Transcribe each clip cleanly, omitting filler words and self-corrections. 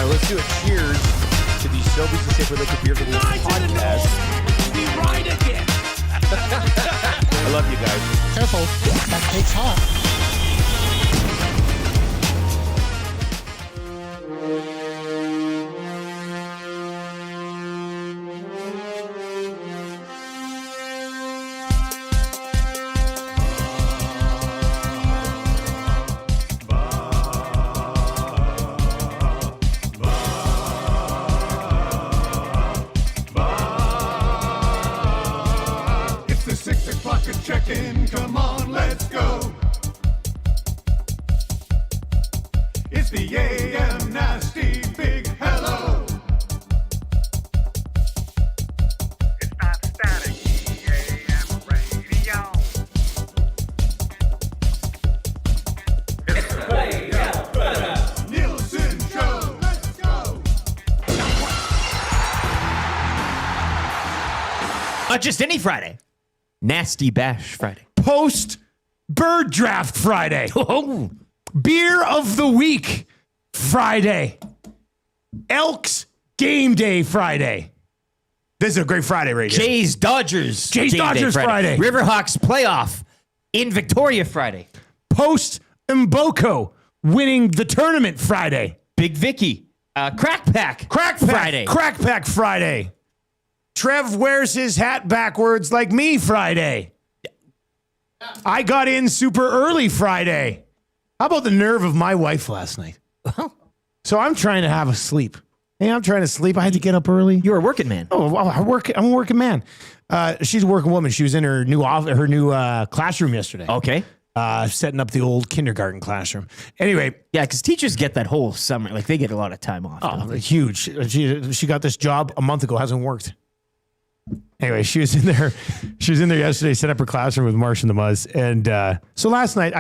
let's do a cheers to the Sobeys Safeway Liquor Beer for the podcast. We ride again. I love you guys. Careful, that cake's hot. Check-in, come on, let's go. It's the AM Nasty Big Hello. It's not static, AM radio. It's the Play Out Better Nielson Show, let's go. Not just any Friday. Nasty Bash Friday. Post Bird Draft Friday. Oh. Beer of the Week Friday. Elks Game Day Friday. This is a great Friday right here. Jays Dodgers. Jays Game Dodgers Day Friday. Riverhawks playoff in Victoria Friday. Post Mboko winning the tournament Friday. Big Vicky. Crack Pack. Friday. Crack Pack Friday. Trev wears his hat backwards like me Friday. I got in super early Friday. How about the nerve of my wife last night? So I'm trying to have a sleep. Hey, I'm trying to sleep. I had to get up early. You're a working man. Oh, well, I'm a working man. She's a working woman. She was in her new classroom yesterday. Okay. Setting up the old kindergarten classroom. Anyway. Yeah, because teachers get that whole summer. Like, they get a lot of time off. Oh, huge. She got this job a month ago. Hasn't worked. Anyway, she was in there. She was in there yesterday, set up her classroom with Marsh and the Muzz. And so last night,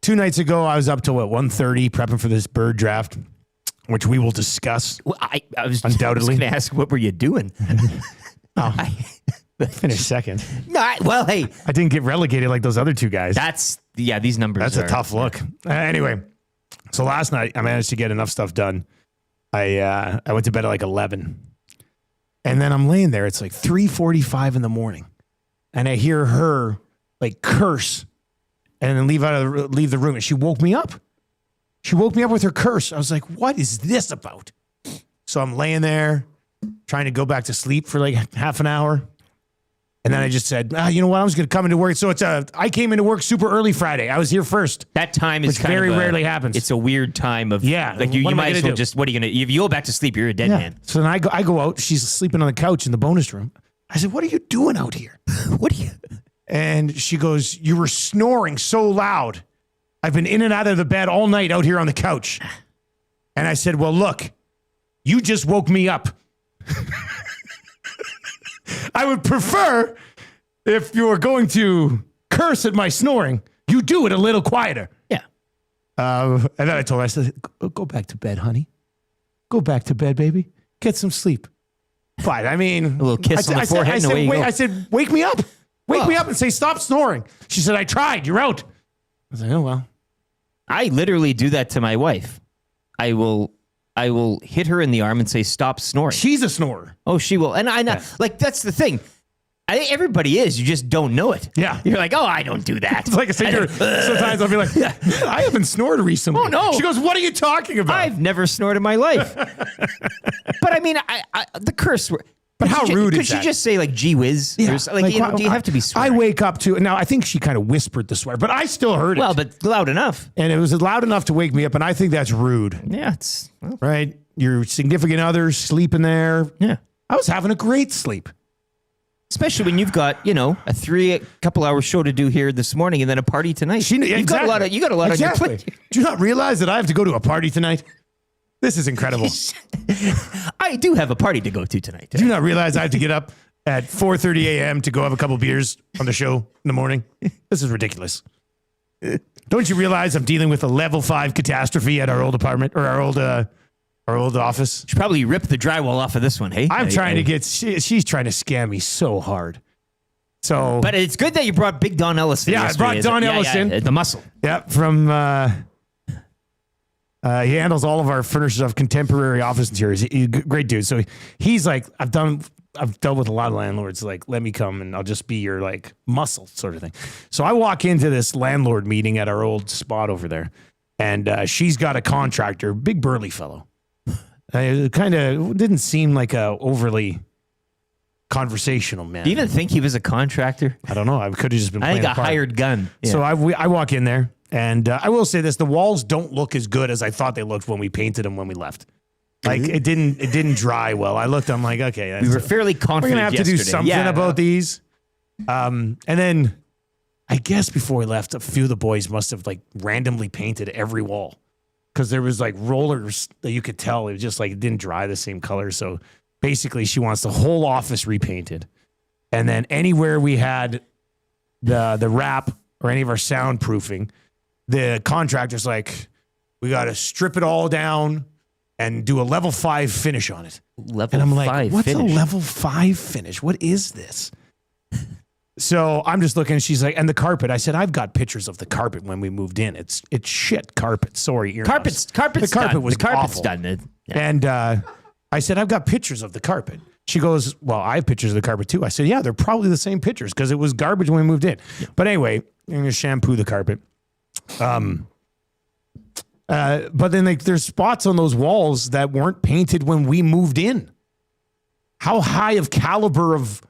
2 nights ago, I was up till 1:30 prepping for this bird draft, which we will discuss. Well, I was undoubtedly going to ask, what were you doing? I finished second. No, hey. I didn't get relegated like those other two guys. These numbers That's a tough look. Anyway, so last night, I managed to get enough stuff done. I went to bed at like 11. And then I'm laying there. It's like 3:45 in the morning. And I hear her like curse and then leave the room. And she woke me up. She woke me up with her curse. I was like, what is this about? So I'm laying there trying to go back to sleep for like half an hour. And then I just said, you know what? I was going to come into work. So I came into work super early Friday. I was here first. That time is very rarely happens. It's a weird time of, yeah. Like you might as well just, what are you going to, if you go back to sleep, you're a dead man. So then I go out. She's sleeping on the couch in the bonus room. I said, what are you doing out here? What are you? And she goes, you were snoring so loud. I've been in and out of the bed all night out here on the couch. And I said, well, look, you just woke me up. I would prefer if you were going to curse at my snoring, you do it a little quieter. Yeah. And then I told her, I said, go back to bed, honey. Go back to bed, baby. Get some sleep. But I mean, a little kiss on the forehead. I said, wake me up. Wake me up and say, stop snoring. She said, I tried. You're out. I was like, oh, well. I literally do that to my wife. I will hit her in the arm and say, stop snoring. She's a snorer. Oh, she will. And I know, like, that's the thing. Everybody is. You just don't know it. Yeah. You're like, oh, I don't do that. It's like I say to her, sometimes I'll be like, I haven't snored recently. Oh, no. She goes, what are you talking about? I've never snored in my life. But I mean, the curse word. But how rude is that? Could she just say, like, gee whiz? Yeah. Do you have to be swearing? I wake up to, now I think she kind of whispered the swear, but I still heard it. Well, but loud enough. And it was loud enough to wake me up, and I think that's rude. Yeah, it's... Well. Right? Your significant other sleeping there. Yeah. I was having a great sleep. Especially when you've got, a couple hour show to do here this morning and then a party tonight. You got a lot on your plate. Do you not realize that I have to go to a party tonight? This is incredible. I do have a party to go to tonight. Do you not realize I have to get up at 4:30 a.m. to go have a couple beers on the show in the morning? This is ridiculous. Don't you realize I'm dealing with a level 5 catastrophe at our old apartment or our old office? Should probably rip the drywall off of this one, hey? I'm trying to get... She's trying to scam me so hard. So, but it's good that you brought Big Don Ellis in. Yeah, I brought Don Ellis in. The muscle. Yeah, from He handles all of our furniture of contemporary office interiors. Great dude. So he's like, I've dealt with a lot of landlords. Like, let me come and I'll just be your like muscle sort of thing. So I walk into this landlord meeting at our old spot over there, and she's got a contractor, big burly fellow. It kind of didn't seem like a overly conversational man. Do you even think he was a contractor? I don't know. I could have just been I think playing a hired gun. Yeah. So I walk in there, and I will say this: the walls don't look as good as I thought they looked when we painted them when we left. Like it didn't dry well. I looked, I'm like, okay, we were fairly confident. we're gonna have to do something about these. And then I guess before we left, a few of the boys must have like randomly painted every wall because there was like rollers that you could tell it was just like it didn't dry the same color. So basically, she wants the whole office repainted, and then anywhere we had the wrap or any of our soundproofing, the contractor's like, we got to strip it all down and do a level 5 finish on it. Level and I'm like, 5 what's finish? a level 5 finish? What is this? So I'm just looking, and she's like, and the carpet. I said, I've got pictures of the carpet when we moved in. It's shit carpet. Sorry, Carpet's the carpet done. was the carpet's awful. done. Yeah. And I said, I've got pictures of the carpet. She goes, well, I have pictures of the carpet too. I said, yeah, they're probably the same pictures because it was garbage when we moved in. Yeah. But anyway, I'm going to shampoo the carpet. But then like there's spots on those walls that weren't painted when we moved in. How high of caliber of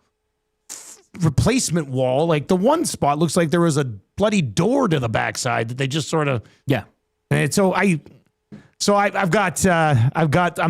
replacement wall? Like the one spot looks like there was a bloody door to the backside that they just sort of And so I'm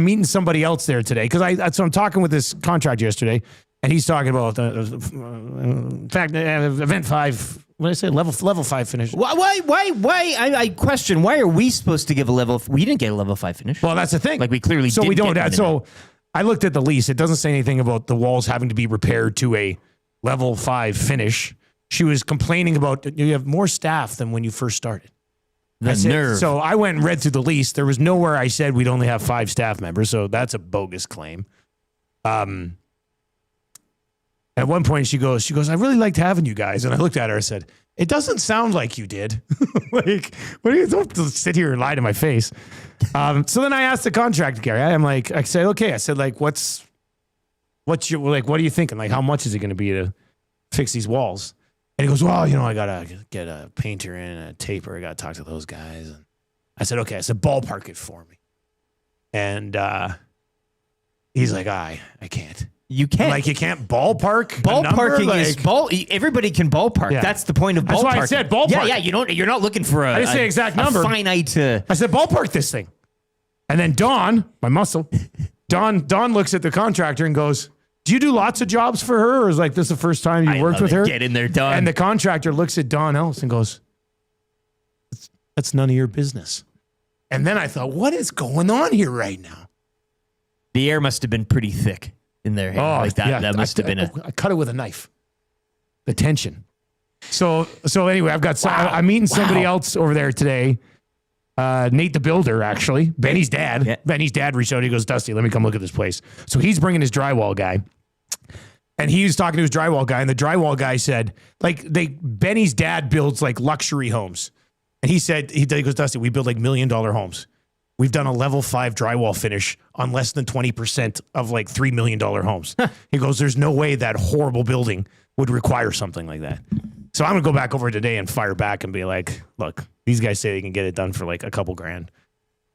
meeting somebody else there today because I'm talking with this contractor yesterday, and he's talking about in fact event 5. What did I say? Level 5 finish. Why? I question. Why are we supposed to give a level? We didn't get a level 5 finish. Well, that's the thing. Like we clearly. So didn't we don't. Get So I looked at the lease. It doesn't say anything about the walls having to be repaired to a level 5 finish. She was complaining about you have more staff than when you first started. nerve. So I went and read through the lease. There was nowhere I said we'd only have 5 staff members. So that's a bogus claim. At one point she goes, I really liked having you guys. And I looked at her and said, it doesn't sound like you did. Like, what do you don't sit here and lie to my face? So then I asked the contractor guy. I said, okay. I said, like, what's your, like, what are you thinking? Like, how much is it going to be to fix these walls? And he goes, well, I got to get a painter in, a taper. I got to talk to those guys. And I said, okay. I said, ballpark it for me. And he's like, I can't. You can't. Like, you can't ballpark? Ballparking is everybody can ballpark. Yeah. That's the point of ballparking. That's why I said ballpark. Yeah, you're not looking for I didn't say exact number. Finite. I said, ballpark this thing. And then Dawn, my muscle, Dawn looks at the contractor and goes, do you do lots of jobs for her? Or is like this the first time you worked with her? Get in there, Dawn. And the contractor looks at Dawn Ellis and goes, that's none of your business. And then I thought, what is going on here right now? The air must have been pretty thick in there. Oh, like that. yeah, That must have been I cut it with a knife. The tension. So anyway, I've got I'm meeting somebody else over there today. Nate the Builder, actually. Benny's dad. Yeah. Benny's dad reached out. He goes, Dusty, let me come look at this place. So he's bringing his drywall guy. And he was talking to his drywall guy, and the drywall guy said, Benny's dad builds like luxury homes. And he said, he goes, Dusty, we build like $1 million homes. We've done a level 5 drywall finish on less than 20% of like $3 million homes. He goes, there's no way that horrible building would require something like that. So I'm going to go back over today and fire back and be like, look, these guys say they can get it done for like a couple grand.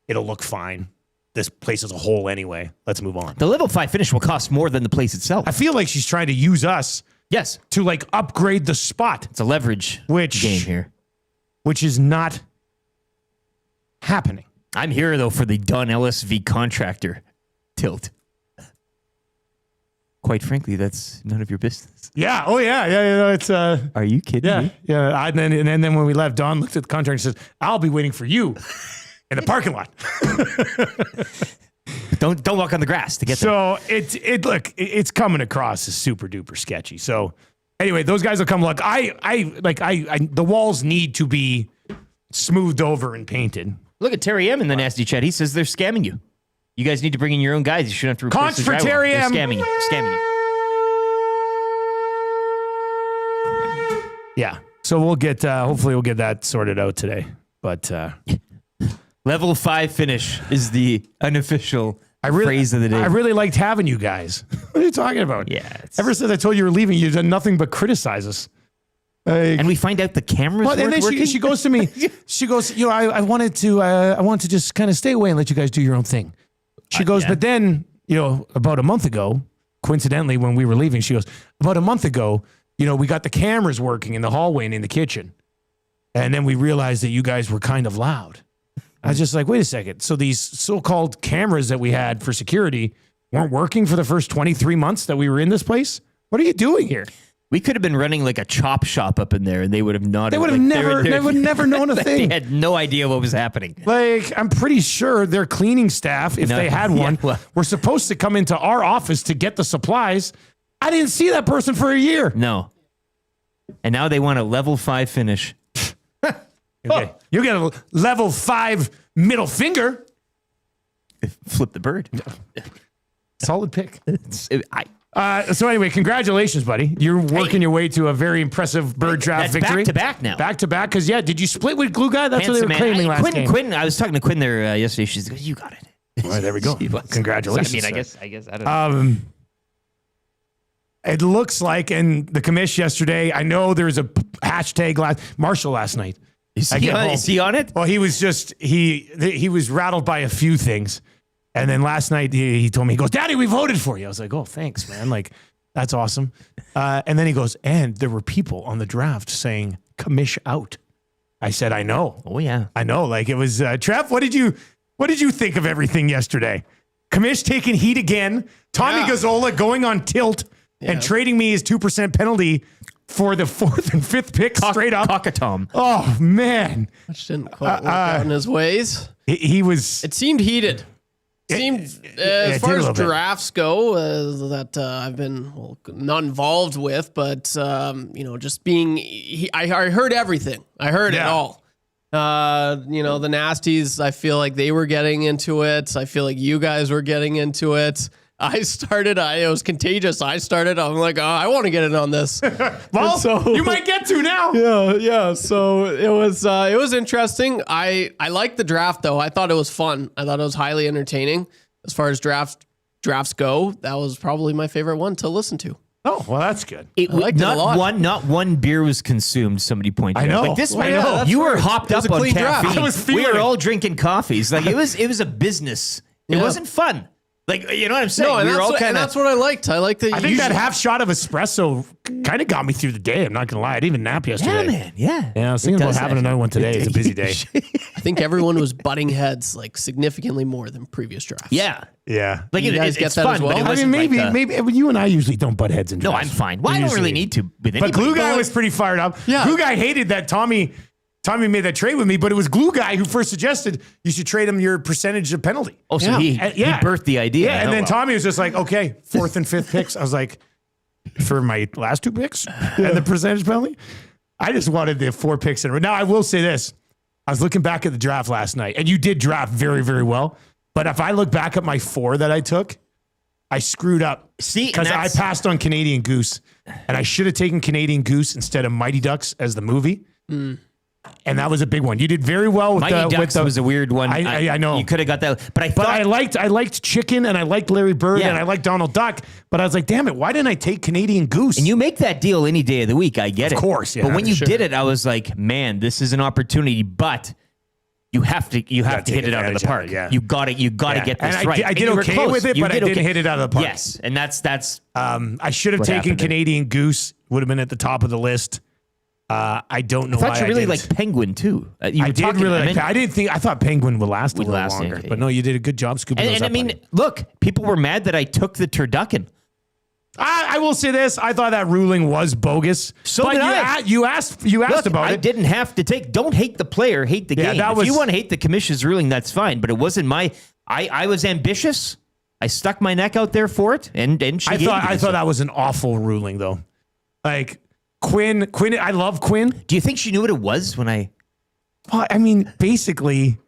It'll look fine. This place is a whole anyway. Let's move on. The level 5 finish will cost more than the place itself. I feel like she's trying to use us Yes. to like upgrade the spot. It's a leverage game here. Which is not happening. I'm here, though, for the Don Ellis v. Contractor tilt. Quite frankly, that's none of your business. Yeah. Oh, yeah. Yeah. It's Are you kidding me? Yeah. And then when we left, Don looked at the contractor and says, I'll be waiting for you in the parking lot. Don't walk on the grass to get there. So it's coming across as super duper sketchy. So anyway, those guys will come look. The walls need to be smoothed over and painted. Look at Terry M in the nasty chat. He says they're scamming you. You guys need to bring in your own guys. You shouldn't have to replace Conch the for drywall. Terry They're M. scamming you. Scamming you. Yeah. So we'll get, hopefully we'll get that sorted out today. But Level 5 finish is the unofficial phrase of the day. I really liked having you guys. What are you talking about? Yeah. Ever since I told you were leaving, you've done nothing but criticize us. And we find out the cameras Well, and weren't then working. she goes to me. She goes, I wanted to just kind of stay away and let you guys do your own thing. She goes, yeah. but then, about a month ago, coincidentally, when we were leaving, she goes, about a month ago, we got the cameras working in the hallway and in the kitchen. And then we realized that you guys were kind of loud. I was just like, wait a second. So these so-called cameras that we had for security weren't working for the first 23 months that we were in this place? What are you doing here? We could have been running like a chop shop up in there, and they would have not. They would have never known a thing. They had no idea what was happening. Like, I'm pretty sure their cleaning staff, if they had one, were supposed to come into our office to get the supplies. I didn't see that person for a year. No. And now they want a level 5 finish. Okay. You get a level 5 middle finger. Flip the bird. Solid pick. I So anyway, congratulations, buddy. You're working your way to a very impressive bird draft That's victory. back-to-back now. Back to back, because did you split with Glue Guy? That's what they were claiming last game. Quinn, I was talking to Quinn there yesterday. She's like, you got it. All right, there we go. Congratulations. I guess I don't know. It looks like, and the commish yesterday, I know there's a hashtag Marshall last night. Is he on it? Well, he was just, he was rattled by a few things. And then last night he told me, he goes, Daddy, we voted for you. I was like, oh, thanks, man. Like, that's awesome. And then he goes, and there were people on the draft saying, commish out. I said, I know. Oh, yeah. I know. Like, it was, Trev, what did you think of everything yesterday? Commish taking heat again. Tommy Gazzola going on tilt and trading me his 2% penalty for the 4th and 5th pick straight up. Cockatom. Oh, man. Which didn't quite work out in his ways. He was. It seemed heated. As far as bit. drafts go, that I've been not involved with, but just being, I heard everything. I heard it all. The nasties, I feel like they were getting into it. I feel like you guys were getting into it. It was contagious. I'm like, I want to get in on this. Well, you might get to now. Yeah. So it was interesting. I liked the draft though. I thought it was fun. I thought it was highly entertaining. As far as drafts go, that was probably my favorite one to listen to. Oh, well, that's good. I liked it a lot. Not one beer was consumed. Somebody pointed out. I know. Like this, I know. You were hopped up on caffeine. I was feeling we were it. all drinking coffees. Like it was a business. It wasn't fun. Like, you know what I'm saying? No, and that's what I liked. I like that. I think that half shot of espresso kind of got me through the day. I'm not going to lie. I didn't even nap yesterday. Yeah, man. Yeah. Yeah, I was thinking about having another one today. It's a busy day. I think everyone was butting heads like significantly more than previous drafts. Yeah. Yeah. Like You guys get it's that fun, as well? but it I wasn't mean, like maybe you and I usually don't butt heads in No, drafts. I'm fine. Well, I don't really need to with anybody. But Glue Guy was pretty fired up. Yeah. Glue Guy hated that Tommy made that trade with me, but it was Glue Guy who first suggested you should trade him your percentage of penalty. Oh, so he birthed the idea. Yeah, and Oh, then well. Tommy was just like, okay, 4th and 5th picks. I was like, for my last 2 picks and the percentage penalty? I just wanted the 4 picks in a row. Now, I will say this. I was looking back at the draft last night, and you did draft very, very well. But if I look back at my 4 that I took, I screwed up. See, because I passed on Canadian Goose, and I should have taken Canadian Goose instead of Mighty Ducks as the movie. And that was a big one. You did very well with Mighty Ducks was a weird one. I know. You could have got that. But I liked Chicken, and I liked Larry Bird, and I liked Donald Duck. But I was like, damn it, why didn't I take Canadian Goose? And you make that deal any day of the week. I get it. Of course, yeah. But when you did it, I was like, man, this is an opportunity. But you have to hit it out of the park. Yeah. You got to get this and right. I did okay with it, but I didn't hit it out of the park. Yes, and that's. I should have what taken happened there. Canadian Goose. Would have been at the top of the list. I don't know. I thought why you really didn't. liked Penguin too. I did really like. I thought Penguin would last a little last, longer, yeah. but no, you did a good job scooping those And up. I mean, look, people were mad that I took the turducken. I will say this: I thought that ruling was bogus. So but did I. You asked about I it. didn't have to take. Don't hate the player, hate the Yeah, game. that If was- you want to hate the commission's ruling, that's fine. But it wasn't my. I was ambitious. I stuck my neck out there for it, and she. I thought that was an awful ruling, though. Like Quinn. I love Quinn. Do you think she knew what it was when I? Well, I mean, basically,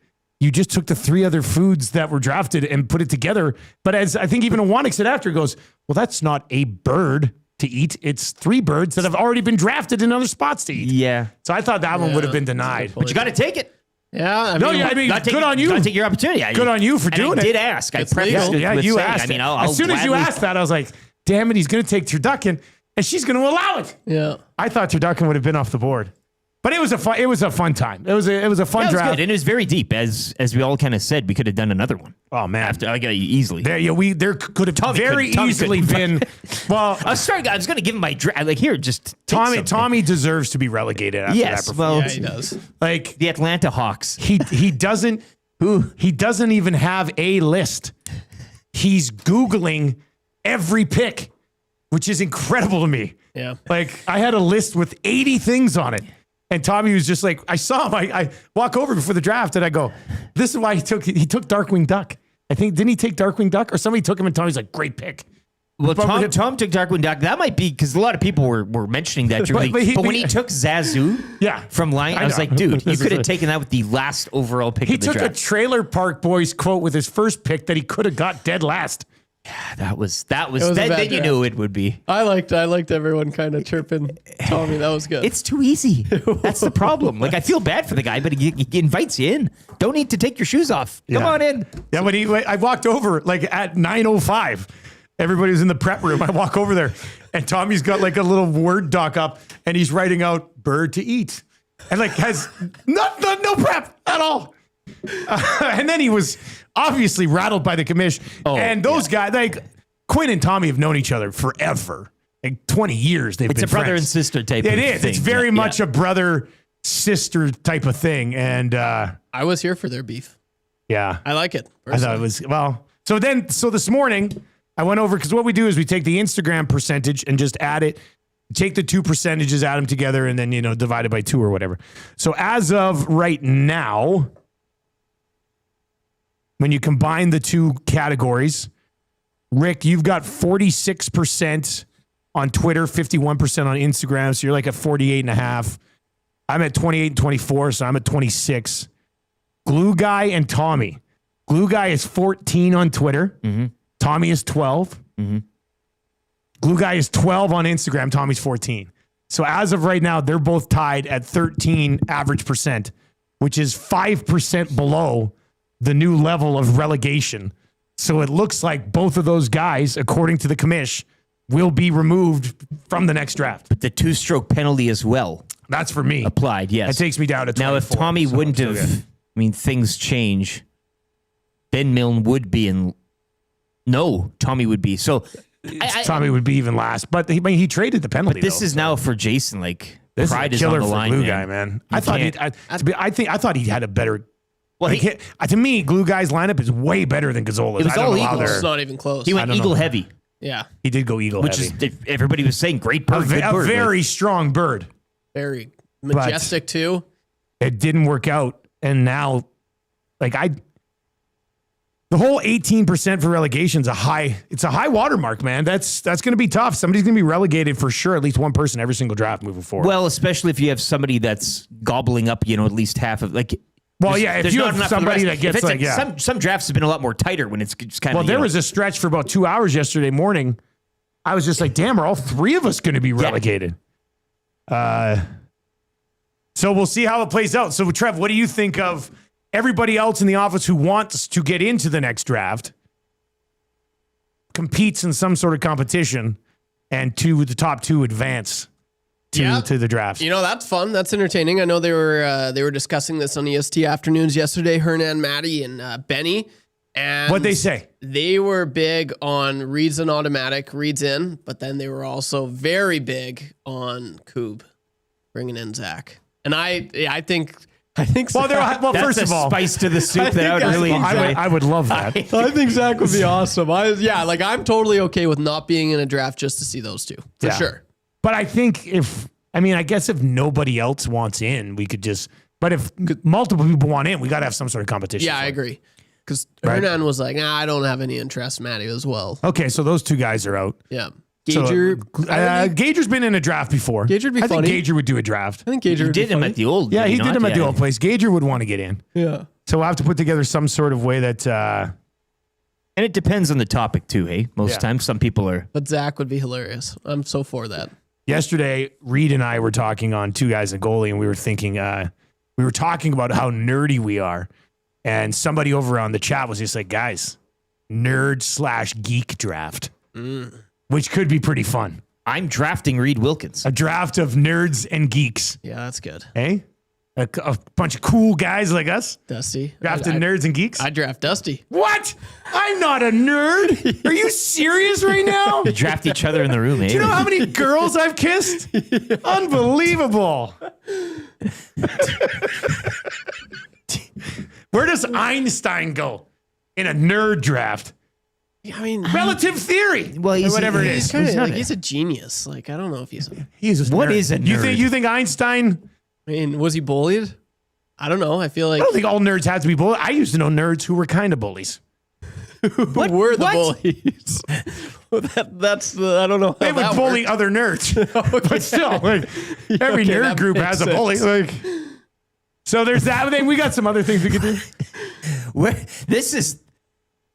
you just took the 3 other foods that were drafted and put it together. But as I think even Iwanek said after, goes, well, that's not a bird to eat. It's 3 birds that have already been drafted in other spots to eat. Yeah, So I thought that one would have been denied. but you got to take it. Yeah, I No, mean, yeah, I mean, good on you. Gotta take your opportunity. Good on you for doing I it. did ask. I It's prefaced legal. it Yeah, with you saying, asked I mean, it. I'll as soon as you gladly- asked that, I was like, damn it, he's going to take Turducken, and she's going to allow it. yeah. I thought Turducken would have been off the board. But it was a fun time. It was a fun Yeah, it was draft. good, and it was very deep, as we all kind of said. We could have done another one. Oh man, After I got easily. there could have Tommy very Tommy easily couldn't. been. Well, I was sorry, I was going to give him my like here. Just take something. Tommy deserves to be relegated after that Yes, performance. well, Yeah, he does. Like the Atlanta Hawks. he doesn't even have a list. He's Googling every pick, which is incredible to me. Yeah. Like I had a list with 80 things on it. And Tommy was just like, I saw him. I walk over before the draft and I go, this is why he took Darkwing Duck. I think, didn't he take Darkwing Duck? Or somebody took him and Tommy's like, great pick. Well, But Tom took Darkwing Duck. That might be because a lot of people were mentioning that during But the he- But when he took Zazu Yeah. from Lion, I was know. like, dude, you could have taken that with the last overall pick He of the took a draft. Trailer Park Boys quote with his first pick that he could have got dead last. That was was a then bad you draft. knew it would be. I liked everyone kind of chirping Tommy. That was good. It's too easy. That's the problem. Like I feel bad for the guy, but he invites you in. Don't need to take your shoes off. Come Yeah. on in. Yeah, when I walked over like at 9:05, everybody was in the prep room. I walk over there and Tommy's got like a little Word doc up and he's writing out bird to eat and like has no prep at all. And then he was obviously rattled by the commish. And those guys, like Quinn and Tommy have known each other forever. Like 20 years they've been It's a brother friends. and sister type It of is. thing. It's very Yeah, much yeah. a brother sister type of thing. And I was here for their beef. yeah. I like it. I thought it was, well, so this morning I went over, because what we do is we take the Instagram percentage and just add it, take the two percentages, add them together, and then, divide it by 2 or whatever. So as of right now, when you combine the two categories, Rick, you've got 46% on Twitter, 51% on Instagram. So you're like at 48.5. I'm at 28 and 24, so I'm at 26. Glue Guy and Tommy. Glue Guy is 14 on Twitter. Mm-hmm. Tommy is 12. Glue Guy is 12 on Instagram. Tommy's 14. So as of right now, they're both tied at 13 average percent, which is 5% below the new level of relegation. So it looks like both of those guys, according to the commish, will be removed from the next draft. But the 2-stroke penalty as well That's for me. applied. Yes. That takes me down to 24. Now, if Tommy so wouldn't I'm still have, good. I mean, things change. Ben Milne would be in. No, Tommy would be. So, Tommy would be even last, but he traded the penalty. but this though, is so. now for Jason. Like This pride is a is on killer the for line, Glue man. Guy, man. You I thought can't- I thought he had a better. Well, Like, to me, Glue Guy's lineup is way better than Gazzola's. It was I don't all know how Eagles. they're- It's not even close. he went don't eagle know. heavy, yeah. He did go eagle which heavy. is everybody was saying great bird, good a bird. very strong bird. Very majestic too. It didn't work out, and now, the whole 18% for relegation is a high. It's a high watermark, man. That's going to be tough. Somebody's going to be relegated for sure. At least one person every single draft moving forward. Well, especially if you have somebody that's gobbling up, at least half of like. Well, there's- yeah, if there's you not have enough for the somebody rest. that If gets it's some drafts have been a lot more tighter when it's just kind of. Well, there was a stretch for about 2 hours yesterday morning. I was just like, damn, are all three of us going to be relegated? So we'll see how it plays out. So, Trev, what do you think of everybody else in the office who wants to get into the next draft, competes in some sort of competition, and the top two advance to the draft? That's fun. That's entertaining. I know they were discussing this on EST Afternoons yesterday. Hernan, Matty, and Benny. And What'd they say? They were big on reads and automatic, reads in, but then they were also very big on Coob, bringing in Zach. And I think. Well, That's first of all, spice to the soup that I would really enjoy. I would love that. I think Zach would be awesome. I'm totally okay with not being in a draft just to see those two for Yeah. sure. But I think I guess if nobody else wants in, we could just. But if multiple people want in, we got to have some sort of competition. Yeah, I agree. Because Hernan was like, I don't have any interest. Matty as well. Okay, so those two guys are out. Yeah. So, Gager. Gager's been in a draft before. Gager'd be I think funny. Gager would do a draft. I think Gager You would be did him funny. at the old. Yeah, he did not? him at the Yeah. old place. Gager would want to get in. Yeah. So we'll have to put together some sort of way that. And it depends on the topic too. Hey, most Yeah. times some people are. But Zach would be hilarious. I'm so for that. Yesterday, Reed and I were talking on Two Guys and Goalie, and we were thinking, we were talking about how nerdy we are. And somebody over on the chat was just like, guys, nerd/geek draft, which could be pretty fun. I'm drafting Reed Wilkins. A draft of nerds and geeks. Yeah, that's good. Hey? A bunch of cool guys like us. Dusty. Drafting nerds and geeks. I draft Dusty. What? I'm not a nerd. Are you serious right now? You draft each other in the room, eh? Do you know how many girls I've kissed? Unbelievable. Where does Einstein go in a nerd draft? Yeah, I mean, Relative theory. Well, or whatever it he's is. kind of not like a- he's a genius. Like I don't know if he's. He's a What nerd. is a nerd? You think Einstein? I mean, was he bullied? I don't know. I feel like I don't think all nerds have to be bullied. I used to know nerds who were kind of bullies. who were the What? bullies. That's the I don't know. How They would that bully worked. other nerds, but still, like every Okay, nerd that group makes has a bully. sense. Like, so there's that. Then we got some other things we could do, This is.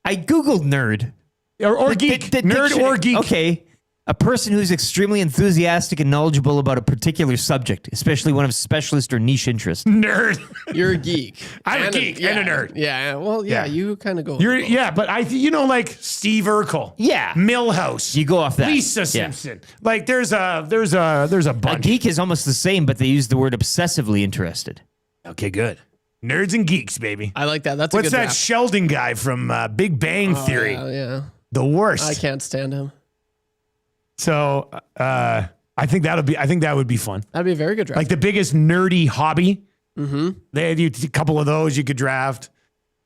I googled nerd. or geek, nerd dictionary- or geek. Okay. A person who's extremely enthusiastic and knowledgeable about a particular subject, especially one of specialist or niche interest. Nerd. You're a geek. I'm a And geek yeah, and a nerd. Yeah. Well, yeah. Yeah. You kind of go. You're but like Steve Urkel. Yeah. Millhouse. You go off that. Lisa Yeah. Simpson. Like there's a A bunch. geek is almost the same, but they use the word obsessively interested. Okay, good. Nerds and geeks, baby. I like that. That's a What's good that draft. Sheldon guy from Big Bang Theory? Yeah. The worst. I can't stand him. So I think that would be fun. That'd be a very good draft. Like the biggest nerdy hobby. Mm-hmm. They had a couple of those you could draft.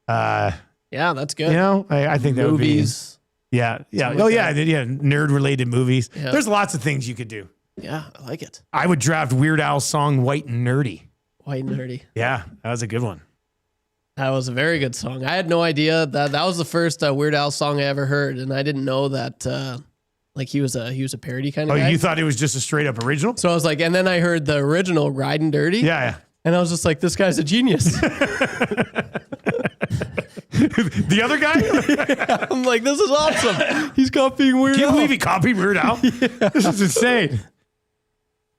yeah, that's good. You know, I think that Movies. would be. Yeah. Something Oh like yeah. Yeah. Nerd related movies. Yeah. There's lots of things you could do. Yeah, I like it. I would draft Weird Al's song "White and Nerdy." White and nerdy. Yeah, that was a good one. That was a very good song. I had no idea that was the first Weird Al song I ever heard, and I didn't know that like he was a parody kind of Oh, guy. you thought it was just a straight up original? So I was like, and then I heard the original Riding Dirty. Yeah. And I was just like, this guy's a genius. The other guy? I'm like, this is awesome. He's copying Weird Can you Al. believe he copied Weird Al? This is insane.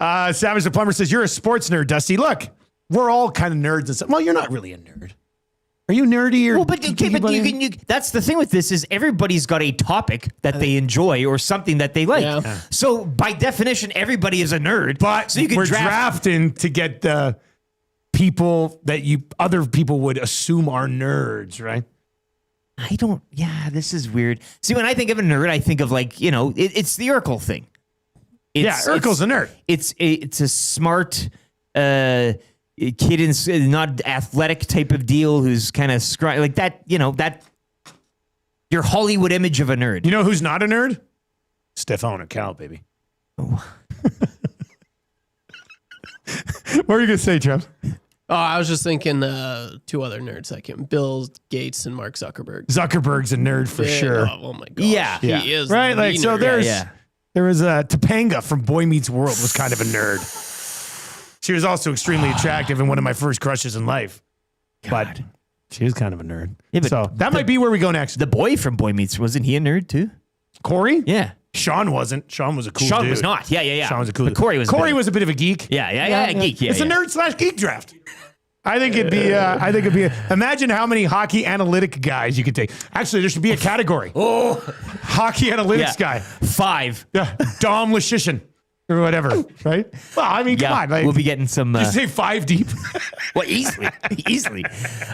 Savage the Plumber says, "You're a sports nerd, Dusty. Look, we're all kind of nerds and stuff." Well, you're not really a nerd. Are you nerdy or? Well, but that's the thing with this is everybody's got a topic that they enjoy or something that they like. Yeah. So by definition, everybody is a nerd. But so you can we're draft. drafting to get the people that other people would assume are nerds, right? I don't. Yeah, this is weird. See, when I think of a nerd, I think of like it's the Urkel thing. Urkel's a nerd. It's a smart kid in not athletic type of deal who's kind of like that. That your Hollywood image of a nerd. You know who's not a nerd? Stefan or Cal, baby. Oh. What were you gonna say, Trev? Oh, I was just thinking two other nerds like him, Bill Gates and Mark Zuckerberg. Zuckerberg's a nerd for sure. Oh my gosh. Yeah. He is. Right? the Like, so nerd. there's there was Topanga from Boy Meets World was kind of a nerd. She was also extremely attractive and one of my first crushes in life. But she was kind of a nerd. Yeah, but so that might be where we go next. The boy from Boy Meets, wasn't he a nerd too? Corey? Yeah. Sean wasn't. Sean was a cool Sean dude. was not. Yeah. Sean was a cool But dude. Corey was. Corey was a bit of a geek. Yeah. Geek. Yeah. It's a nerd/geek draft. I think it'd be. Imagine how many hockey analytic guys you could take. Actually, there should be a category. Hockey analytics guy. 5. Yeah, Dom Lashishin or whatever. Right? Well, I mean, come on. Like, we'll be getting some. just say 5 deep. Well, easily.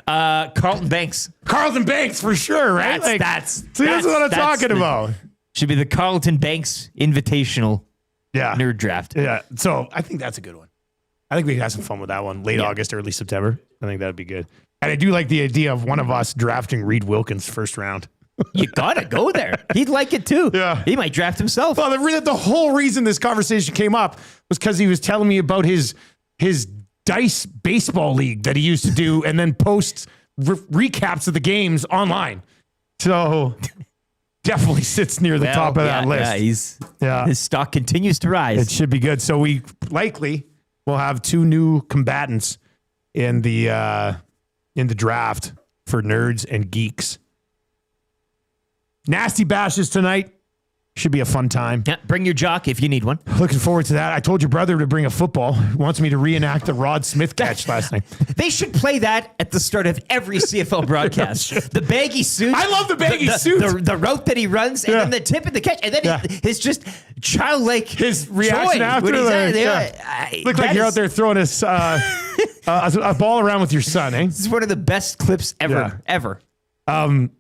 Carlton Banks. Carlton Banks for sure. Right? That's what I'm talking about. Should be the Carlton Banks Invitational Yeah. Nerd Draft. Yeah. So I think that's a good one. I think we could have some fun with that one. Late August, early September. I think that'd be good. And I do like the idea of one of us drafting Reed Wilkins first round. You gotta go there. He'd like it too. Yeah. He might draft himself. Well, the whole reason this conversation came up was because he was telling me about his dice baseball league that he used to do and then post recaps of the games online. So definitely sits near the top of that list. His stock continues to rise. It should be good. So we likely will have 2 new combatants in the draft for nerds and geeks. Nasty bashes tonight. Should be a fun time. Yeah, bring your jock if you need one. Looking forward to that. I told your brother to bring a football. He wants me to reenact the Rod Smith catch last night. They should play that at the start of every CFL broadcast. The baggy suit. I love the baggy suit. The route that he runs, and then the tip of the catch, and then his just childlike his reaction joy after. when he's Like, there. Look like you're out there throwing a ball around with your son, eh? This is one of the best clips ever.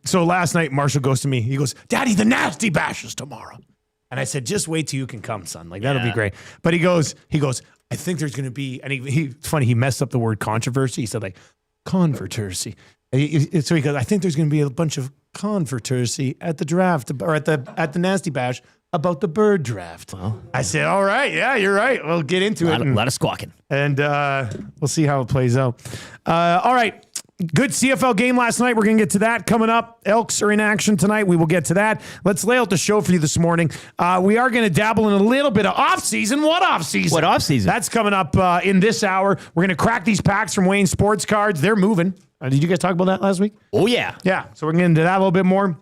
So last night, Marshall goes to me. He goes, Daddy, the Nasty Bash is tomorrow. And I said, just wait till you can come, son. Like, that'll be great. But he goes, I think there's going to be, and it's funny, he messed up the word controversy. He said, like, convertersy. So he goes, I think there's going to be a bunch of convertersy at the draft, or at the Nasty Bash about the bird draft. Well, I said, all right, yeah, you're right. We'll get into it. A lot of squawking. And we'll see how it plays out. All right. Good CFL game last night. We're going to get to that coming up. Elks are in action tonight. We will get to that. Let's lay out the show for you this morning. We are going to dabble in a little bit of off-season. What off-season? What off-season? That's coming up in this hour. We're going to crack these packs from Wayne Sports Cards. They're moving. Did you guys talk about that last week? Oh, yeah. Yeah. So we're going to get into that a little bit more.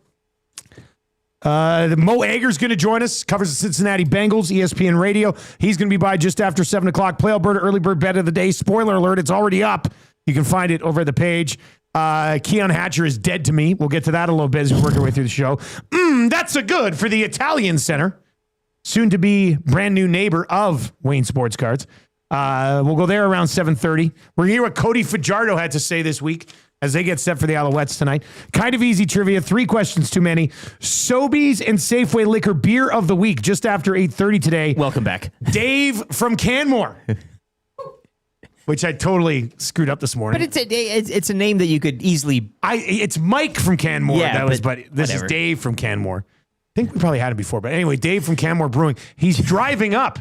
Mo Ager's going to join us, covers the Cincinnati Bengals, ESPN Radio. He's going to be by just after 7 o'clock. Play Alberta Early Bird Bet of the Day. Spoiler alert, it's already up. You can find it over at the page. Keon Hatcher is dead to me. We'll get to that a little bit as we work our way through the show. That's a good for the Italian Center. Soon to be brand new neighbor of Wayne Sports Cards. We'll go there around 7:30. We're here what Cody Fajardo had to say this week as they get set for the Alouettes tonight. Kind of easy trivia. 3 questions too many. Sobeys and Safeway Liquor Beer of the Week just after 8:30 today. Welcome back. Dave from Canmore. Which I totally screwed up this morning. But it's a name that you could easily... It's Mike from Canmore. Yeah, but this whatever. is Dave from Canmore. I think we probably had it before. But anyway, Dave from Canmore Brewing. He's driving up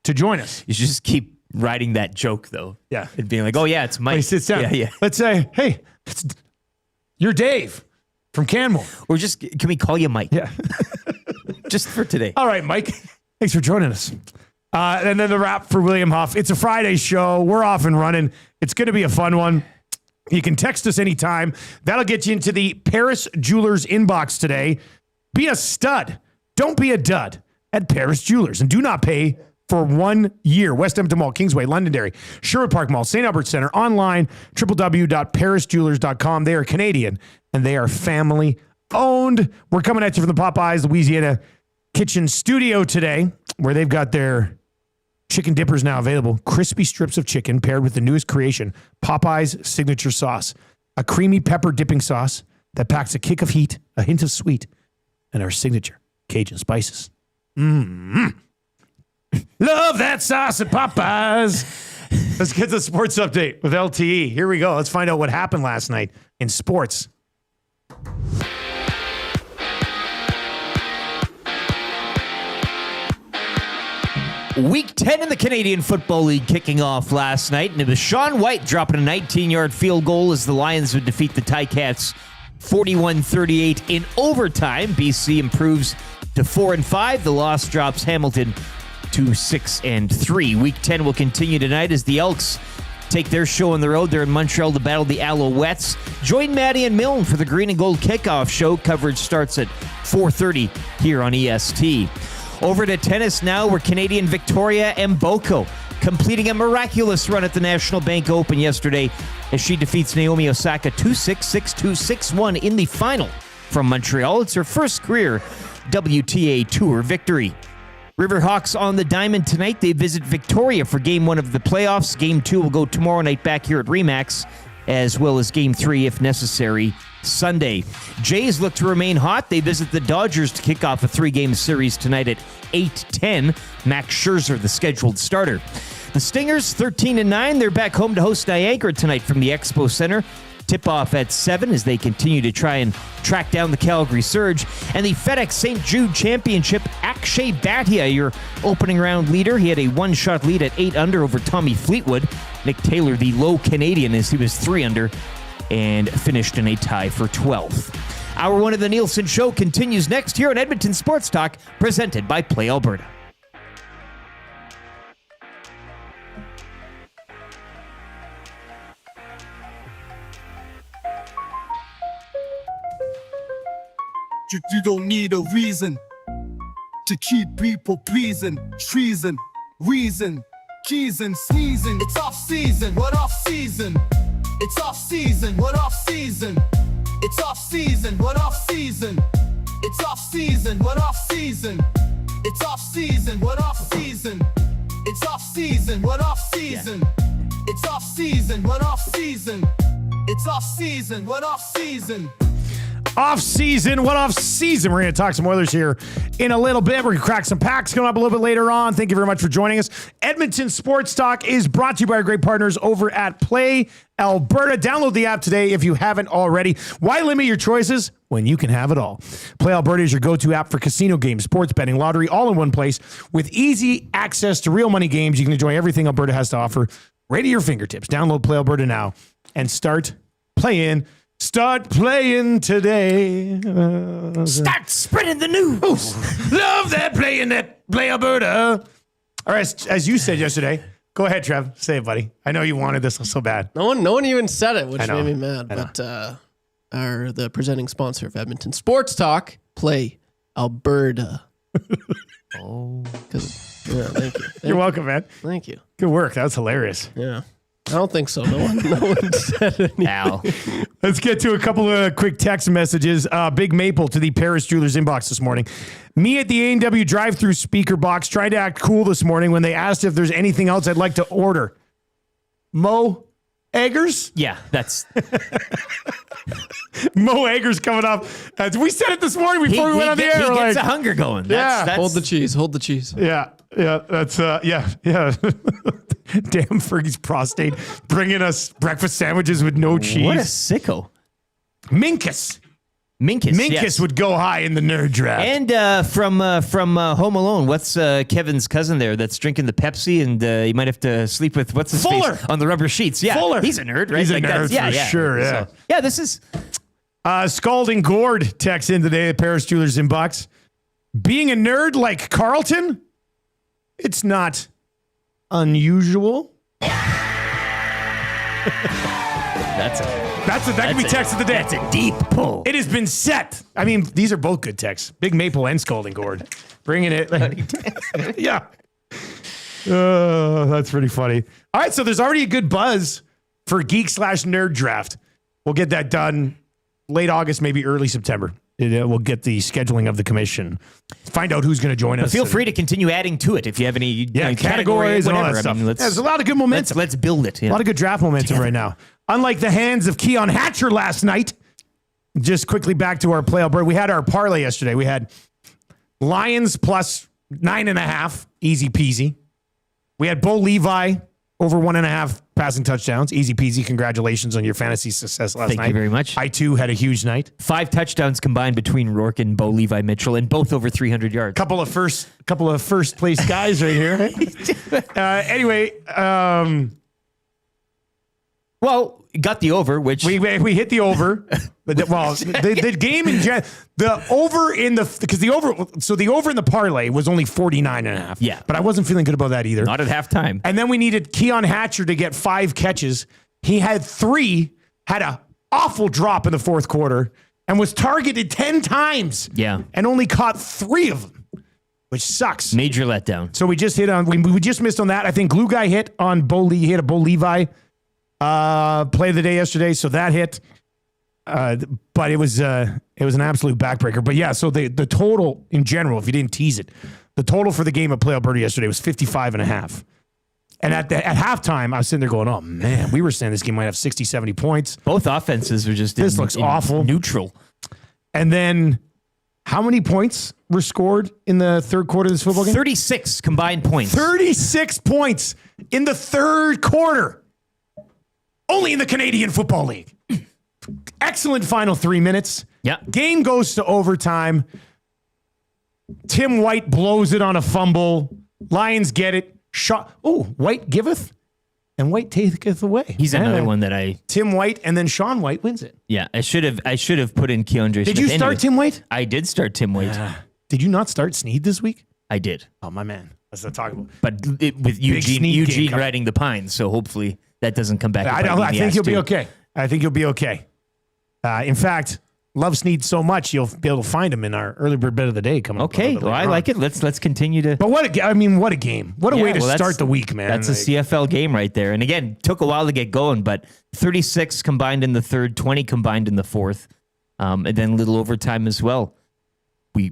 to join us. You should just keep writing that joke, though. Yeah. And being like, oh, yeah, it's Mike. He sits down. Yeah. Let's say, hey, you're Dave from Canmore. Or can we call you Mike? Yeah. Just for today. All right, Mike. Thanks for joining us. And then the wrap for William Huff. It's a Friday show. We're off and running. It's going to be a fun one. You can text us anytime. That'll get you into the Paris Jewelers inbox today. Be a stud. Don't be a dud at Paris Jewelers. And do not pay for 1 year. West Edmonton Mall, Kingsway, Londonderry, Sherwood Park Mall, St. Albert Center, online, www.parisjewelers.com. They are Canadian and they are family owned. We're coming at you from the Popeyes, Louisiana kitchen studio today, where they've got their chicken dippers now available. Crispy strips of chicken paired with the newest creation, Popeye's signature sauce. A creamy pepper dipping sauce that packs a kick of heat, a hint of sweet, and our signature Cajun spices. Love that sauce at Popeyes. Let's get to the sports update with LTE. Here we go. Let's find out what happened last night in sports. Week 10 in the Canadian Football League kicking off last night, and it was Sean White dropping a 19-yard field goal as the Lions would defeat the Ticats 41-38 in overtime. BC improves to 4-5. The loss drops Hamilton to 6-3. Week 10 will continue tonight as the Elks take their show on the road. They're in Montreal to battle the Alouettes. Join Maddie and Milne for the Green and Gold kickoff show. Coverage starts at 4:30 here on EST. Over to tennis now, where Canadian Victoria Mboko completing a miraculous run at the National Bank Open yesterday as she defeats Naomi Osaka 2-6, 6-2, 6-1 in the final from Montreal. It's her first career WTA Tour victory. Riverhawks on the diamond tonight. They visit Victoria for Game 1 of the playoffs. Game 2 will go tomorrow night back here at RE/MAX, as well as Game 3, if necessary, Sunday. Jays look to remain hot. They visit the Dodgers to kick off a 3-game series tonight at 8:10. Max Scherzer, the scheduled starter. The Stingers, 13-9. They're back home to host Niagara tonight from the Expo Center. Tip-off at 7 as they continue to try and track down the Calgary Surge. And the FedEx St. Jude Championship, Akshay Bhatia, your opening round leader. He had a one-shot lead at 8 under over Tommy Fleetwood. Nick Taylor, the low Canadian, as he was 3 under and finished in a tie for 12th. Hour 1 of the Nielson Show continues next here on Edmonton Sports Talk, presented by Play Alberta. You don't need a reason. to keep people pleasing. Treason, reason, keys and sneezing. It's off season, what off season? It's off season, what off season? It's off season, what off season? It's off season, what off season? It's off season, what off season? It's off season, what off season? It's off season, what off season? It's off season, what off season? Off season, what off season? We're going to talk some Oilers here in a little bit. We're going to crack some packs coming up a little bit later on. Thank you very much for joining us. Edmonton Sports Talk is brought to you by our great partners over at Play Alberta. Download the app today if you haven't already. Why limit your choices when you can have it all? Play Alberta is your go-to app for casino games, sports betting, lottery, all in one place. With easy access to real money games, you can enjoy everything Alberta has to offer right at your fingertips. Download Play Alberta now and start playing. Start playing today. Start spreading the news. Love that Play Alberta. All right, as you said yesterday, go ahead, Trev. Say it, buddy. I know you wanted this so bad. No one even said it, which I know. made me mad. But the presenting sponsor of Edmonton Sports Talk, Play Alberta. Oh. Thank you. You're welcome, man. Thank you. Good work. That was hilarious. Yeah. I don't think so. No one said anything. Al. Let's get to a couple of quick text messages. Big Maple to the Paris Jewelers inbox this morning. Me at the A&W drive-through speaker box tried to act cool this morning when they asked if there's anything else I'd like to order. Mo Eggers? Yeah, that's... Mo Eggers coming up. We said it this morning before we went on the air. He like, gets a hunger going. Yeah. Hold the cheese. Hold the cheese. Yeah, that's yeah. Damn Fergie's prostate bringing us breakfast sandwiches with no cheese. What a sicko. Minkus Minkus would go high in the nerd draft. And from Home Alone, what's Kevin's cousin there that's drinking the Pepsi, and you might have to sleep with what's his Fuller face on the rubber sheets? Yeah, Fuller. He's a nerd, right? He's a nerd for sure. Yeah. So, yeah, this is Scalding Gord texts in today at Paris Jewelers inbox. Being a nerd like Carlton, it's not unusual. That can be text of the day. That's a deep pull. It has been set. I mean, these are both good texts. Big Maple and Scalding Gord. Bringing it. Yeah. That's pretty funny. All right, so there's already a good buzz for geek/nerd draft. We'll get that done late August, maybe early September. We'll get the scheduling of the commission. Find out who's going to join us. Feel free to continue adding to it if you have any categories and all whatever. that stuff. I mean, there's a lot of good momentum. Let's build it. Yeah. A lot of good draft momentum right now. Unlike the hands of Keon Hatcher last night, just quickly back to our Play Alberta. We had our parlay yesterday. We had Lions plus 9.5, easy peasy. We had Bo Levi over 1.5 passing touchdowns, easy peasy. Congratulations on your fantasy success last night. Thank you very much. I too had a huge night. 5 touchdowns combined between Rourke and Bo Levi Mitchell, and both over 300 yards. Couple of first place guys right here. Anyway, well, got the over, which we hit the over. The game in general, the over in the parlay was only 49.5. Yeah. But I wasn't feeling good about that either. not at halftime. And then we needed Keon Hatcher to get 5 catches. He had 3, had an awful drop in the fourth quarter, and was targeted 10 times. Yeah. And only caught 3 of them, which sucks. Major letdown. So we just hit on, we just missed on that. I think Glue Guy hit on he hit a Bo Levi play of the day yesterday, so that hit. But it was an absolute backbreaker. But yeah, so the total in general, if you didn't tease it, the total for the game at Play Alberta yesterday was 55.5. And at halftime, I was sitting there going, oh man, we were saying this game might have 60, 70 points. Both offenses are just looks awful. Neutral. And then how many points were scored in the third quarter of this football game? 36 combined points. 36 points in the third quarter. Only in the Canadian Football League. Excellent final 3 minutes. Yeah. Game goes to overtime. Tim White blows it on a fumble. Lions get it. White giveth and White taketh away. He's another one that Tim White and then Sean White wins it. Yeah, I should have put in Keandre Smith. Did you start Tim White? I did start Tim White. Did you not start Sneed this week? I did. Oh, my man. Let's not talk about it. But with Eugene riding the pines, so hopefully that doesn't come back. I think you'll be okay. I think you'll be okay. In fact, love Sneed so much, you'll be able to find him in our early bird bet of the day coming up. Okay, well, I like it. Let's continue to. But what a game! What a way to start the week, man. That's a CFL game right there. And again, took a while to get going, but 36 combined in the third, 20 combined in the fourth, and then a little overtime as well. We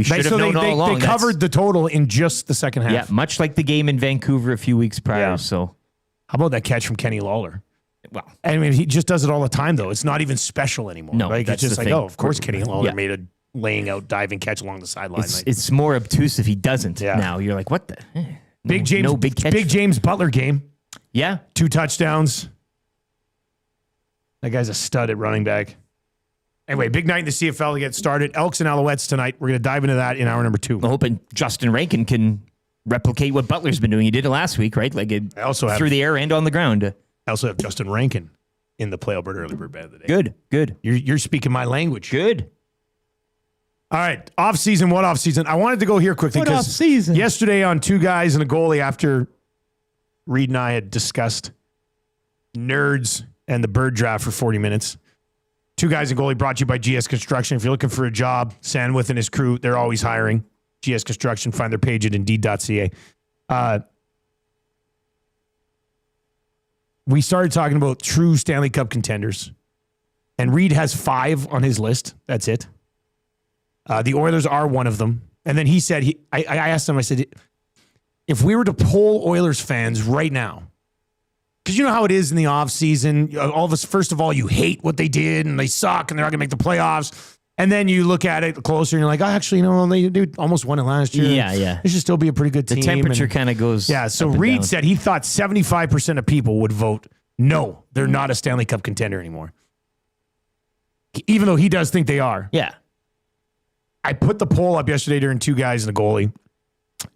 should have known all along. They covered the total in just the second half. Yeah, much like the game in Vancouver a few weeks prior. Yeah. So, how about that catch from Kenny Lawler? well, I mean, he just does it all the time, though. It's not even special anymore. No, like, it's that's just the like, thing. oh, of course, Kenny Lawler Yeah. made a laying out diving catch along the sideline. it's more obtuse if he doesn't. Yeah. Now you're like, what the? Big catch. Big James Butler game. Yeah. 2 touchdowns. That guy's a stud at running back. Anyway, big night in the CFL to get started. Elks and Alouettes tonight. We're going to dive into that in hour number 2. I'm hoping Justin Rankin can replicate what Butler's been doing. He did it last week, right? Like I also have through the air and on the ground. I also have Justin Rankin in the Play Alberta Early Bird Bet of the day. Good. You're speaking my language. Good. All right, off season. What off season? I wanted to go here quickly What because off-season? yesterday on 2 Guys and a Goalie, after Reed and I had discussed nerds and the bird draft for 40 minutes. 2 Guys and Goalie brought to you by GS Construction. If you're looking for a job, Sandwith and his crew, they're always hiring. GS Construction, find their page at indeed.ca. We started talking about true Stanley Cup contenders, and Reed has 5 on his list. That's it. The Oilers are one of them. And then he said, I asked him, I said, if we were to poll Oilers fans right now, because you know how it is in the offseason, all of us, first of all, you hate what they did and they suck and they're not going to make the playoffs. And then you look at it closer and you're like, oh, actually, they almost won it last year. Yeah. They should still be a pretty good team. The temperature kind of goes. Yeah, so up and Reed down. said he thought 75% of people would vote no, they're not a Stanley Cup contender anymore. Even though he does think they are. Yeah. I put the poll up yesterday during 2 Guys and a Goalie.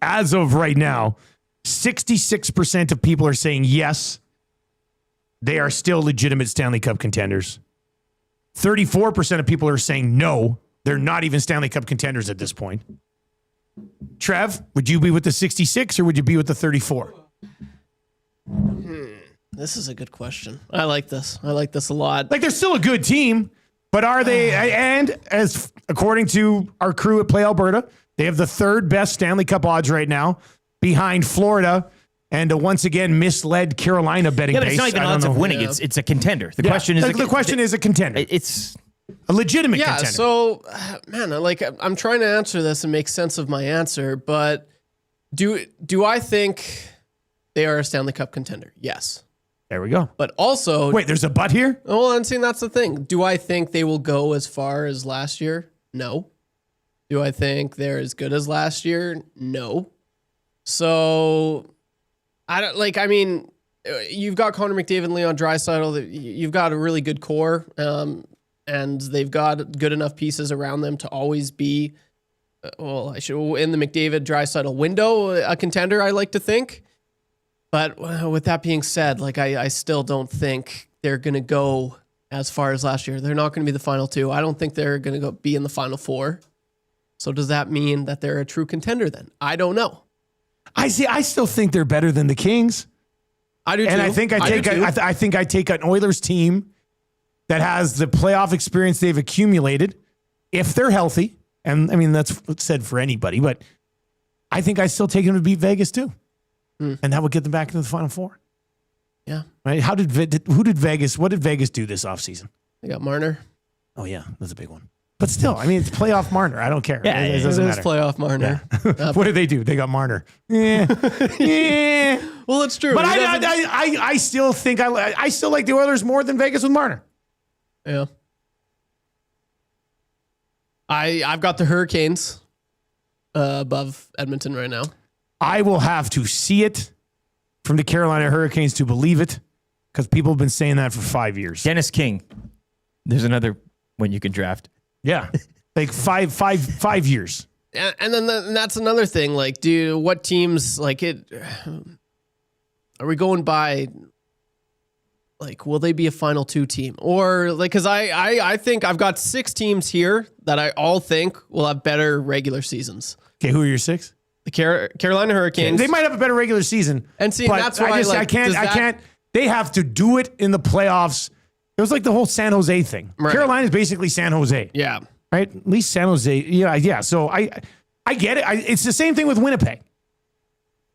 As of right now, 66% of people are saying yes, they are still legitimate Stanley Cup contenders. 34% of people are saying no, they're not even Stanley Cup contenders at this point. Trev, would you be with the 66 or would you be with the 34? This is a good question. I like this. I like this a lot. Like, they're still a good team, but are they? And as according to our crew at Play Alberta, they have the 3rd best Stanley Cup odds right now, behind Florida and a once again misled Carolina betting Yeah, but base. it's not even odds of winning. Yeah. It's a contender. The question is the question is a contender, It's a legitimate Yeah, contender. so, man, I'm trying to answer this and make sense of my answer, but do I think they are a Stanley Cup contender? Yes. There we go. But also, Wait, there's a but here? well, I'm saying that's the thing. Do I think they will go as far as last year? No. Do I think they're as good as last year? No. So, you've got Connor McDavid and Leon Draisaitl. You've got a really good core, and they've got good enough pieces around them to always be, in the McDavid Draisaitl window, a contender, I like to think. But with that being said, I still don't think they're going to go as far as last year. They're not going to be the final 2. I don't think they're going to be in the final 4. So does that mean that they're a true contender then? I don't know. I still think they're better than the Kings. I do too. And I think I take an Oilers team that has the playoff experience they've accumulated, if they're healthy. And I mean, that's said for anybody, but I think I still take them to beat Vegas too. And that would get them back into the Final 4. Yeah. Right? What did Vegas do this offseason? They got Marner. Oh yeah, that's a big one. But still, I mean, it's playoff Marner. I don't care. Yeah, it doesn't It is matter. playoff Marner. What did they do? They got Marner. Yeah. Well, it's true. But He doesn't- I still think I still like the Oilers more than Vegas with Marner. Yeah. I've got the Hurricanes above Edmonton right now. I will have to see it from the Carolina Hurricanes to believe it, because people have been saying that for 5 years. Dennis King. There's another one you can draft. Yeah, like five years. And then that's another thing. Like, what teams like it? Are we going by? Like, will they be a final 2 team, or like? Because I think I've got 6 teams here that I all think will have better regular seasons. Okay, who are your 6? The Carolina Hurricanes. They might have a better regular season, And see, but that's why I can't. They have to do it in the playoffs. It was like the whole San Jose thing. Right. Carolina is basically San Jose. Yeah. Right? At least San Jose. Yeah. So I get it. It's the same thing with Winnipeg.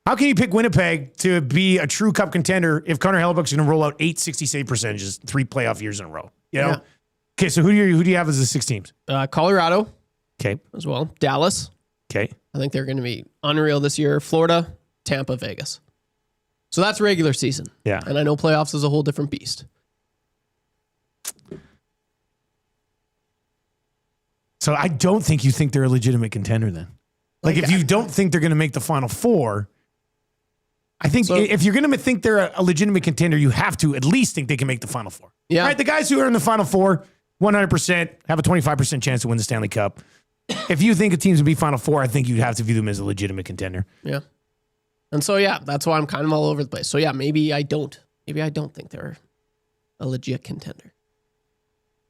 How can you pick Winnipeg to be a true cup contender if Connor Hellebuck's going to roll out 8 60 save percentages 3 playoff years in a row? You know? Yeah. Okay, so who do you have as the 6 teams? Colorado Okay. as well. Dallas. Okay. I think they're going to be unreal this year. Florida, Tampa, Vegas. So that's regular season. Yeah. And I know playoffs is a whole different beast. So I don't think you think they're a legitimate contender then. Like if you don't think they're going to make the Final Four, I think if you're going to think they're a legitimate contender, you have to at least think they can make the Final Four. Yeah. Right? The guys who are in the Final Four, 100% have a 25% chance to win the Stanley Cup. If you think a team's going to be Final Four, I think you'd have to view them as a legitimate contender. Yeah. And so, yeah, that's why I'm kind of all over the place. So, yeah, maybe I don't think they're a legit contender.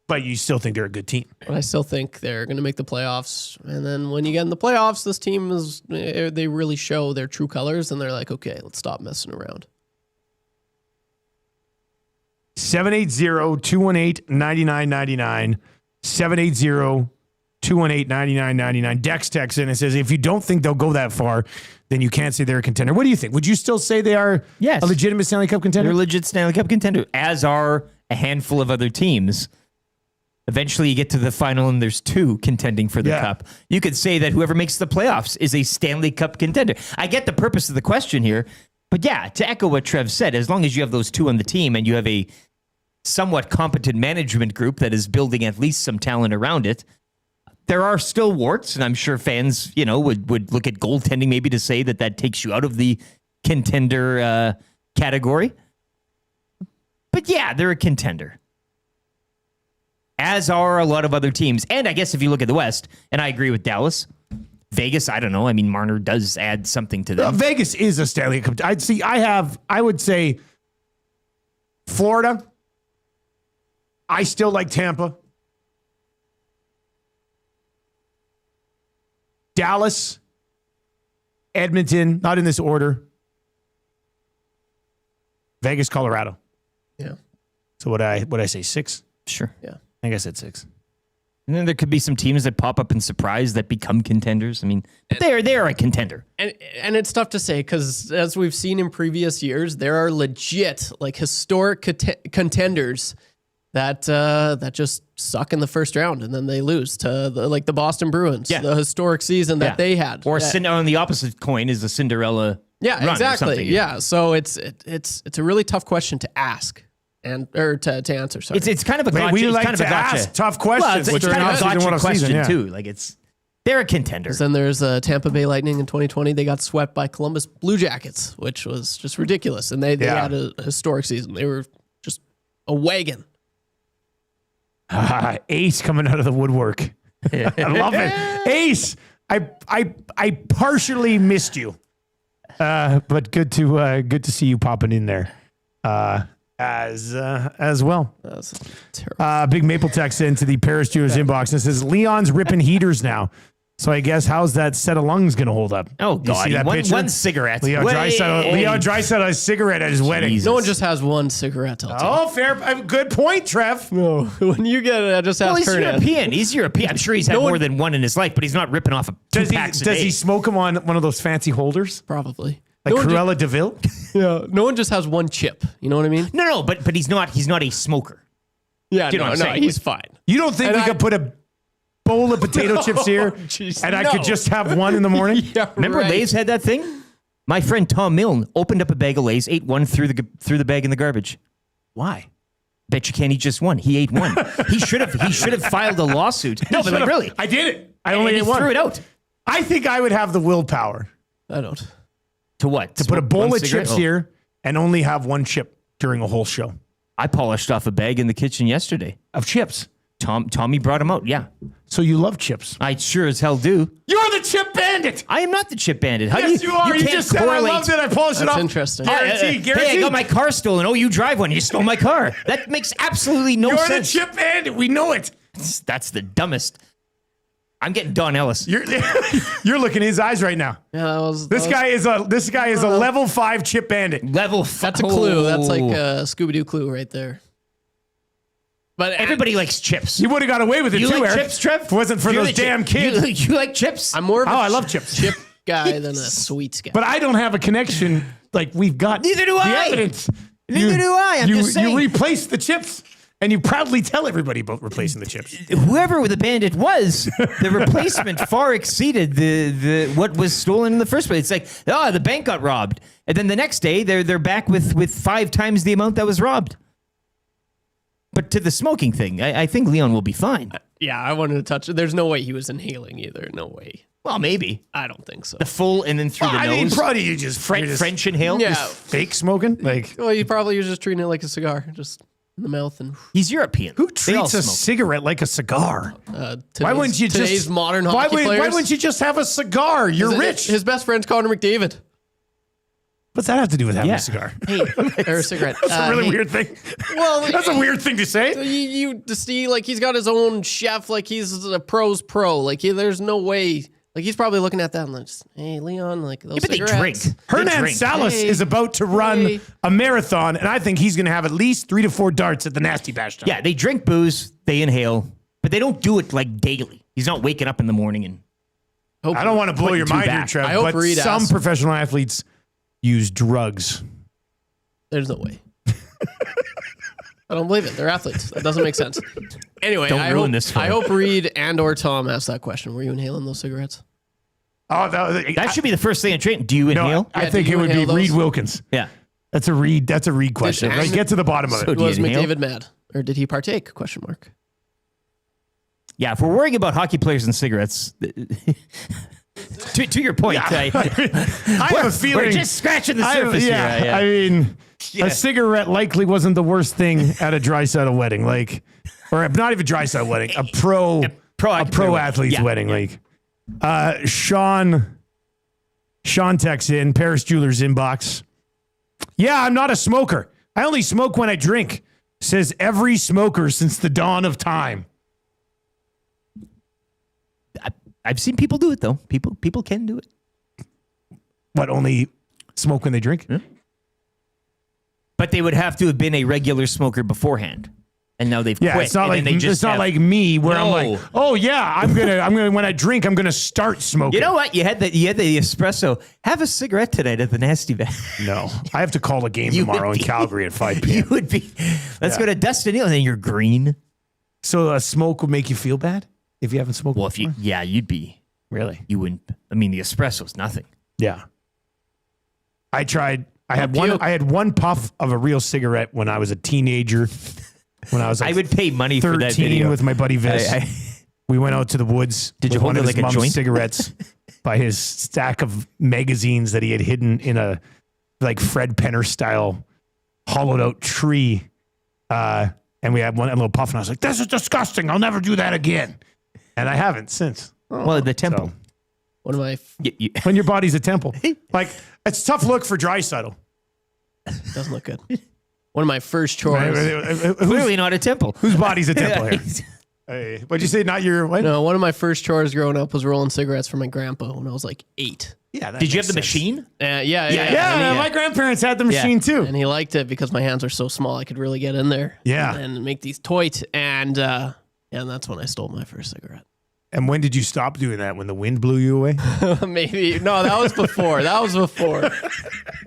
But you still think they're a good team. But I still think they're going to make the playoffs. And then when you get in the playoffs, this team they really show their true colors. And they're like, okay, let's stop messing around. 780-218-9999. 780-218-9999. Dex texts in and says, if you don't think they'll go that far, then you can't say they're a contender. What do you think? Would you still say they are Yes. a legitimate Stanley Cup contender? They're a legit Stanley Cup contender, as are a handful of other teams. Eventually, you get to the final, and there's 2 contending for the cup. You could say that whoever makes the playoffs is a Stanley Cup contender. I get the purpose of the question here, but yeah, to echo what Trev said, as long as you have those 2 on the team and you have a somewhat competent management group that is building at least some talent around it, there are still warts, and I'm sure fans, would look at goaltending maybe to say that takes you out of the contender category. But yeah, they're a contender. As are a lot of other teams. And I guess if you look at the West, and I agree with Dallas, Vegas, I don't know. I mean, Marner does add something to them. Vegas is a Stanley Cup. I would say Florida. I still like Tampa. Dallas, Edmonton, not in this order. Vegas, Colorado. Yeah. So what I say 6? Sure. Yeah. I think I said 6. And then there could be some teams that pop up and surprise that become contenders. I mean, they're a contender. And it's tough to say because as we've seen in previous years, there are legit, like historic contenders that just suck in the first round and then they lose to the Boston Bruins, the historic season that they had. Or on the opposite coin is a Cinderella. Yeah, run exactly. Yeah, so it's a really tough question to ask. To answer, sorry. It's kind of a gotcha. We like kind of to a gotcha. ask tough questions. Well, it's kind of a gotcha question too. Like they're a contender. Then there's Tampa Bay Lightning in 2020. They got swept by Columbus Blue Jackets, which was just ridiculous. And they had a historic season. They were just a wagon. Ace coming out of the woodwork. I love it. Ace, I partially missed you, but good to see you popping in there. As well. That's terrible. Big Maple text into the Paris Steelers inbox and says Leon's ripping heaters now. So I guess how's that set of lungs going to hold up? Oh God, one cigarette. Leon Draisaitl has a cigarette at his wedding. Jesus. No one just has one cigarette. Oh, fair. Good point, Trev. No, when you get it, I just have. He's European. He's European. I'm sure he's had more than one in his life, but he's not ripping off two packs a day. Does he smoke them on one of those fancy holders? Probably. Like Cruella de Vil? Yeah. No one just has one chip. You know what I mean? No, but he's not a smoker. Yeah, you know what I'm saying? He's fine. You don't think we could put a bowl of potato chips here I could just have one in the morning? Yeah, remember Lay's had that thing? My friend Tom Milne opened up a bag of Lay's, ate one through the bag in the garbage. Why? Bet you can't eat just one. He ate one. He should have filed a lawsuit. No, but like really. I did it. I only ate one. Threw it out. I think I would have the willpower. I don't. To what? To put a bowl of chips here and only have one chip during a whole show. I polished off a bag in the kitchen yesterday. Of chips? Tommy brought them out, yeah. So you love chips? I sure as hell do. You're the chip bandit! I am not the chip bandit. How yes, you are. You just said I loved it. I polished it off. That's interesting. Guaranteed. Hey, I got my car stolen. Oh, you drive one. You stole my car. That makes absolutely no sense. You're the chip bandit. We know it. That's the dumbest. I'm getting Don Ellis. You're looking in his eyes right now. Yeah, this guy is a level 5 chip bandit. Level 5. That's a clue. That's like a Scooby-Doo clue right there. But Everybody likes chips. You would have got away with it You too, like Eric. chips, Trev? If it wasn't for You're those the damn chip- kids. You like chips? I'm more of a I love chips. chip guy than a sweets guy. But I don't have a connection like we've got. Neither do the I. evidence. Neither do I. I'm just saying. You replace the chips, and you proudly tell everybody about replacing the chips. Whoever the bandit was, the replacement far exceeded the what was stolen in the first place. It's like, oh, the bank got robbed, and then the next day they're back with 5 times the amount that was robbed. But to the smoking thing, I think Leon will be fine. Yeah, I wanted to touch it. There's no way he was inhaling either. No way. Well, maybe I don't think so. the full and then through the I mean, nose. probably you just French inhale. Yeah. fake smoking. Like, Well, he probably was just treating it like a cigar, just in the mouth and. He's European. who They all treats a smoke. cigarette like a cigar? Why wouldn't you today's just modern hockey players? Why wouldn't you just have a cigar? You're rich. His best friend's Connor McDavid. What's that have to do with having Yeah. a cigar? Hey, or a cigarette. That's a really hey, weird thing. Well, That's a weird thing to say. You see, like he's got his own chef, like he's a pro's pro. Like there's no way. Like he's probably looking at that and like, hey, Leon, like those But they cigarettes. drink. Hernan drink. Salas Hey. is about to run Hey. a marathon, and I think he's going to have at least 3 to 4 darts at the Nasty Bash time. Yeah, they drink booze, they inhale, but they don't do it like daily. He's not waking up in the morning and Hope- I don't want to blow Putting your two mind here, back. Trev, I hope but Reed some asks. professional athletes use drugs. There's no way. I don't believe it. They're athletes. That doesn't make sense. Anyway, Don't I ruin hope, this for I him. hope Reed and or Tom asked that question. Were you inhaling those cigarettes? Oh, that should be the first thing in training. Do you inhale? I Yeah, think do it you would be inhale Reed those? Wilkins. Yeah. That's a Reed question. Did- Right? Get to the bottom of So it. do you Was inhale? McDavid mad, or did he partake? Question mark. Yeah, if we're worrying about hockey players and cigarettes, to your point, I have a feeling we're just scratching the surface here. I mean, Yeah. a cigarette likely wasn't the worst thing at a Draisaitl wedding, like, or not even Draisaitl wedding, a pro athlete's Yeah. wedding. Like, Sean texts in Paris Jewelers inbox. Yeah, I'm not a smoker. I only smoke when I drink. Says every smoker since the dawn of time. I've seen people do it though. People can do it. What, only smoke when they drink? But they would have to have been a regular smoker beforehand. And now they've Yeah, quit. it's not and like then they just it's not have- like me where I'm No. like, oh yeah, I'm gonna when I drink, I'm gonna start smoking. You know what? You had the espresso. Have a cigarette tonight at the Nasty Bag. No, I have to call a game You tomorrow would in be- Calgary at 5 You p.m. would be. Let's Yeah. go to Dustin Hill, and then you're green. So a smoke would make you feel bad if you haven't smoked. Well, if you, before? yeah, you'd be. Really, You wouldn't. I mean, the espresso's nothing. yeah. I tried. I had puke. one puff of a real cigarette when I was a teenager. When I was like I would pay money for that 13 video with my buddy Vis. We went out to the woods. Did you with hold one it of like his a mom's joint? cigarettes by his stack of magazines that he had hidden in a like Fred Penner style hollowed out tree. And we had one a little puff, and I was like, "This is disgusting. I'll never do that again." And I haven't since. Well, the temple. So, One of my when your body's a temple, like it's a tough look for Draisaitl. doesn't look good. One of my first chores. Clearly not a temple. Whose body's a temple here? Hey, what'd you say? Not your what? No, one of my first chores growing up was rolling cigarettes for my grandpa when I was like 8. Yeah. that Did you have makes the sense. machine? Yeah. Yeah, my grandparents had the machine too. And he liked it because my hands are so small, I could really get in there. Yeah. And make these toit. And that's when I stole my first cigarette. And when did you stop doing that? When the wind blew you away? Maybe. No, that was before.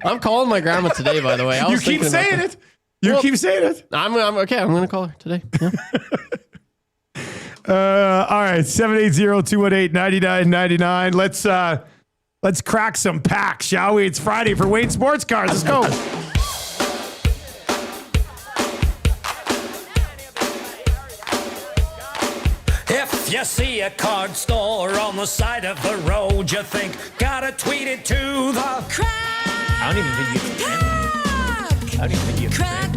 I'm calling my grandma today, by the way. I You was keep thinking about saying that. it. You Well- keep saying it. I'm okay. I'm going to call her today. Yeah. All right, 780-218-9999. Let's crack some packs, shall we? It's Friday for Wayne Sports Cars. Let's go. If you see a card store on the side of the road, you think, gotta tweet it to the I don't even think you can. I don't even think you can.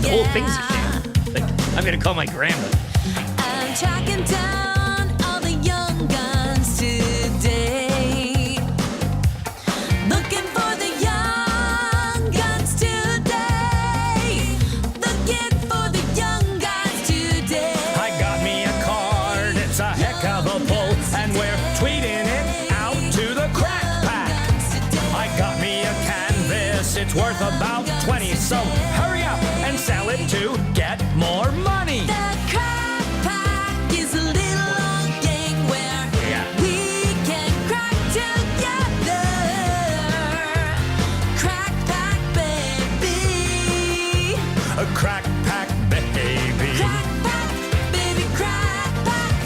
The whole thing's a sham. Like, I'm gonna call my grandma. I'm tracking down all the young guns today. Looking for the young guns today. Looking for the young guns today. I got me a card, it's a heck of a pull, and we're tweeting it out to the crack pack. I got me a canvas, it's worth about 20, so hurry up and sell it to get more money.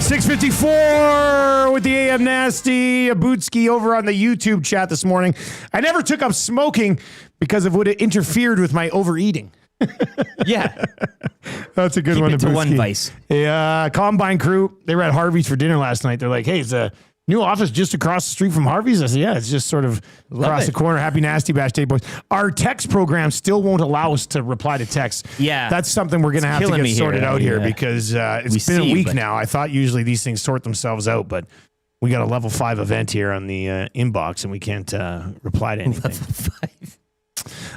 6:54 with the AM Nasty Abutski over on the YouTube chat this morning. I never took up smoking because it would have interfered with my overeating. Yeah. That's a good Keep one. it to Abutski. one vice. Yeah, Combine crew, they were at Harvey's for dinner last night. They're like, hey, it's a new office just across the street from Harvey's. I said, yeah, it's just sort of across the corner. Happy Nasty Bash Day, boys. Our text program still won't allow us to reply to text. Yeah. That's something we're going to have to killing get me sorted here. out here Yeah. because We it's been see, a week but- now. I thought usually these things sort themselves out, but we got a level 5 event here on the inbox and we can't reply to anything.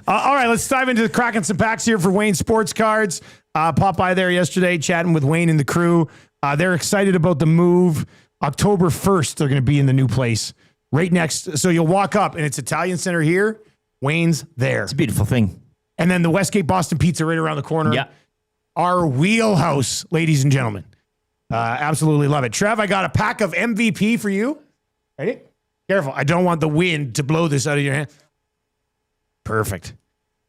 All right, let's dive into cracking some packs here for Wayne Sports Cards. Popped by there yesterday, chatting with Wayne and the crew. They're excited about the move. October 1st, they're going to be in the new place right next. So you'll walk up and it's Italian Center here. Wayne's there. It's a beautiful thing. And then the Westgate Boston Pizza right around the corner. Yeah. Our wheelhouse, ladies and gentlemen. Absolutely love it. Trev, I got a pack of MVP for you. Ready? Careful. I don't want the wind to blow this out of your hand. Perfect.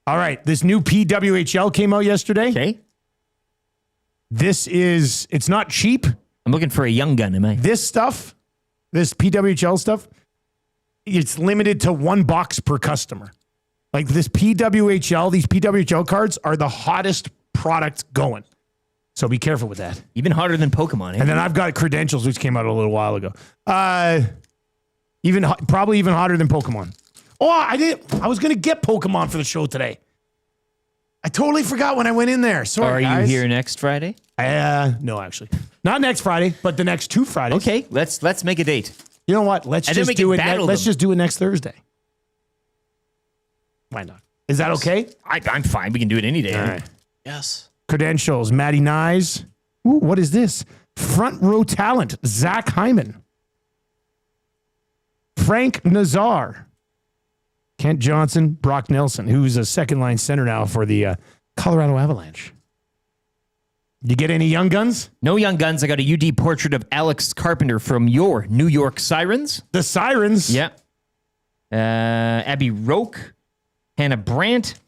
All right. This new PWHL came out yesterday. Okay. It's not cheap. I'm looking for a young gun, am I? This stuff, this PWHL stuff, it's limited to 1 box per customer. Like this PWHL, these PWHL cards are the hottest product going. So be careful with that. Even hotter than Pokemon, eh? And then I've got Credentials, which came out a little while ago. Probably even hotter than Pokemon. Oh, I was going to get Pokemon for the show today. I totally forgot when I went in there. Sorry, Are guys. you here next Friday? No, actually. Not next Friday, but the next 2 Fridays. Okay, let's make a date. You know what? Let's And then just we do can it. battle Let's them. just do it next Thursday. Why not? Is that okay? I'm fine. We can do it any day. All right. Yes. Credentials. Matty Nyes. Ooh, what is this? Front row talent. Zach Hyman. Frank Nazar. Kent Johnson. Brock Nelson, who's a second line center now for the Colorado Avalanche. You get any young guns? No young guns. I got a UD portrait of Alex Carpenter from your New York Sirens. The Sirens. Yeah. Abby Roque, Hannah Brandt,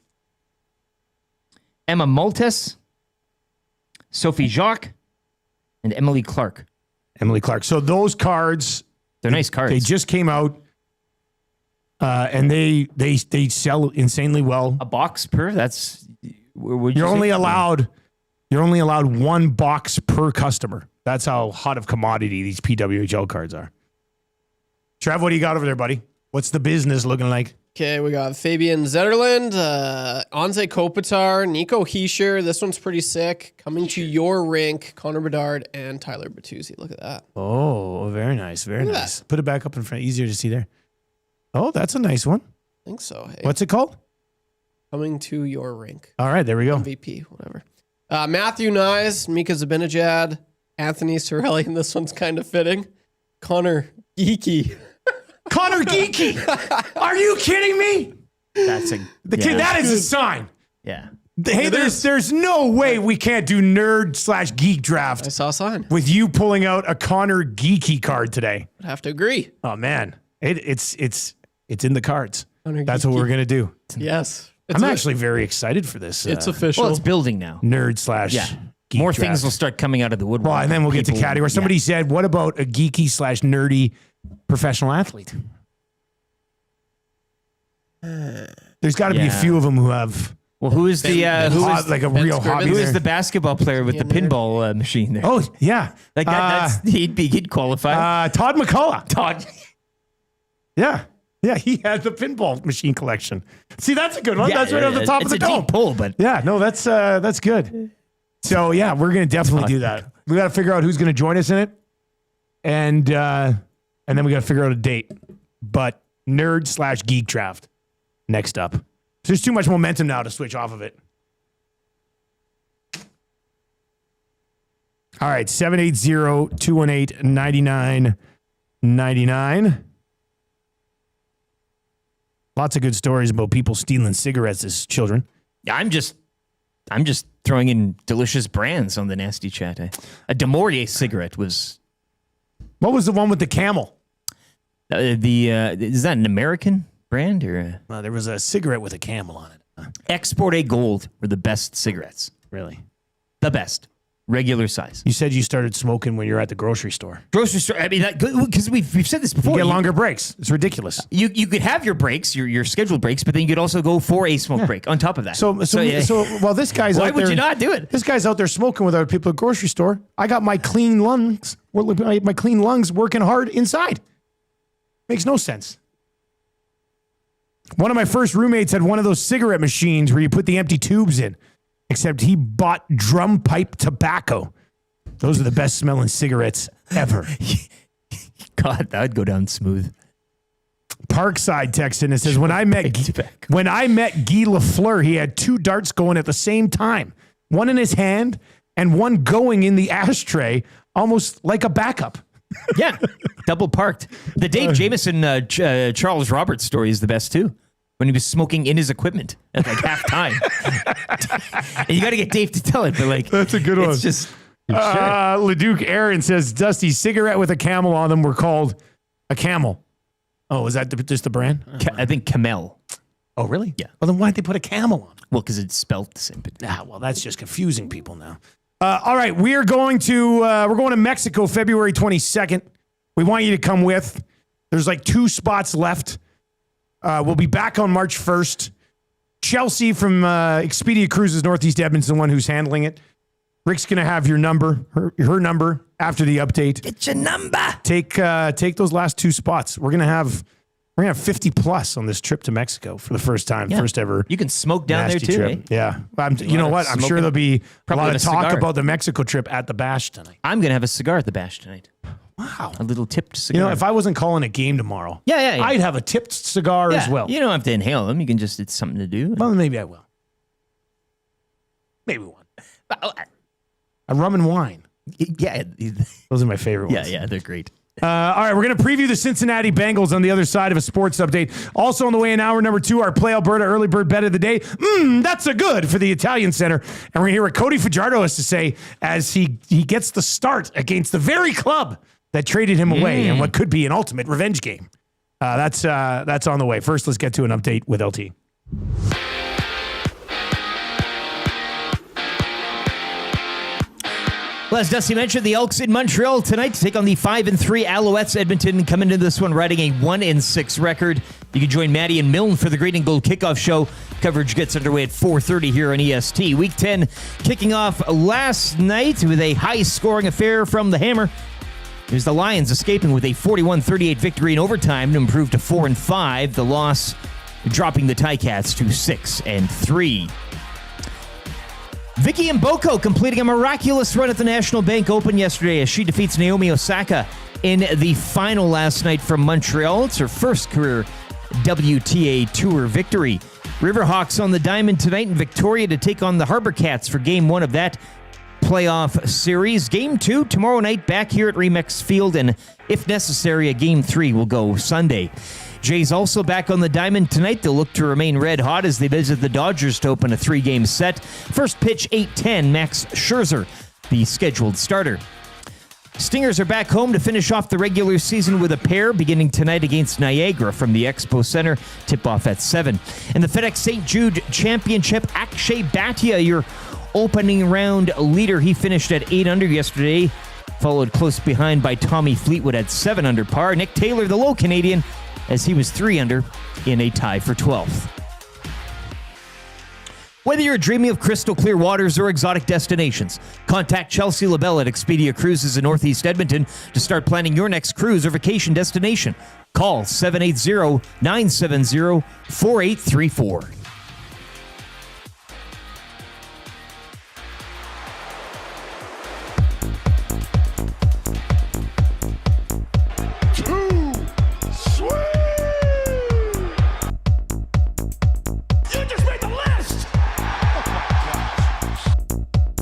Emma Maltes, Sophie Jacques, and Emily Clark. Emily Clark. So those cards, They're nice cards. they just came out, and they sell insanely well. a box per. That's You're only allowed 1 box per customer. That's how hot of commodity these PWHL cards are. Trev, what do you got over there, buddy? What's the business looking like? Okay, we got Fabian Zetterland, Anze Kopitar, Nico Heischer. This one's pretty sick. Coming to your rink, Connor Bedard and Tyler Bertuzzi. Look at that. Oh, very nice. Very Look at nice. Put it back up in front. Easier to see there. Oh, that's a nice one. I think so. Hey, What's it called? coming to your rink. All right, there we go. MVP, whatever. Matthew Nyes, Mika Zibanejad, Anthony Sorelli, and this one's kind of fitting. Connor Geeky. Connor Geeky. Are you kidding me? That's a The kid, that is a sign. yeah. Hey, there's no way we can't do nerd/geek I draft saw a sign. with you pulling out a Connor Geeky card today. I'd have to agree. Oh man, it's in the cards. Connor That's what Geeky. we're gonna do. Yes. I'm actually very excited for this. It's official. Well, it's building now. nerd/geek Yeah. More draft. things will start coming out of the woodwork. Well, and then we'll get to People- category. Somebody said, "What about a geeky/nerdy professional athlete?" There's got to be a Yeah. few of them who have Well, who is the like a Ben real Scrivens. hobby. who there. is the basketball player with the nerd. pinball machine there? Oh yeah, Like that, he'd qualify. Todd McCullough. Todd. Yeah, he had the pinball machine collection. See, that's a good one. That's right off the top it's of the a dome. deep pull, but Yeah, no, that's good. So yeah, we're gonna definitely do that. We got to figure out who's gonna join us in it, and then we got to figure out a date. But nerd/geek draft next up. There's too much momentum now to switch off of it. All right, 780-218-9999. Lots of good stories about people stealing cigarettes as children. I'm just throwing in delicious brands on the nasty chat. A Demorier cigarette was What was the one with the camel? is that an American brand or There was a cigarette with a camel on it. Export A Gold were the best cigarettes. Really? The best. Regular size. You said you started smoking when you were at the grocery store. Grocery store. I mean, because we've said this before. You get longer breaks. It's ridiculous. You could have your breaks, your scheduled breaks, but then you could also go for a smoke break on top of that. So well, this guy's Why out there. would you not do it? This guy's out there smoking with other people at the grocery store. I got my clean lungs. My clean lungs working hard inside. Makes no sense. One of my first roommates had one of those cigarette machines where you put the empty tubes in, except he bought drum pipe tobacco. Those are the best smelling cigarettes ever. God, that would go down smooth. Parkside texted and says, when I met Guy Lafleur, he had 2 darts going at the same time, one in his hand and one going in the ashtray, almost like a backup. Yeah, double parked. The Dave Jameson, Charles Roberts story is the best too. When he was smoking in his equipment at like halftime. And you got to get Dave to tell it, but like that's a good one. It's just Leduc Aaron says Dusty cigarette with a camel on them were called a camel. Oh, is that just the brand? I think Camel. Oh, really? Yeah. Well, then why'd they put a camel on? Well, because it's spelled the same. Well, that's just confusing people now. All right, we're going to Mexico February 22nd. We want you to come with. There's like 2 spots left. We'll be back on March 1st. Chelsea from Expedia Cruises Northeast Edmonton, the one who's handling it. Rick's going to have your number, her number after the update. Get your number. Take those last 2 spots. We're going to have 50 plus on this trip to Mexico for the first time, first ever. You can smoke down there too, trip. eh? Yeah. You know what? I'm sure there'll be a lot of talk cigar. about the Mexico trip at the Bash tonight. I'm going to have a cigar at the Bash tonight. Wow. A little tipped cigar. If I wasn't calling a game tomorrow, yeah. I'd have a tipped cigar as well. You don't have to inhale them. You can just, it's something to do. Well, maybe I will. Maybe one. A rum and wine. Yeah. Those are my favorite ones. Yeah, they're great. All right, we're going to preview the Cincinnati Bengals on the other side of a sports update. Also on the way in hour number 2, our Play Alberta Early Bird Bet of the Day. That's a good for the Italian Center. And we're going to hear what Cody Fajardo has to say as he gets the start against the very club that traded him away in what could be an ultimate revenge game. That's on the way. First, let's get to an update with LT. Well, as Dusty mentioned, the Elks in Montreal tonight to take on the 5-3 Alouettes. Edmonton coming into this one riding a 1-6 record. You can join Maddie and Milne for the Green and Gold kickoff show. Coverage gets underway at 4:30 here on EST. Week 10 kicking off last night with a high-scoring affair from the Hammer. It was the Lions escaping with a 41-38 victory in overtime to improve to 4-5. The loss dropping the Ticats to 6-3. Vicky Mboko completing a miraculous run at the National Bank Open yesterday as she defeats Naomi Osaka in the final last night from Montreal. It's her first career WTA Tour victory. Riverhawks on the diamond tonight in Victoria to take on the Harbor Cats for Game 1 of that playoff series. Game 2 tomorrow night back here at Remix Field, and if necessary, a Game 3 will go Sunday. Jays also back on the diamond tonight. They'll look to remain red hot as they visit the Dodgers to open a 3-game set. First pitch 8:10, Max Scherzer, the scheduled starter. Stingers are back home to finish off the regular season with a pair beginning tonight against Niagara from the Expo Center. Tip-off at 7. And the FedEx St. Jude Championship, Akshay Bhatia, your opening round leader. He finished at 8 under yesterday, followed close behind by Tommy Fleetwood at 7 under par. Nick Taylor, the low Canadian, as he was 3 under in a tie for 12th. Whether you're dreaming of crystal clear waters or exotic destinations, contact Chelsea LaBelle at Expedia Cruises in Northeast Edmonton to start planning your next cruise or vacation destination. Call 780-970-4834.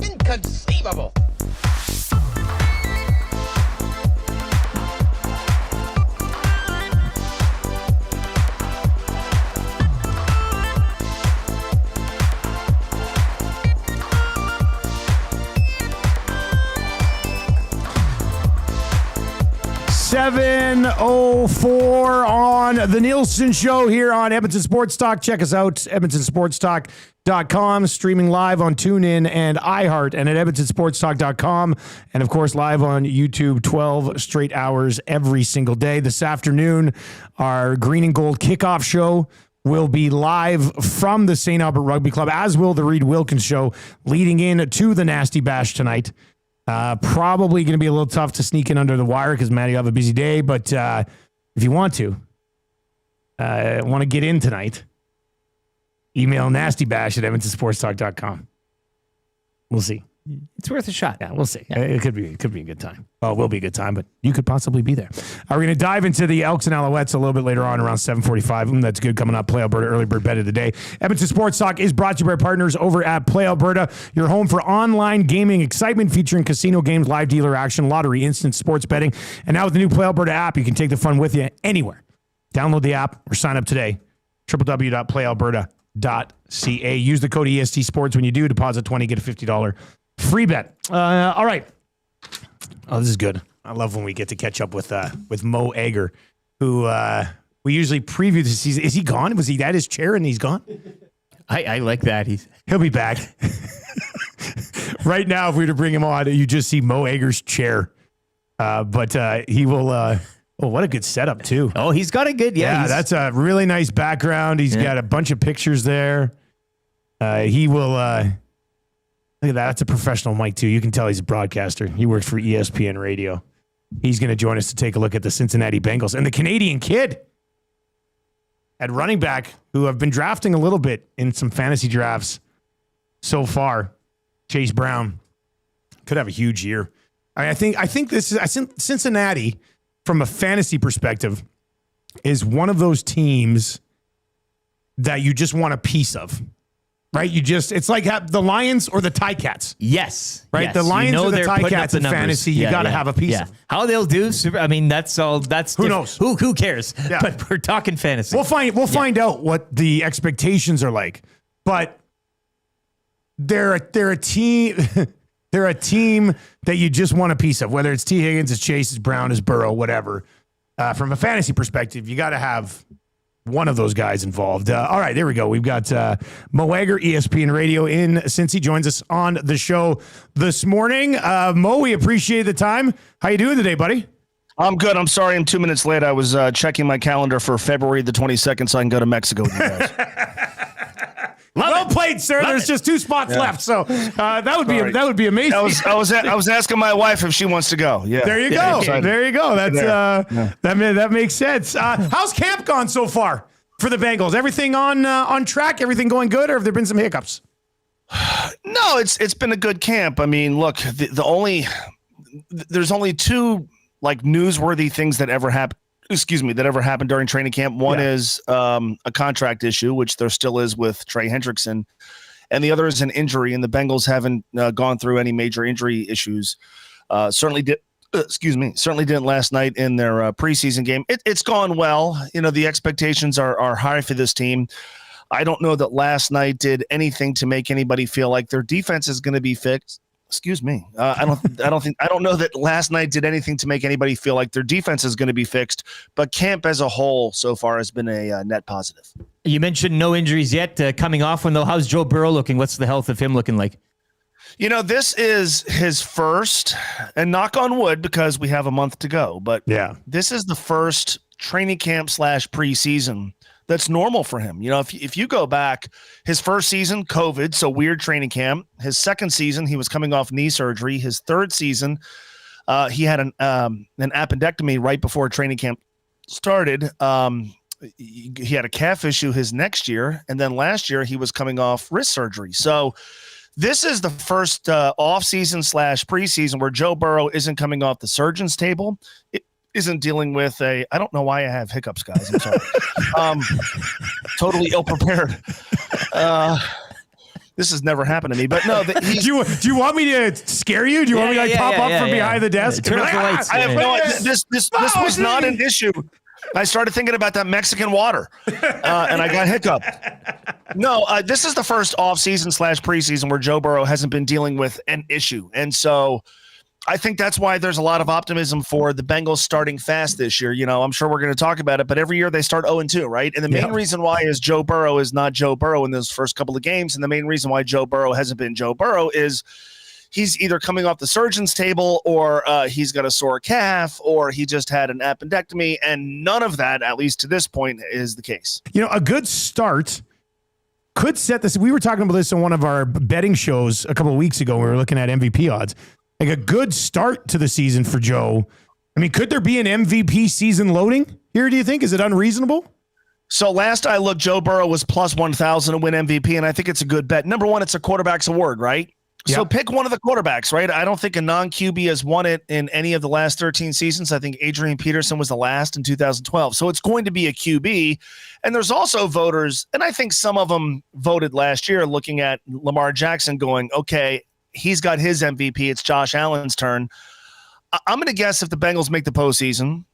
Inconceivable. 7:04 on the Nielson Show here on Edmonton Sports Talk. Check us out, edmontonsportstalk.com, streaming live on TuneIn and iHeart, and at edmontonsportstalk.com, and of course live on YouTube 12 straight hours every single day. This afternoon, our Green and Gold kickoff show will be live from the St. Albert Rugby Club, as will the Reed Wilkins Show, leading in to the Nasty Bash tonight. Probably going to be a little tough to sneak in under the wire because, Matt, you have a busy day. But if you want to get in tonight, email nastybash@edmontonsportstalk.com. We'll see. It's worth a shot. Yeah, we'll see. Yeah. It could be a good time. Well, it will be a good time, but you could possibly be there. We're going to dive into the Elks and Alouettes a little bit later on, around 7:45. That's good coming up. Play Alberta Early Bird Bet of the Day. Edmonton Sports Talk is brought to you by our partners over at Play Alberta, your home for online gaming excitement featuring casino games, live dealer action, lottery, instant sports betting. And now with the new Play Alberta app, you can take the fun with you anywhere. Download the app or sign up today. www.playalberta.ca. Use the code EST Sports when you do. Deposit $20, get a $50 free bet. All right. Oh, this is good. I love when we get to catch up with Mo Egger, who we usually preview the season. Is he gone? Was he at his chair and he's gone? I like that. He'll be back. Right now, if we were to bring him on, you just see Mo Egger's chair. But he will... oh, what a good setup, too. Oh, he's got a good... Yeah, that's a really nice background. He's got a bunch of pictures there. He will... Look at that. That's a professional mic, too. You can tell he's a broadcaster. He works for ESPN Radio. He's going to join us to take a look at the Cincinnati Bengals. And the Canadian kid at running back, who have been drafting a little bit in some fantasy drafts so far, Chase Brown, could have a huge year. I think Cincinnati, from a fantasy perspective, is one of those teams that you just want a piece of. Right, it's like the Lions or the Ticats. Yes, right. Yes. The Lions or the Ticats in fantasy, you got to have a piece of. How they'll do? I mean, that's all. That's who knows? Who cares? Yeah. But we're talking fantasy. We'll find out what the expectations are like. But they're a team. They're a team that you just want a piece of. Whether it's T. Higgins, it's Chase, it's Brown, it's Burrow, whatever. From a fantasy perspective, you got to have one of those guys involved. All right, there we go. We've got Mo Egger, ESPN Radio, in since he joins us on the show this morning. Mo, we appreciate the time. How you doing today, buddy? I'm good. I'm sorry I'm 2 minutes late. I was checking my calendar for February the 22nd so I can go to Mexico with you guys. Well played, sir. There's just 2 spots left, so that would be amazing. I was asking my wife if she wants to go. Yeah, there you go. There you go. That's that makes sense. How's camp gone so far for the Bengals? Everything on track? Everything going good, or have there been some hiccups? No, it's been a good camp. I mean, look, there's only 2 like newsworthy things that ever happened. That ever happened during training camp. One is a contract issue, which there still is with Trey Hendrickson, and the other is an injury. And the Bengals haven't gone through any major injury issues. Certainly didn't last night in their preseason game. It's gone well. You know, the expectations are high for this team. I don't know that last night did anything to make anybody feel like their defense is going to be fixed. I don't know that last night did anything to make anybody feel like their defense is going to be fixed, but camp as a whole so far has been a net positive. You mentioned no injuries yet. Coming off one, though, how's Joe Burrow looking? What's the health of him looking like? You know, this is his first, and knock on wood because we have a month to go, but this is the first training camp / preseason that's normal for him. You know, if you go back, his first season, COVID, so weird training camp. His second season, he was coming off knee surgery. His third season, he had an appendectomy right before training camp started. He had a calf issue his next year, and then last year he was coming off wrist surgery. So this is the first off-season / preseason where Joe Burrow isn't coming off the surgeon's table. It isn't dealing with I don't know why I have hiccups, guys. I'm sorry. Totally ill-prepared. This has never happened to me, but no. Do you want me to scare you? Do you want me to pop up from behind the desk? Turn off the lights. I have no idea. This was not an issue. I started thinking about that Mexican water, and I got hiccup. No, this is the first off-season / preseason where Joe Burrow hasn't been dealing with an issue, and so I think that's why there's a lot of optimism for the Bengals starting fast this year. I'm sure we're going to talk about it, but every year they start 0-2, right? And the main reason why is Joe Burrow is not Joe Burrow in those first couple of games. And the main reason why Joe Burrow hasn't been Joe Burrow is he's either coming off the surgeon's table or he's got a sore calf or he just had an appendectomy. And none of that, at least to this point, is the case. A good start could set this. We were talking about this on one of our betting shows a couple of weeks ago. We were looking at MVP odds. Like a good start to the season for Joe. I mean, could there be an MVP season loading here, do you think? Is it unreasonable? So last I looked, Joe Burrow was plus 1,000 to win MVP, and I think it's a good bet. Number one, it's a quarterback's award, right? Yep. So pick one of the quarterbacks, right? I don't think a non-QB has won it in any of the last 13 seasons. I think Adrian Peterson was the last in 2012. So it's going to be a QB. And there's also voters, and I think some of them voted last year looking at Lamar Jackson going, okay, he's got his MVP. It's Josh Allen's turn. I'm going to guess if the Bengals make the postseason,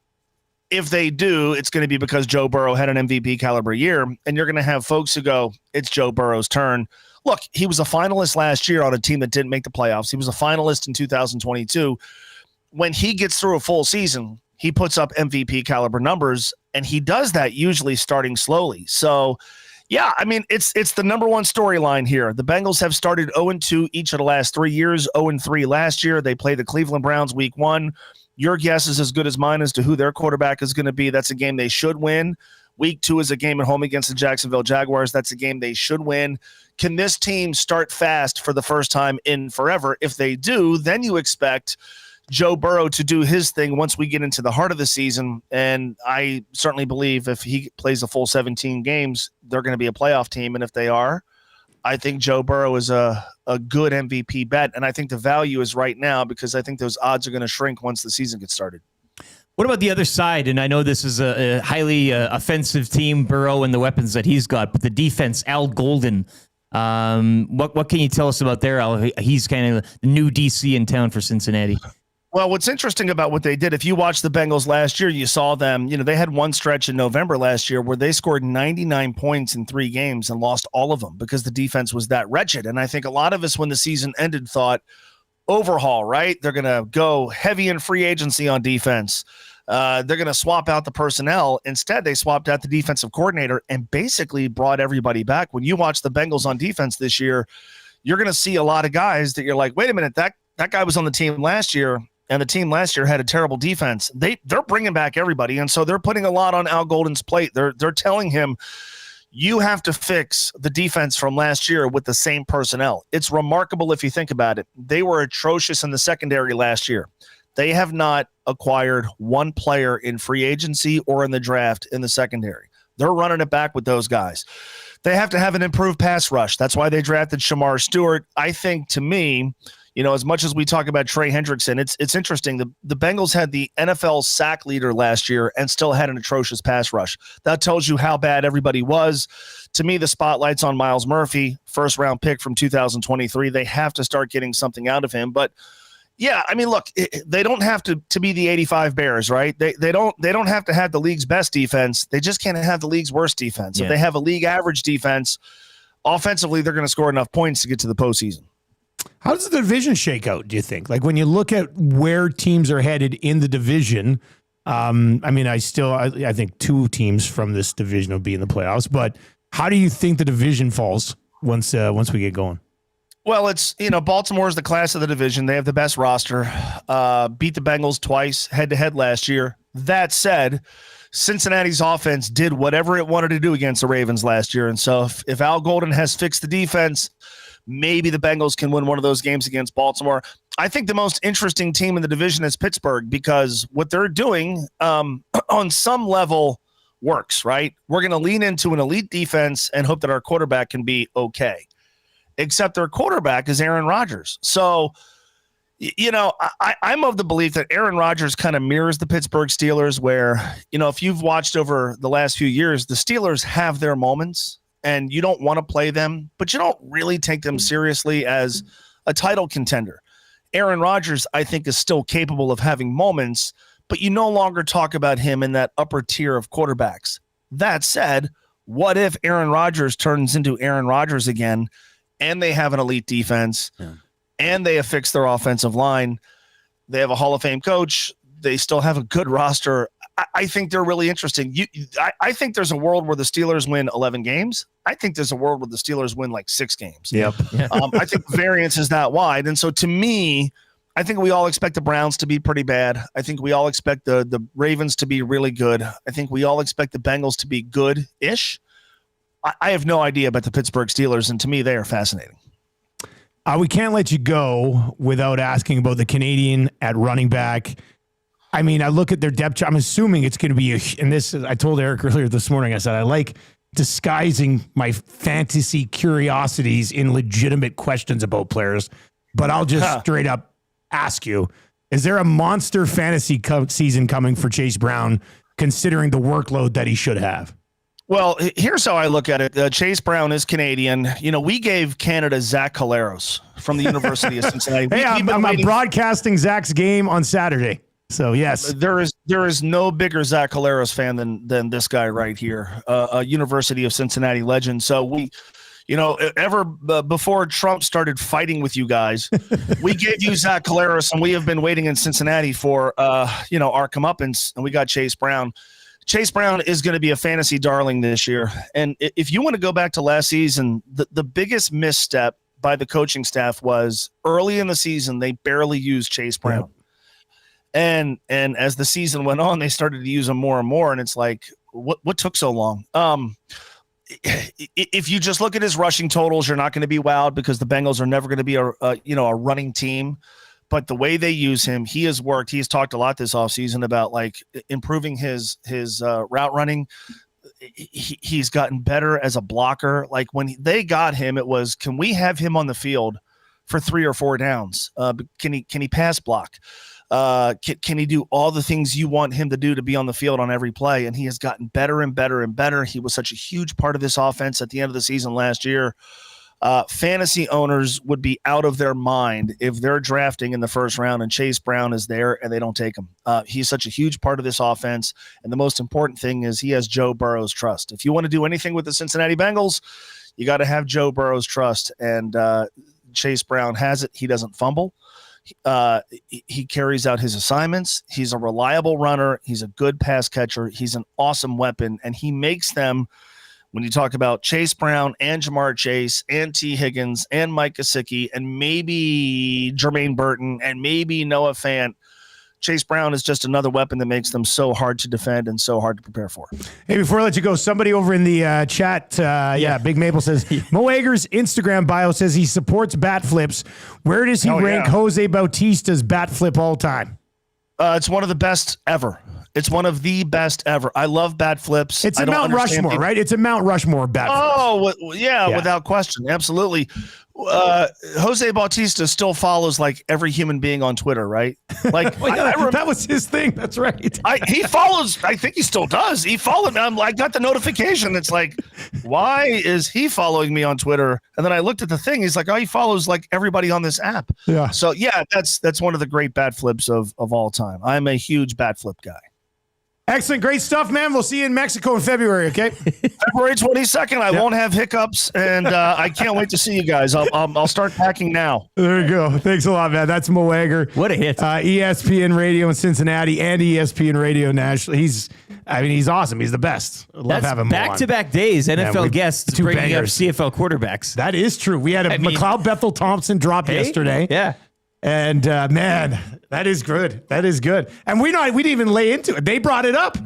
if they do, it's going to be because Joe Burrow had an MVP caliber year. And you're going to have folks who go, it's Joe Burrow's turn. Look, he was a finalist last year on a team that didn't make the playoffs. He was a finalist in 2022. When he gets through a full season, he puts up MVP caliber numbers, and he does that usually starting slowly. So, yeah, I mean, it's the number one storyline here. The Bengals have started 0-2 each of the last 3 years, 0-3 last year. They played the Cleveland Browns week 1. Your guess is as good as mine as to who their quarterback is going to be. That's a game they should win. Week 2 is a game at home against the Jacksonville Jaguars. That's a game they should win. Can this team start fast for the first time in forever? If they do, then you expect Joe Burrow to do his thing once we get into the heart of the season. And I certainly believe if he plays a full 17 games, they're going to be a playoff team. And if they are, I think Joe Burrow is a good MVP bet. And I think the value is right now because I think those odds are going to shrink once the season gets started. What about the other side? And I know this is a highly offensive team, Burrow and the weapons that he's got, but the defense, Al Golden, what can you tell us about there, Al? He's kind of the new DC in town for Cincinnati. Well, what's interesting about what they did, if you watched the Bengals last year, you saw them, they had one stretch in November last year where they scored 99 points in 3 games and lost all of them because the defense was that wretched. And I think a lot of us, when the season ended, thought overhaul, right? They're going to go heavy in free agency on defense. They're going to swap out the personnel. Instead, they swapped out the defensive coordinator and basically brought everybody back. When you watch the Bengals on defense this year, you're going to see a lot of guys that you're like, wait a minute, that guy was on the team last year. And the team last year had a terrible defense. They're bringing back everybody, and so they're putting a lot on Al Golden's plate. They're telling him, you have to fix the defense from last year with the same personnel. It's remarkable if you think about it. They were atrocious in the secondary last year. They have not acquired one player in free agency or in the draft in the secondary. They're running it back with those guys. They have to have an improved pass rush. That's why they drafted Shamar Stewart. I think, to me, as much as we talk about Trey Hendrickson, it's interesting. The Bengals had the NFL sack leader last year and still had an atrocious pass rush. That tells you how bad everybody was. To me, the spotlight's on Myles Murphy, first-round pick from 2023. They have to start getting something out of him. But, yeah, I mean, look, they don't have to be the 85 Bears, right? They don't have to have the league's best defense. They just can't have the league's worst defense. Yeah. If they have a league average defense, offensively, they're going to score enough points to get to the postseason. How does the division shake out, do you think? Like when you look at where teams are headed in the division, I mean, I think 2 teams from this division will be in the playoffs, but how do you think the division falls once we get going? Well, it's, Baltimore is the class of the division. They have the best roster, beat the Bengals twice head-to-head last year. That said, Cincinnati's offense did whatever it wanted to do against the Ravens last year. And so if Al Golden has fixed the defense, maybe the Bengals can win one of those games against Baltimore. I think the most interesting team in the division is Pittsburgh because what they're doing on some level works, right? We're going to lean into an elite defense and hope that our quarterback can be okay. Except their quarterback is Aaron Rodgers. So, I'm of the belief that Aaron Rodgers kind of mirrors the Pittsburgh Steelers where, if you've watched over the last few years, the Steelers have their moments. And you don't want to play them, but you don't really take them seriously as a title contender. Aaron Rodgers, I think, is still capable of having moments, but you no longer talk about him in that upper tier of quarterbacks. That said, what if Aaron Rodgers turns into Aaron Rodgers again, and they have an elite defense, and they have fixed their offensive line? They have a Hall of Fame coach. They still have a good roster. I think they're really interesting. I think there's a world where the Steelers win 11 games. I think there's a world where the Steelers win like 6 games. Yep. I think variance is that wide. And so to me, I think we all expect the Browns to be pretty bad. I think we all expect the Ravens to be really good. I think we all expect the Bengals to be good-ish. I have no idea about the Pittsburgh Steelers, and to me, they are fascinating. We can't let you go without asking about the Canadian at running back. I mean, I look at their depth chart. I'm assuming it's going to be I told Eric earlier this morning, I said, I like disguising my fantasy curiosities in legitimate questions about players, but I'll just straight up ask you, is there a monster fantasy season coming for Chase Brown, considering the workload that he should have? Well, here's how I look at it. Chase Brown is Canadian. We gave Canada Zach Collaros from the University of Cincinnati. Hey, I'm broadcasting Zach's game on Saturday. So yes, there is no bigger Zach Collaros fan than this guy right here, a University of Cincinnati legend. So we, before Trump started fighting with you guys, we gave you Zach Collaros, and we have been waiting in Cincinnati for our comeuppance, and we got Chase Brown. Chase Brown is going to be a fantasy darling this year, and if you want to go back to last season, the biggest misstep by the coaching staff was early in the season they barely used Chase Brown. Yep. And as the season went on, they started to use him more and more. And it's like, what took so long? If you just look at his rushing totals, you're not going to be wowed because the Bengals are never going to be a running team. But the way they use him, he has worked. He has talked a lot this offseason about like improving his route running. He's gotten better as a blocker. Like when they got him, it was, can we have him on the field for 3 or 4 downs? Can he pass block? Can he do all the things you want him to do to be on the field on every play? And he has gotten better and better and better. He was such a huge part of this offense at the end of the season last year. Fantasy owners would be out of their mind if they're drafting in the first round and Chase Brown is there and they don't take him. He's such a huge part of this offense. And the most important thing is he has Joe Burrow's trust. If you want to do anything with the Cincinnati Bengals, you got to have Joe Burrow's trust. And Chase Brown has it. He doesn't fumble. He carries out his assignments. He's a reliable runner. He's a good pass catcher. He's an awesome weapon. And he makes them, when you talk about Chase Brown and Jamar Chase and T. Higgins and Mike Gesicki and maybe Jermaine Burton and maybe Noah Fant, Chase Brown is just another weapon that makes them so hard to defend and so hard to prepare for. Hey, before I let you go, somebody over in the chat, Big Maple says, Mo Ager's Instagram bio says he supports bat flips. Where does he rank Jose Bautista's bat flip all time? It's one of the best ever. It's one of the best ever. I love bat flips. It's a Mount Rushmore, right? It's a Mount Rushmore bat flip. Oh, yeah, without question. Absolutely. Jose Bautista still follows like every human being on Twitter, right? Like that was his thing. That's right. He follows. I think he still does. He followed me. I got the notification. It's like, why is he following me on Twitter? And then I looked at the thing. He's like, oh, he follows like everybody on this app. Yeah. So yeah, that's one of the great bat flips of all time. I'm a huge bat flip guy. Excellent. Great stuff, man. We'll see you in Mexico in February, okay? February 22nd. I won't have hiccups, and I can't wait to see you guys. I'll start packing now. There you go. Thanks a lot, man. That's Mo Ager. What a hit. ESPN Radio in Cincinnati and ESPN Radio National. He's awesome. He's the best. Love having him back-to-back days. NFL guests two bringing bangers. up CFL quarterbacks. That is true. We had a McLeod Bethel Thompson drop yesterday. Yeah. And man, that is good. That is good. And we didn't even lay into it. They brought it up.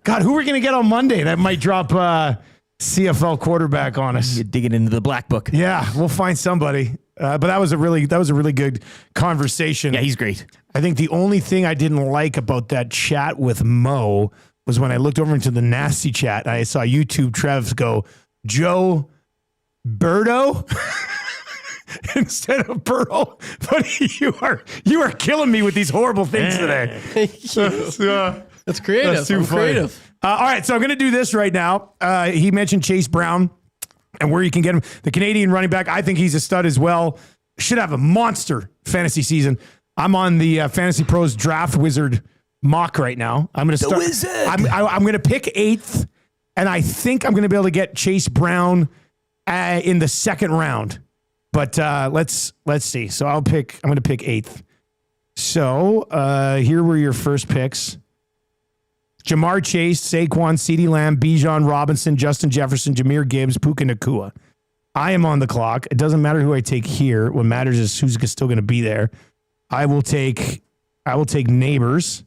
God, who are we going to get on Monday that might drop CFL quarterback on us? You're digging into the black book. Yeah, we'll find somebody. But that was a really good conversation. Yeah, he's great. I think the only thing I didn't like about that chat with Mo was when I looked over into the nasty chat and I saw YouTube Trev go, Joe Burrow instead of Burrow. But you are killing me with these horrible things today. That's creative. That's too funny. Creative. All right, so I'm going to do this right now. He mentioned Chase Brown and where you can get him. The Canadian running back, I think he's a stud as well. Should have a monster fantasy season. I'm on the Fantasy Pros Draft Wizard mock right now. I'm going to start. Wizard. I'm going to pick 8th, and I think I'm going to be able to get Chase Brown in the 2nd round. But let's see. So I'm going to pick 8th. So here were your first picks. Jamar Chase, Saquon, CeeDee Lamb, Bijan Robinson, Justin Jefferson, Jahmyr Gibbs, Puka Nacua. I am on the clock. It doesn't matter who I take here. What matters is who's still going to be there. I will take Neighbors.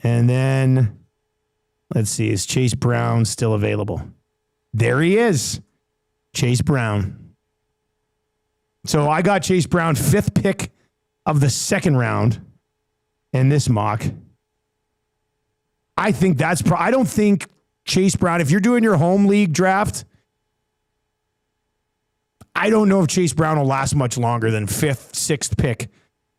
And then, let's see, is Chase Brown still available? There he is. Chase Brown. So I got Chase Brown, 5th pick of the 2nd round in this mock. I think I don't think Chase Brown, if you're doing your home league draft, I don't know if Chase Brown will last much longer than 5th, 6th pick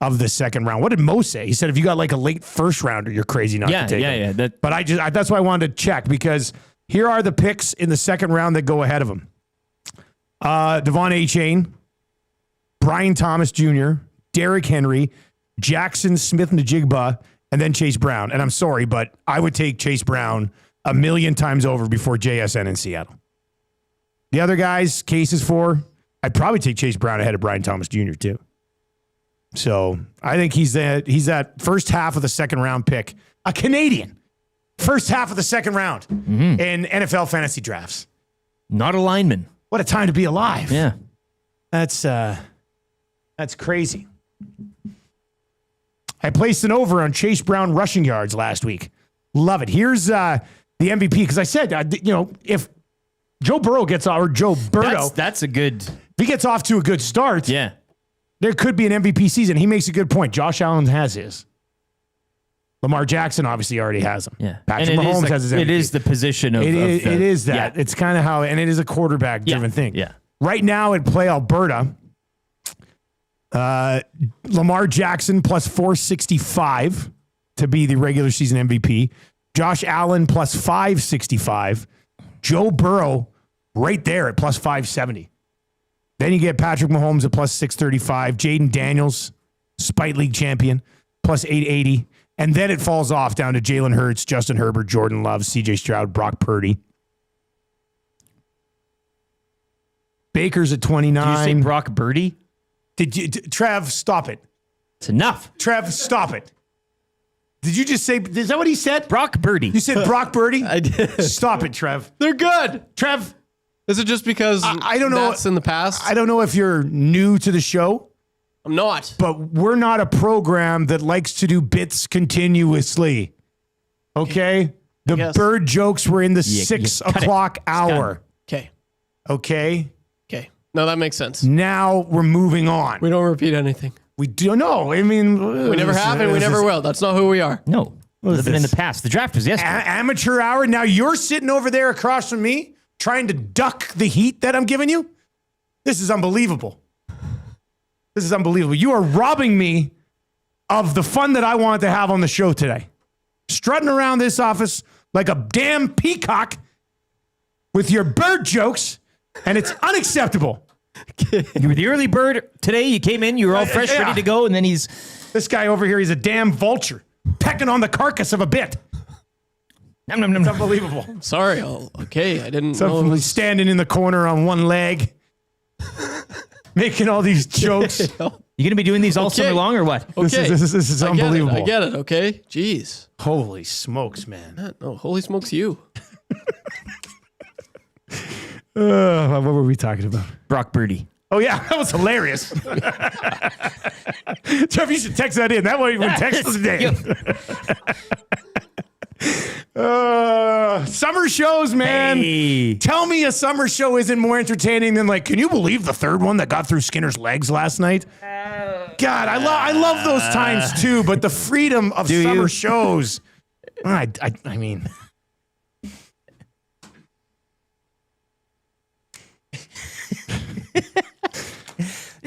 of the 2nd round. What did Mo say? He said if you got like a late 1st rounder, you're crazy not to take him. Yeah. But that's why I wanted to check, because here are the picks in the 2nd round that go ahead of him. Devon A-Chain, Brian Thomas Jr., Derrick Henry, Jackson Smith-Njigba, and then Chase Brown. And I'm sorry, but I would take Chase Brown a million times over before JSN in Seattle. The other guys, cases for, I'd probably take Chase Brown ahead of Brian Thomas Jr. too. So I think he's that first half of the 2nd round pick, a Canadian, first half of the 2nd round in NFL fantasy drafts. Not a lineman. What a time to be alive. Yeah. That's crazy. I placed an over on Chase Brown rushing yards last week. Love it. Here's the MVP, because I said, if Joe Burrow That's a good. If he gets off to a good start, Yeah. there could be an MVP season. He makes a good point. Josh Allen has his. Lamar Jackson obviously already has him. Yeah. Patrick Mahomes has his MVP. It is the position of It is that. Yeah. It's kind of how, and it is a quarterback-driven thing. Yeah. Right now at Play Alberta, Lamar Jackson plus 465 to be the regular season MVP. Josh Allen plus 565. Joe Burrow right there at plus 570. Then you get Patrick Mahomes at plus 635. Jaden Daniels, Spite League champion, plus 880. And then it falls off down to Jalen Hurts, Justin Herbert, Jordan Love, CJ Stroud, Brock Purdy. Baker's at 29. Did you say Brock Purdy? Trev, stop it. It's enough. Trev, stop it. Did you just say, is that what he said? Brock Purdy. You said Brock Purdy? I did. Stop it, Trev. They're good. Trev, Is it just because I don't know. that's in the past? I don't know if you're new to the show, I'm not. but we're not a program that likes to do bits continuously. Okay? The Yes. bird jokes were in the You 6 cut it. o'clock hour. Okay. Okay? Okay. No, that makes sense. Now we're moving on. We don't repeat anything. We do know. I mean, We never have and we never will. That's not who we are. No. is Living in this? the past. The draft was yesterday. Amateur hour. Now you're sitting over there across from me trying to duck the heat that I'm giving you. This is unbelievable. This is unbelievable. You are robbing me of the fun that I wanted to have on the show today. Strutting around this office like a damn peacock with your bird jokes, and it's unacceptable. You were the early bird today. You came in. You were all fresh, yeah. ready to go, and then he's This guy over here, he's a damn vulture pecking on the carcass of a bit. nom, nom, nom, It's nom. unbelievable. Sorry. Okay. I didn't know. So he's standing in the corner on one leg, making all these jokes. You going to be doing these all Okay. summer long or what? Okay. This is I get it. unbelievable. I get it. Okay. Jeez. Holy smokes, man. Oh, holy smokes, you. What were we talking about? Brock Purdy. Oh, yeah, that was hilarious. Jeff, you should text that in. That way, when text us today. Summer shows, man. Hey. Tell me a summer show isn't more entertaining than, like, can you believe the third one that got through Skinner's legs last night? God, I love those times too, but the freedom of Do summer you? shows. I mean.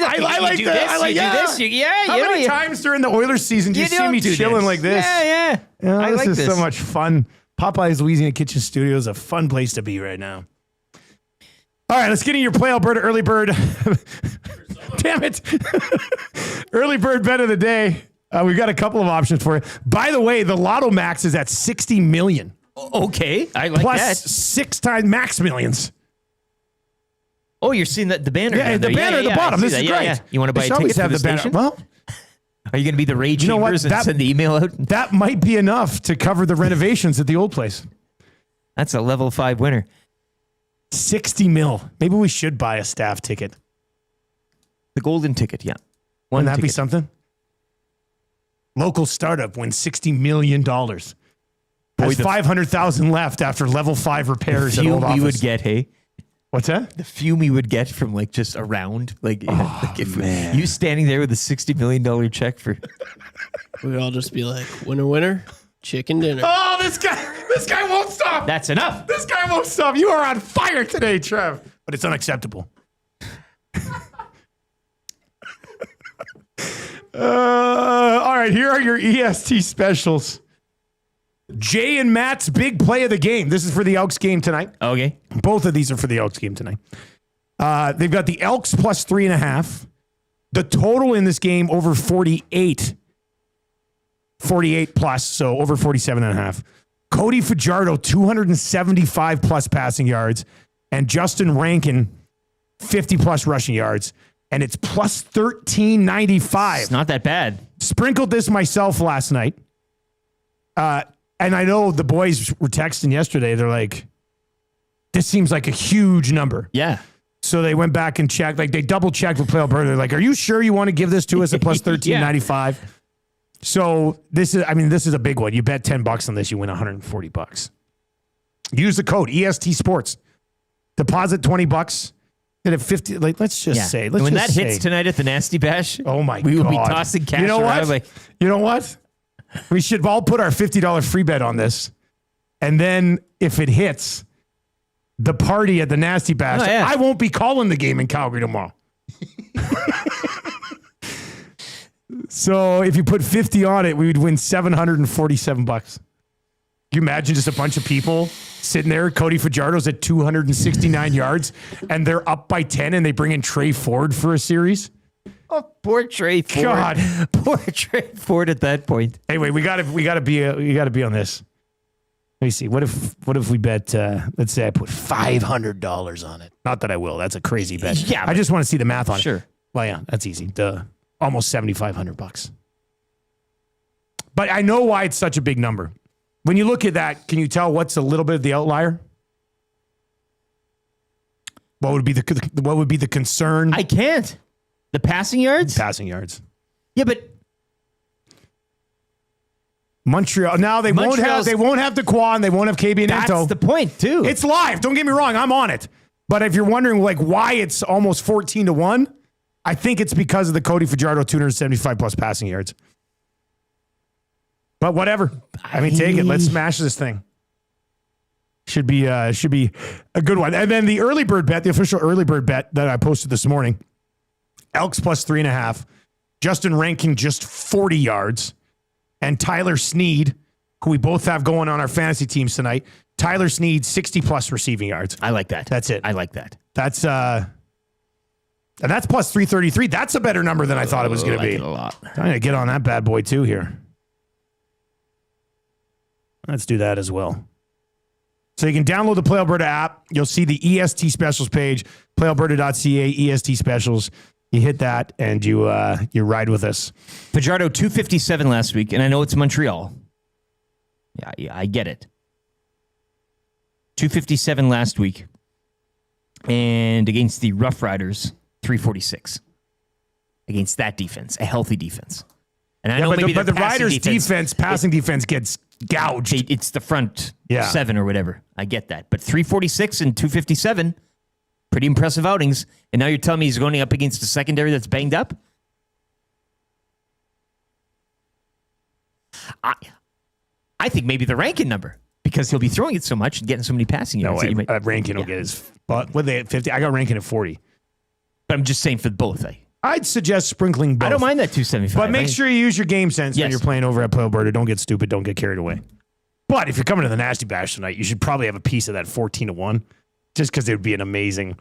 I like do that. this, I like you do yeah. this, yeah. How you know, many you- times during the Oilers season do you see me do chilling this. like this? Yeah. I This like is this. so much fun. Popeye's Louisiana Kitchen Studio is a fun place to be right now. All right, let's get in your Play Alberta early bird. Damn it. Early bird bet of the day. We've got a couple of options for you. By the way, the Lotto Max is at 60 million. Okay, I like Plus that. 6 times max millions. Oh, you're seeing the banner. Yeah, down the there. banner at the I bottom. see This that. is Yeah, great. yeah. You want to buy They a should always ticket for have the the banner. station? Well, Are you going to be the Ray Chambers You know what? and send the email out? That might be enough to cover the renovations at the old place. That's a level 5 winner. 60 mil. Maybe we should buy a staff ticket. The golden ticket, yeah. Wouldn't that be something? Local startup wins $60 million. Has 500,000 left after level 5 repairs at old office. We would get, hey? What's that? The fume we would get from like just around. Like, like if you standing there with a $60 million check for. We'd all just be like, winner, chicken dinner. Oh, this guy won't stop. That's enough. This guy won't stop. You are on fire today, Trev. But it's unacceptable. All right, here are your EST specials. Jay and Matt's big play of the game. This is for the Elks game tonight. Okay. Both of these are for the Elks game tonight. They've got the Elks plus 3.5. The total in this game over 48. 48 plus, so over 47.5. Cody Fajardo, 275 plus passing yards. And Justin Rankin, 50 plus rushing yards. And it's plus 1395. It's not that bad. Sprinkled this myself last night. And I know the boys were texting yesterday. They're like, this seems like a huge number. Yeah. So they went back and checked. Like they double checked with Play Alberta. They're like, are you sure you want to give this to us at plus 1395? So this is a big one. You bet $10 on this, you win $140. Use the code EST Sports. Deposit $20. Get it 50. Like let's just say. When that hits tonight at the Nasty Bash, oh my we God, will be tossing cash you know around. What? You know what? We should all put our $50 free bet on this. And then if it hits the party at the Nasty Bash, I won't be calling the game in Calgary tomorrow. So if you put 50 on it, we would win $747. Can you imagine just a bunch of people sitting there? Cody Fajardo's at 269 yards and they're up by 10 and they bring in Trey Ford for a series. Oh, poor Trey Ford. God, poor Trey Ford at that point. Anyway, we gotta be on this. Let me see. What if we bet? Let's say I put $500 on it. Not that I will. That's a crazy bet. Yeah, I just want to see the math on it. Sure. Well, yeah, that's easy. Almost $7,500. But I know why it's such a big number. When you look at that, can you tell what's a little bit of the outlier? What would be the concern? I can't. The passing yards? Passing yards. Yeah, but Montreal. Now they won't have Daquan. They won't have KB and Ento. That's the point too. It's live. Don't get me wrong. I'm on it. But if you're wondering like why it's almost 14-1, I think it's because of the Cody Fajardo 275 plus passing yards. But whatever. I mean, take it. Let's smash this thing. Should be a good one. And then the early bird bet, the official early bird bet that I posted this morning. Elks plus 3.5. Justin Rankin just 40 yards. And Tyler Sneed, who we both have going on our fantasy teams tonight. Tyler Sneed, 60 plus receiving yards. I like that. That's it. I like that. That's and that's plus 333. That's a better number than I thought it was going to be. It a lot. I'm going to get on that bad boy too here. Let's do that as well. So you can download the Play Alberta app. You'll see the EST specials page, playalberta.ca, EST specials. You hit that and you ride with us. Fajardo 257 last week, and I know it's Montreal. Yeah, I get it. 257 last week. And against the Rough Riders, 346. Against that defense, a healthy defense. And I know maybe the Riders' passing defense gets gouged. It's the front seven or whatever. I get that. But 346 and 257, pretty impressive outings. And now you're telling me he's going up against a secondary that's banged up? I think maybe the Rankin number, because he'll be throwing it so much and getting so many passing yards. No way. Rankin will get his... But what they at 50? I got Rankin at 40. But I'm just saying for both. I'd suggest sprinkling both. I don't mind that 275. But make sure you use your game sense when you're playing over at Play Alberta. Don't get stupid. Don't get carried away. But if you're coming to the Nasty Bash tonight, you should probably have a piece of that 14-1, just because it would be an amazing...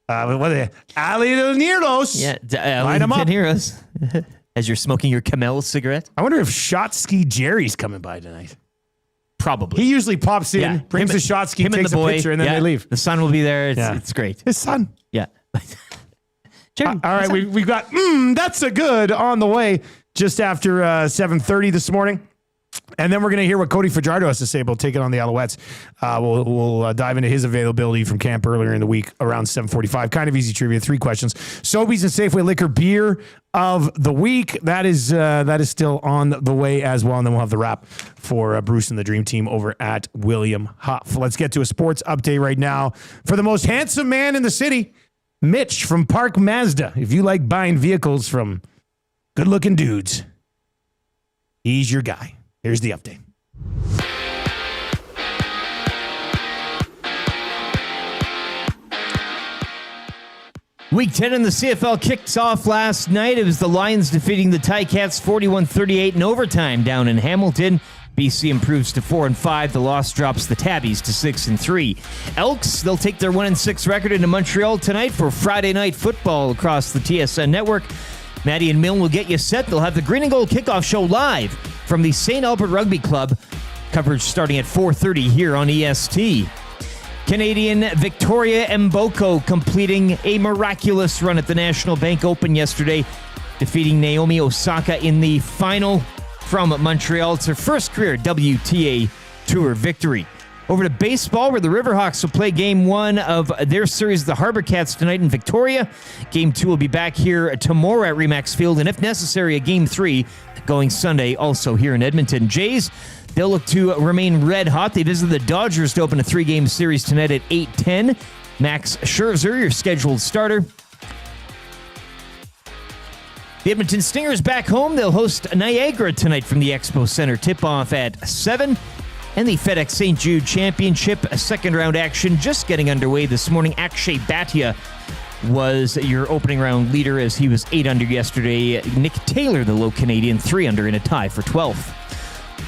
what are they? Ali de Nierlos. Yeah, line them up. Heroes. As you're smoking your Camel cigarette. I wonder if Shotski Jerry's coming by tonight. Probably. He usually pops in, brings the Shotski, takes a picture, and then they leave. The son will be there. It's great. His son. Yeah. Jerry, all right, we've got, that's a good on the way. just after 7:30 this morning. And then we're going to hear what Cody Fajardo has to say about taking on the Alouettes. We'll dive into his availability from camp earlier in the week around 7:45. Kind of easy trivia. 3 questions. Sobeys and Safeway Liquor Beer of the week. That is still on the way as well. And then we'll have the wrap for Bruce and the Dream Team over at William Huff. Let's get to a sports update right now for the most handsome man in the city, Mitch from Park Mazda. If you like buying vehicles from good-looking dudes, he's your guy. Here's the update. Week 10 in the CFL kicks off last night. It was the Lions defeating the Ticats 41-38 in overtime down in Hamilton. BC improves to 4-5. The loss drops the Tabbies to 6-3. Elks, they'll take their 1-6 record into Montreal tonight for Friday night football across the TSN network. Maddie and Milne will get you set. They'll have the Green and Gold kickoff show live from the St. Albert Rugby Club. Coverage starting at 4:30 here on EST. Canadian Victoria Mboko completing a miraculous run at the National Bank Open yesterday, defeating Naomi Osaka in the final from Montreal. It's her first career WTA Tour victory. Over to baseball, where the Riverhawks will play Game 1 of their series, the Harbor Cats, tonight in Victoria. Game 2 will be back here tomorrow at Remax Field, and if necessary, a Game 3 going Sunday also here in Edmonton. Jays, they'll look to remain red hot. They visit the Dodgers to open a 3-game series tonight at 8:10. Max Scherzer, your scheduled starter. The Edmonton Stingers back home. They'll host Niagara tonight from the Expo Center. Tip-off at 7. And the FedEx St. Jude Championship, a second-round action just getting underway this morning. Akshay Bhatia was your opening round leader as he was 8 under yesterday. Nick Taylor, the low Canadian, 3 under in a tie for 12th.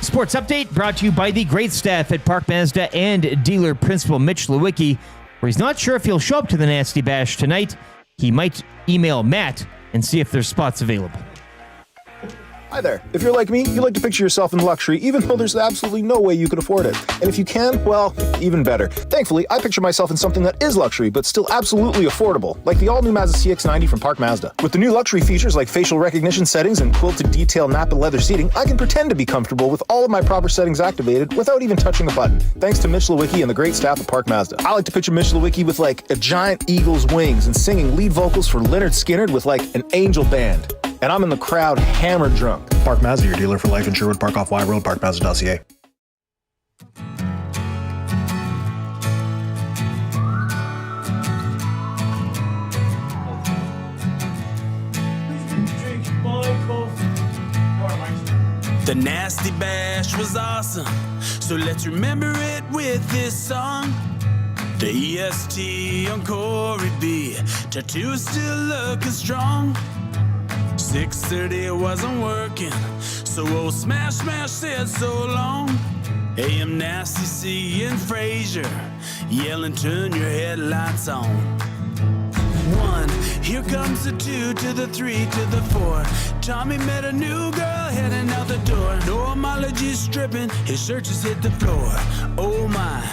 Sports update brought to you by the great staff at Park Mazda and dealer principal Mitch Lewicki, where he's not sure if he'll show up to the Nasty Bash tonight. He might email Matt and see if there's spots available. Hi there. If you're like me, you like to picture yourself in luxury, even though there's absolutely no way you could afford it. And if you can, well, even better. Thankfully, I picture myself in something that is luxury, but still absolutely affordable, like the all-new Mazda CX-90 from Park Mazda. With the new luxury features like facial recognition settings and quilted detail Napa leather seating, I can pretend to be comfortable with all of my proper settings activated without even touching a button. Thanks to Mitch Lewicki and the great staff at Park Mazda. I like to picture Mitch Lewicki with like a giant eagle's wings and singing lead vocals for Lynyrd Skynyrd with like an angel band. And I'm in the crowd hammered drunk. Park Mazda, your dealer for life in Sherwood Park off Y Road, parkmazda.ca. The Nasty Bash was awesome, so let's remember it with this song. The EST on Corey B, tattoos still looking strong. 6:30 it wasn't working, so old Smash said so long. AM Nasty C and Frazier yelling, turn your headlights on. 1, here comes the 2 to the 3 to the 4. Tommy met a new girl heading out the door. No homology stripping, his shirt just hit the floor. Oh my,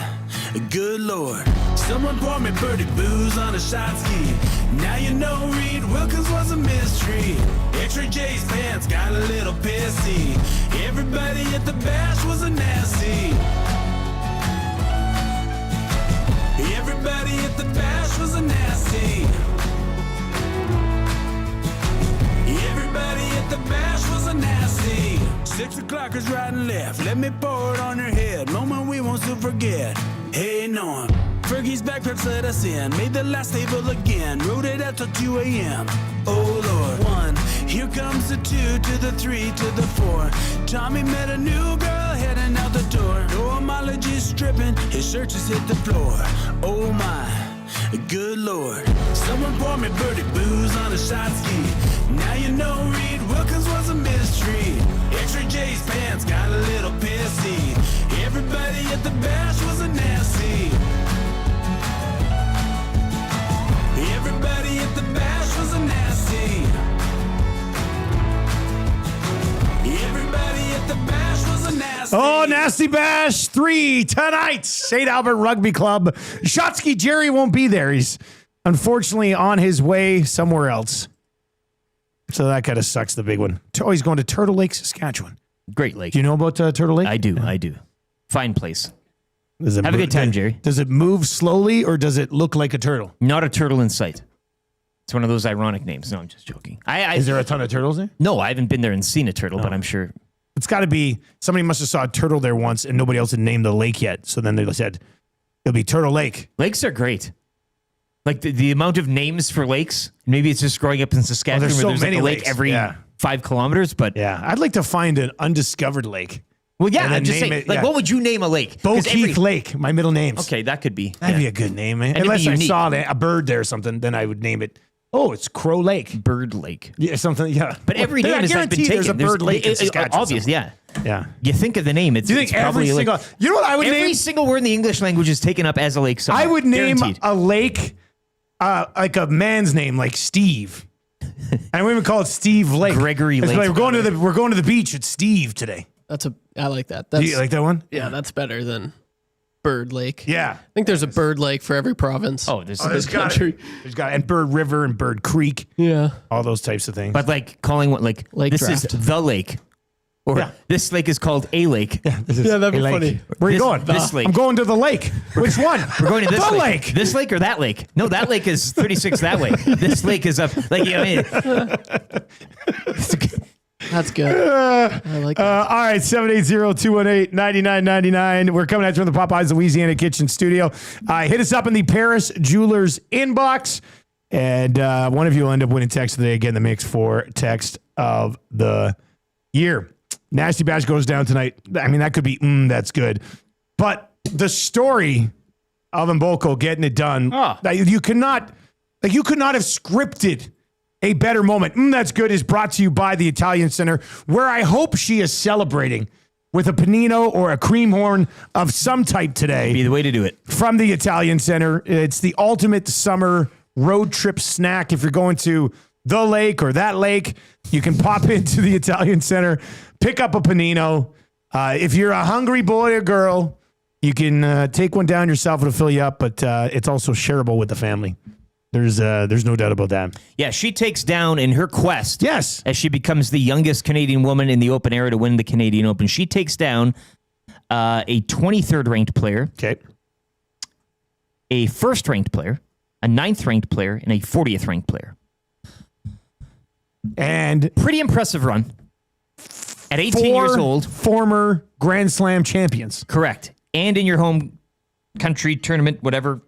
good Lord. Someone poured me birdie booze on a shot ski. Now you know Reed Wilkins was a mystery. X-Ray J's pants got a little pissy. Everybody at the bash was a nasty. Everybody at the bash was a nasty. Everybody at the bash was a nasty. 6 o'clockers right and left. Let me pour it on your head. Moment we won't soon forget. Hey Norm, Fergie's backpacks let us in. Made the last table again. Rode it out till 2 a.m. Oh Lord. 1, here comes the 2 to the 3 to the 4. Tommy met a new girl heading out the door. No homology stripping, his shirt just hit the floor. Oh my, good Lord. Someone poured me birdie booze on a shot ski. Now you know Reed Wilkins was a mystery. X-Ray J's pants got a little pissy. Everybody at the bash was a nasty. Everybody at the bash was a nasty. Everybody at the bash was a nasty. Oh, Nasty Bash 3 tonight. St. Albert Rugby Club. Shotsky Jerry won't be there. He's unfortunately on his way somewhere else. So that kind of sucks, the big one. Oh, he's going to Turtle Lake, Saskatchewan. Great lake. Do you know about Turtle Lake? I do. Fine place. Have a good time, Jerry. Does it move slowly or does it look like a turtle? Not a turtle in sight. It's one of those ironic names. No, I'm just joking. Is there a ton of turtles there? No, I haven't been there and seen a turtle, but I'm sure. It's got to be, somebody must have saw a turtle there once and nobody else had named the lake yet. So then they said, it'll be Turtle Lake. Lakes are great. Like the amount of names for lakes, maybe it's just growing up in Saskatchewan there's where so there's like many a lake lakes. every 5 kilometers, but Yeah, I'd like to find an undiscovered lake. well, yeah, And then I'm just name saying, it, like, yeah. what would you name a lake? Bo 'Cause Keith Lake, my middle names. Okay, that could be. That'd be a good name, man. And it'd be Unless I unique. saw a bird there or something, then I would name it. Oh, it's Crow Lake. Bird Lake. Yeah, something. Yeah. But every I name has like been guarantee taken. There's a bird lake in it- Saskatchewan. obvious, yeah. Yeah. You think of the name, it's, Do you think it's probably every a lake. single? You know what I would Every name? single word in the English language is taken up as a lake somewhere. I would name Guaranteed. a lake like a man's name, like Steve. I wouldn't even call it Steve Lake. Gregory It's Lake. like, we're going to the beach. It's Steve today. I like that. Do you like that one? Yeah, that's better than Bird Lake. Yeah. I think there's a Bird Lake for every province. Oh, there's There's got it. And Bird River and Bird Creek. Yeah. All those types of things. But like calling what like Lake this draft. is the lake, or Yeah. this lake is called a lake. Yeah, that'd be a lake. funny. Where are you This- going? this lake. I'm going to the lake. Which one? We're going to this the lake. lake. This lake or that lake? No, that lake is 36 that way. This lake is up. Like you know, That's good. I like that. All right, 780-218-9999. We're coming at you from the Popeyes Louisiana Kitchen Studio. Hit us up in the Paris Jewelers inbox, and one of you will end up winning text of the day. Again, the mix for text of the year. Nasty Bash goes down tonight. I mean, that could be, that's good. But the story of Mboko getting it done, you could not have scripted a better moment. That's good is brought to you by the Italian Center, where I hope she is celebrating with a panino or a cream horn of some type today. be the way to do it. From the Italian Center. It's the ultimate summer road trip snack. If you're going to the lake or that lake, you can pop into the Italian Center, pick up a panino. If you're a hungry boy or girl, you can take one down yourself. It'll fill you up, but it's also shareable with the family. There's no doubt about that. Yeah, she takes down in her quest. Yes. As she becomes the youngest Canadian woman in the open era to win the Canadian Open. She takes down a 23rd ranked player, Okay. a first ranked player, a 9th ranked player, and a 40th ranked player. And Pretty impressive run. At 18 years old. Former Grand Slam champions. Correct. And in your home country tournament, whatever.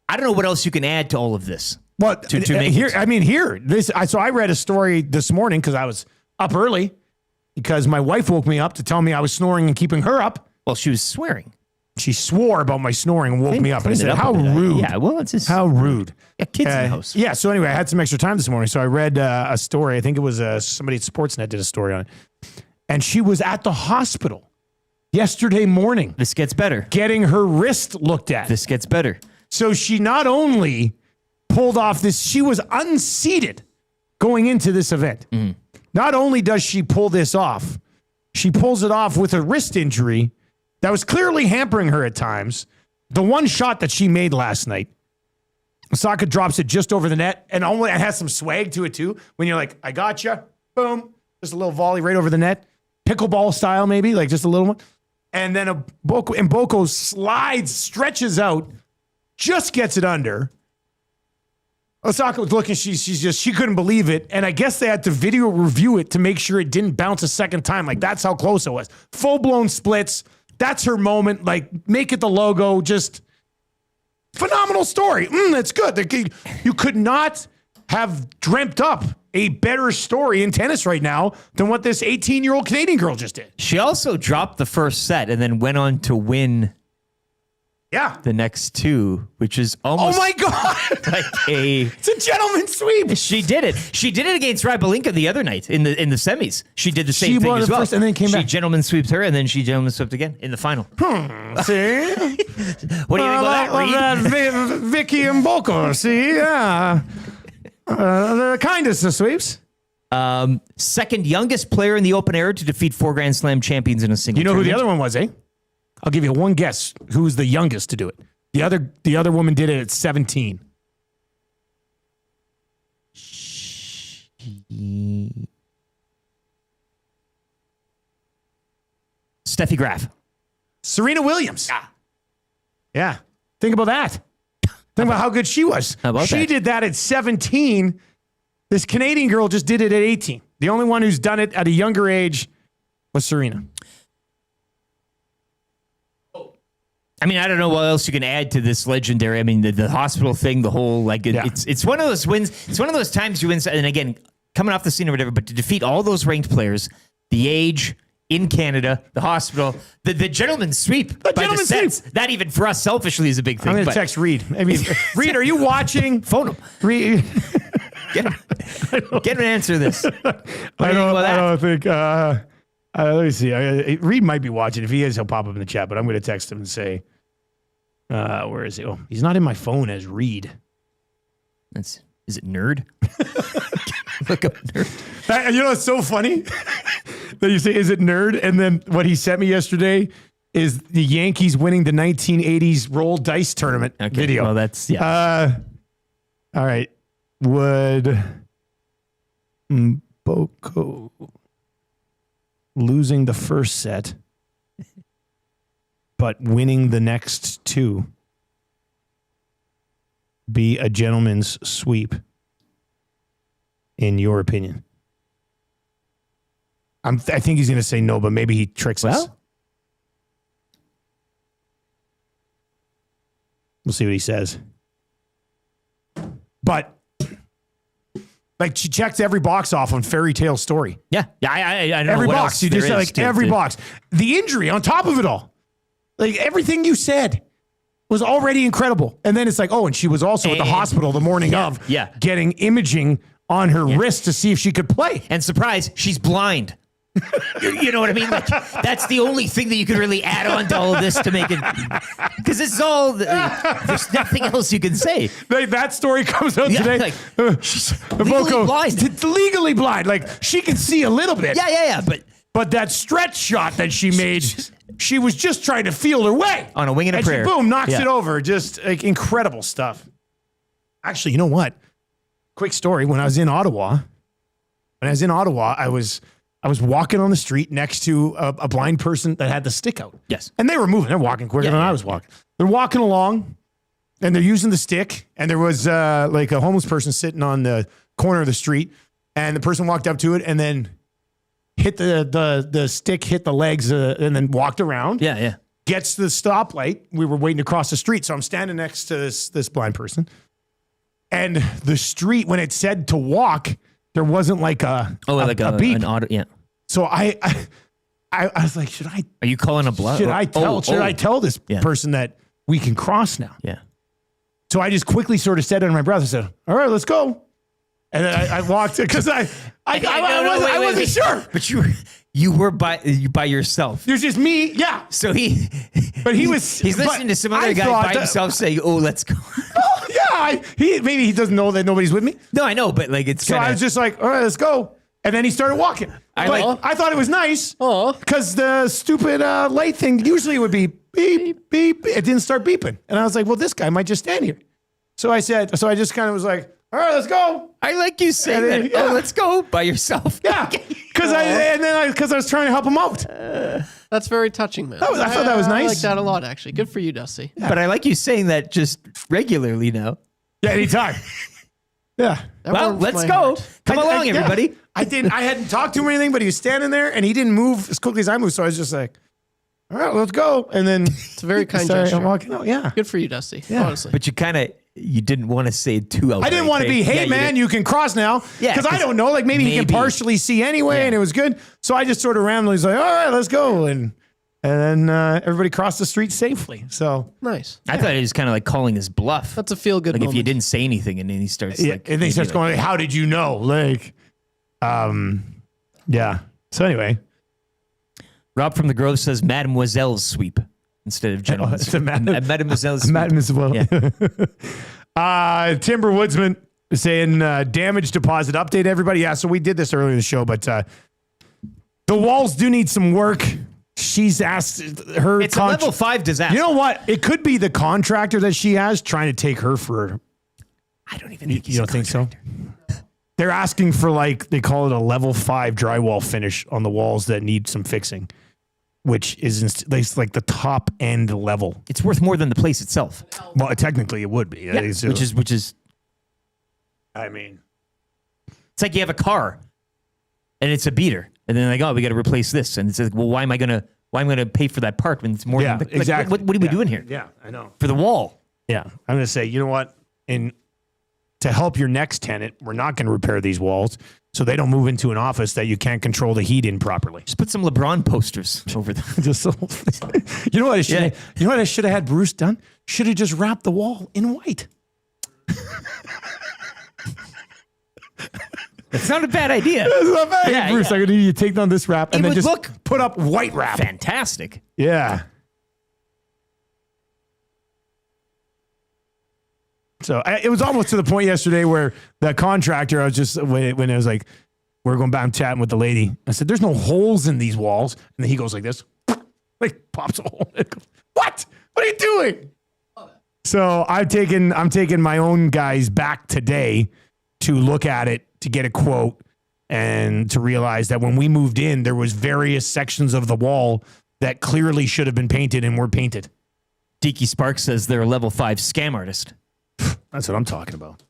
I don't know what else you can add to all of this. What to make here? it. So I read a story this morning because I was up early because my wife woke me up to tell me I was snoring and keeping her up. Well, she was swearing. She swore about my snoring and woke me up. And I Clean it said, up "How a bit. rude! Yeah, well, it's just How rude!" kids in the house. Yeah. So anyway, I had some extra time this morning, so I read a story. I think it was somebody at Sportsnet did a story on it, and she was at the hospital yesterday morning. This gets better. Getting her wrist looked at. This gets better. So she not only pulled off this, she was unseated going into this event. Not only does she pull this off, she pulls it off with a wrist injury that was clearly hampering her at times. The one shot that she made last night, Osaka drops it just over the net, and it has some swag to it too. When you're like, I gotcha, boom, just a little volley right over the net, pickleball style maybe, like just a little one. And then Mboko slides, stretches out, just gets it under. Osaka was looking, she couldn't believe it. And I guess they had to video review it to make sure it didn't bounce a second time. Like, that's how close it was. Full-blown splits. That's her moment. Like, make it the logo. Just phenomenal story. That's good. You could not have dreamt up a better story in tennis right now than what this 18-year-old Canadian girl just did. She also dropped the first set and then went on to win the next two, which is almost oh my God. like it's a gentleman's sweep. She did it. She did it against Rybalinka the other night in the semis. She did the same thing as well. First and then came back. She gentleman sweeps her, and then she gentleman swept again in the final. See? What do you think about that, Reed? Vicky Mboko. See? Yeah. The kindest of sweeps. Second youngest player in the open era to defeat 4 Grand Slam champions in a single You know tournament. who the other one was, eh? I'll give you one guess. Who's the youngest to do it? The other woman did it at 17. Steffi Graf. Serena Williams. Yeah. Think about that. Think about how good she was. How about she that? did that at 17. This Canadian girl just did it at 18. The only one who's done it at a younger age was Serena. I mean, I don't know what else you can add to this legendary. I mean, the hospital thing, the whole it's one of those wins. It's one of those times you win. And again, coming off the scene or whatever, but to defeat all those ranked players, the age in Canada, the hospital, the gentleman's sweep. The gentleman's sweep. That even for us selfishly is a big thing. I'm going to text Reed. I mean, Reed, are you watching? Phone him. Reed. Get him an answer to this. I don't think. Let me see. Reed might be watching. If he is, he'll pop up in the chat. But I'm going to text him and say, "Where is he? Oh, he's not in my phone as Reed. Is it nerd? Look up nerd. You know, it's so funny that you say, "Is it nerd?" And then what he sent me yesterday is the Yankees winning the 1980s roll dice tournament video. Well, that's all right. Would Mboko losing the first set, but winning the next two be a gentleman's sweep, in your opinion? I think he's going to say no, but maybe he tricks us. We'll see what he says. But like, she checks every box off on Fairy Tale Story. Yeah. I don't every know what box. else You just there said is like every to- box. The injury on top of it all, like everything you said was already incredible. And then it's like, oh, and she was also at the hospital the morning of, getting imaging on her wrist to see if she could play. And surprise, she's blind. You know what I mean? Like, that's the only thing that you could really add on to all of this to make it, because this is all. There's nothing else you can say. Like, that story comes out today. Like, she's legally blind. Legally blind. Like, she can see a little bit. Yeah. But that stretch shot that she made, she was just trying to feel her way on a wing and a prayer. She, boom, knocks it over. Just like incredible stuff. Actually, you know what? Quick story. When I was in Ottawa, I was walking on the street next to a blind person that had the stick out. Yes. And they were moving. They're walking quicker than I was walking. They're walking along, and they're using the stick. And there was like a homeless person sitting on the corner of the street. And the person walked up to it and then hit the stick, hit the legs, and then walked around. Yeah. Gets to the stoplight. We were waiting to cross the street. So I'm standing next to this blind person. And the street, when it said to walk, there wasn't like a beep. An auto, yeah. So I was like, should I? Are you calling a bluff? Should I tell this person that we can cross now? Yeah. So I just quickly sort of said to my brother, I said, "All right, let's go." And then I walked because I wasn't sure. But you were by yourself. There's just me, yeah. So he's listening to some other guy by himself saying, "Oh, let's go." Oh, yeah. Maybe he doesn't know that nobody's with me. No, I know, but like it's. So I was just like, "All right, let's go." And then he started walking. I thought it was nice because the stupid light thing usually would be beep, beep. It didn't start beeping. And I was like, well, this guy might just stand here. So I just kind of was like, all right, let's go. I like you saying that. Yeah. Oh, let's go by yourself. Yeah. Because I was trying to help him out. That's very touching, man. I thought that was nice. I like that a lot, actually. Good for you, Dusty. Yeah. But I like you saying that just regularly now. Yeah, anytime. Yeah. Well, let's go. Come along, everybody. I hadn't talked to him or anything, but he was standing there and he didn't move as quickly as I moved. So I was just like, all right, let's go. And then it's a very kind gesture. I'm walking out. Yeah. Good for you, Dusty. Yeah. Honestly. But you didn't want to say it too outright. I didn't want to be, hey, man, you can cross now. Yeah. Because I don't know. Like maybe he can partially see anyway. And it was good. So I just sort of randomly was like, all right, let's go. And then everybody crossed the street safely. So nice. I thought it was kind of like calling his bluff. That's a feel good Like moment. if you didn't say anything and then he starts and then he starts going, how did you know? Like, yeah. So anyway. Rob from the Grove says Mademoiselle's sweep instead of gentleman's it's a Mademoiselle's sweep. Mademoiselle. Yeah. Timber Woodsman saying damage deposit update, everybody. Yeah, so we did this earlier in the show, but the walls do need some work. She's asked her. It's a level 5 disaster. You know what? It could be the contractor that she has trying to take her for. I don't even think you don't think so? They're asking for they call it a level 5 drywall finish on the walls that need some fixing, which is like the top end level. It's worth more than the place itself. Well, technically it would be. Yeah, which is. I mean, it's like you have a car, and it's a beater, and then we got to replace this, and it's like, well, why am I gonna pay for that part when it's more? Yeah, than exactly. What are we doing here? Yeah, I know. For the wall. Yeah, I'm gonna say, you know what? To help your next tenant, we're not going to repair these walls so they don't move into an office that you can't control the heat in properly. Just put some LeBron posters over there. You know what I should? You know what I should have had Bruce done? Should have just wrapped the wall in white. That's not a bad idea. That's not bad. Hey, Bruce, I'm going to need you to take down this wrap and then just put up white wrap. Fantastic. Yeah. So it was almost to the point yesterday where the contractor, I was just, when it was like, we're going back and chatting with the lady. I said, there's no holes in these walls. And then he goes like this, like pops a hole. What? What are you doing? So I'm taking my own guys back today to look at it, to get a quote, and to realize that when we moved in, there was various sections of the wall that clearly should have been painted and were painted. Deaky Sparks says they're a level 5 scam artist. That's what I'm talking about.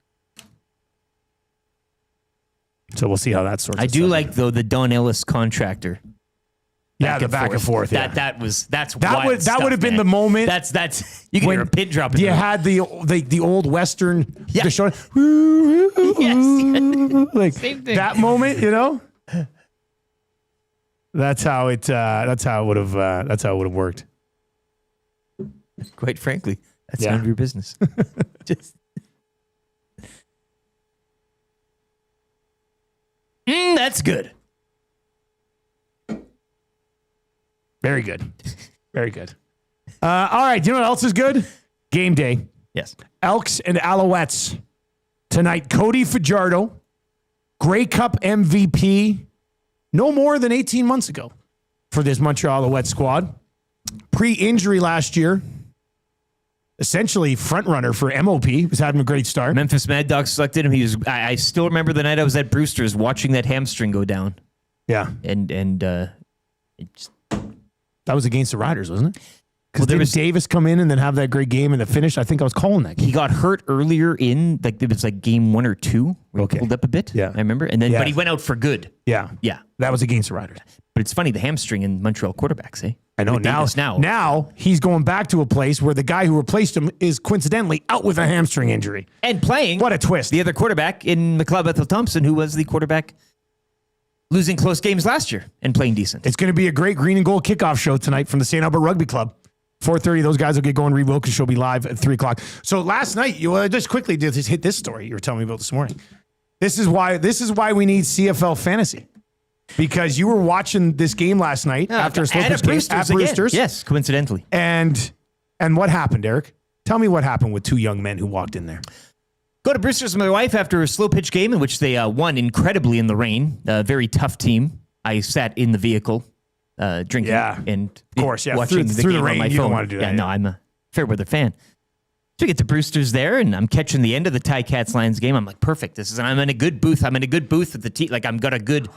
So we'll see how that sorts. I do like though the Don Ellis contractor. Yeah, the back and forth. Yeah. That would have been the moment. That's you can hear a pin drop. You had the old Western. Yeah. The show, yes. like Same thing. that moment, you know. That's how it would have worked. Quite frankly, that's none of your business. Just. That's good. Very good. Very good. All right. Do you know what else is good? Game day. Yes. Elks and Alouettes. Tonight, Cody Fajardo, Grey Cup MVP, no more than 18 months ago for this Montreal Alouettes squad. Pre-injury last year. Essentially front runner for MOP. Was having a great start. Memphis Mad Dogs selected him. I still remember the night I was at Brewster's watching that hamstring go down. Yeah. And it just, that was against the Riders, wasn't it? Because didn't Davis come in and then have that great game in the finish? I think I was calling that game. He got hurt earlier in, like it was like game 1 or 2. Where he pulled up a bit. Yeah. I remember. And then, but he went out for good. Yeah. Yeah. That was against the Riders. But it's funny, the hamstring in Montreal quarterbacks, eh? I know. Now he's going back to a place where the guy who replaced him is coincidentally out with a hamstring injury. And playing. What a twist. The other quarterback in McLeod Bethel Thompson, who was the quarterback losing close games last year and playing decent. It's going to be a great green and gold kickoff show tonight from the St. Albert Rugby Club. 4:30, those guys will get going. Reed Wilkins show will be live at 3 o'clock. So last night, you just quickly did hit this story you were telling me about this morning. This is why we need CFL fantasy. Because you were watching this game last night after a slow pitch game at Brewster's. Yes, coincidentally. And what happened, Eric? Tell me what happened with two young men who walked in there. Go to Brewster's with my wife after a slow pitch game in which they won incredibly in the rain. A very tough team. I sat in the vehicle drinking and of course, watching through game the rain. on my You phone. don't want to do that. Yeah, no, I'm a fair weather fan. So we get to Brewster's there, and I'm catching the end of the Ticats Lions game. I'm like, perfect. I'm in a good booth. I'm in a good booth with the team. Like, I've got a good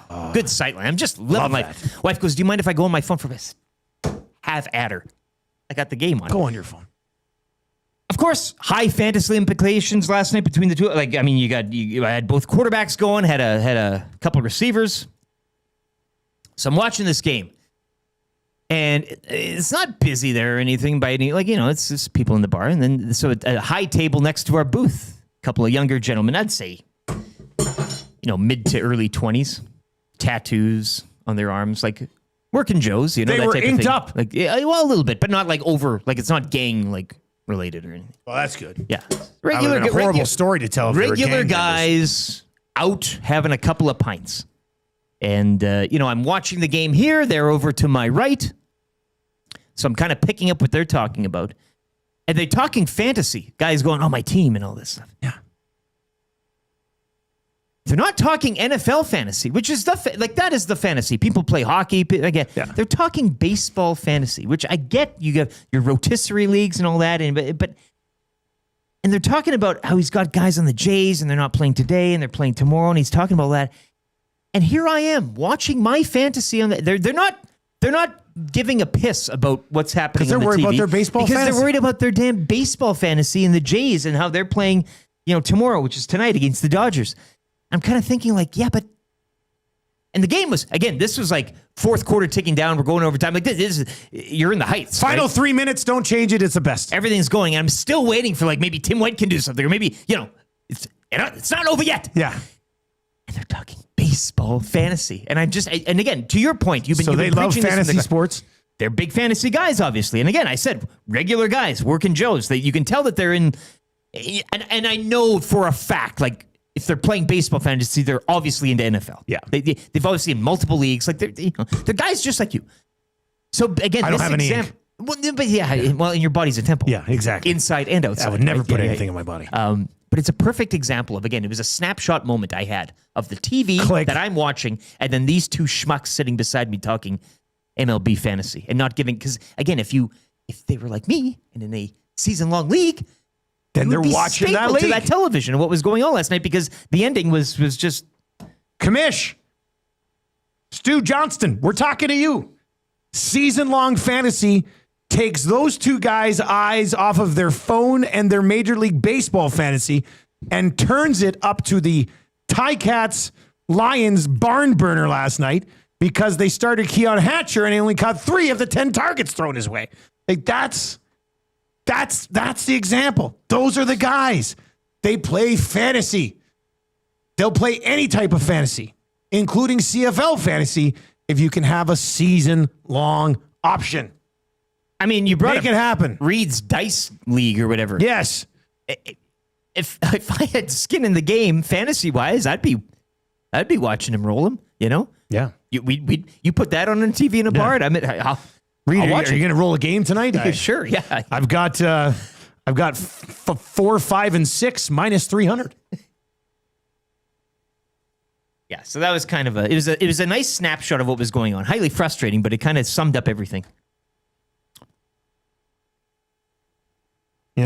sight line. I'm just living life. Wife goes, do you mind if I go on my phone for this? Have at her. I got the game on. Go on your phone. Of course, high fantasy implications last night between the two. Like, I mean, I had both quarterbacks going, had a couple of receivers. So I'm watching this game. And it's not busy there or anything by any, it's just people in the bar. And then, so a high table next to our booth, a couple of younger gentlemen, I'd say, mid to early 20s, tattoos on their arms, like working Joes, they that were type inked of thing. up. Like, yeah, well, a little bit, but not like over, like it's not gang, related or anything. Well, that's good. Yeah. Regular, a horrible story to tell. Regular guys out having a couple of pints. And, I'm watching the game here. They're over to my right. So I'm kind of picking up what they're talking about. And they're talking fantasy. Guys going, my team and all this stuff. Yeah. They're not talking NFL fantasy, which is that is the fantasy. People play hockey. Again, They're talking baseball fantasy, which I get. You got your rotisserie leagues and all that. But And they're talking about how he's got guys on the Jays and they're not playing today and they're playing tomorrow. And he's talking about that. And here I am watching my fantasy on the. They're not giving a piss about what's happening on the TV. Because they're worried about their baseball fantasy. Because they're worried about their damn baseball fantasy and the Jays and how they're playing, tomorrow, which is tonight against the Dodgers. I'm kind of thinking like, yeah, but. And the game was, again, this was like fourth quarter ticking down. We're going overtime. Like this is, you're in the heights. Final right? 3 minutes, don't change it. It's the best. Everything's going. And I'm still waiting for like maybe Tim White can do something or maybe, it's not over yet. Yeah. And they're talking baseball fantasy. And and again, to your point, you've been they love fantasy sports. They're big fantasy guys, obviously. And again, I said regular guys, working Joes. You can tell that they're in, and I know for a fact, like if they're playing baseball fantasy, they're obviously into NFL. Yeah, they've obviously in multiple leagues. Like they're guys just like you. So again, I don't have any ink. Well, but yeah, well, and your body's a temple. Yeah, exactly. Inside and outside. I would never put anything in my body. But it's a perfect example of, again, it was a snapshot moment I had of the TV that I'm watching, and then these two schmucks sitting beside me talking MLB fantasy and not giving, because again, if they were like me and in a season-long league, then they're watching that league. To that television and what was going on last night, because the ending was just... Commish, Stu Johnston, we're talking to you. Season-long fantasy takes those two guys' eyes off of their phone and their Major League Baseball fantasy and turns it up to the Ticats Lions barn burner last night because they started Keon Hatcher and he only caught 3 of the 10 targets thrown his way. Like that's the example. Those are the guys. They play fantasy. They'll play any type of fantasy, including CFL fantasy, if you can have a season-long option. I mean, you brought Make it happen. Reed's Dice League or whatever. Yes. If I had skin in the game, fantasy wise, I'd be watching him roll him. Yeah. You put that on a TV in a bar. And Reed, I'll watch are you going to roll a game tonight? Sure. Yeah. I've got 4, 5, and 6 minus 300. Yeah. So that was kind of it was a nice snapshot of what was going on. Highly frustrating, but it kind of summed up everything.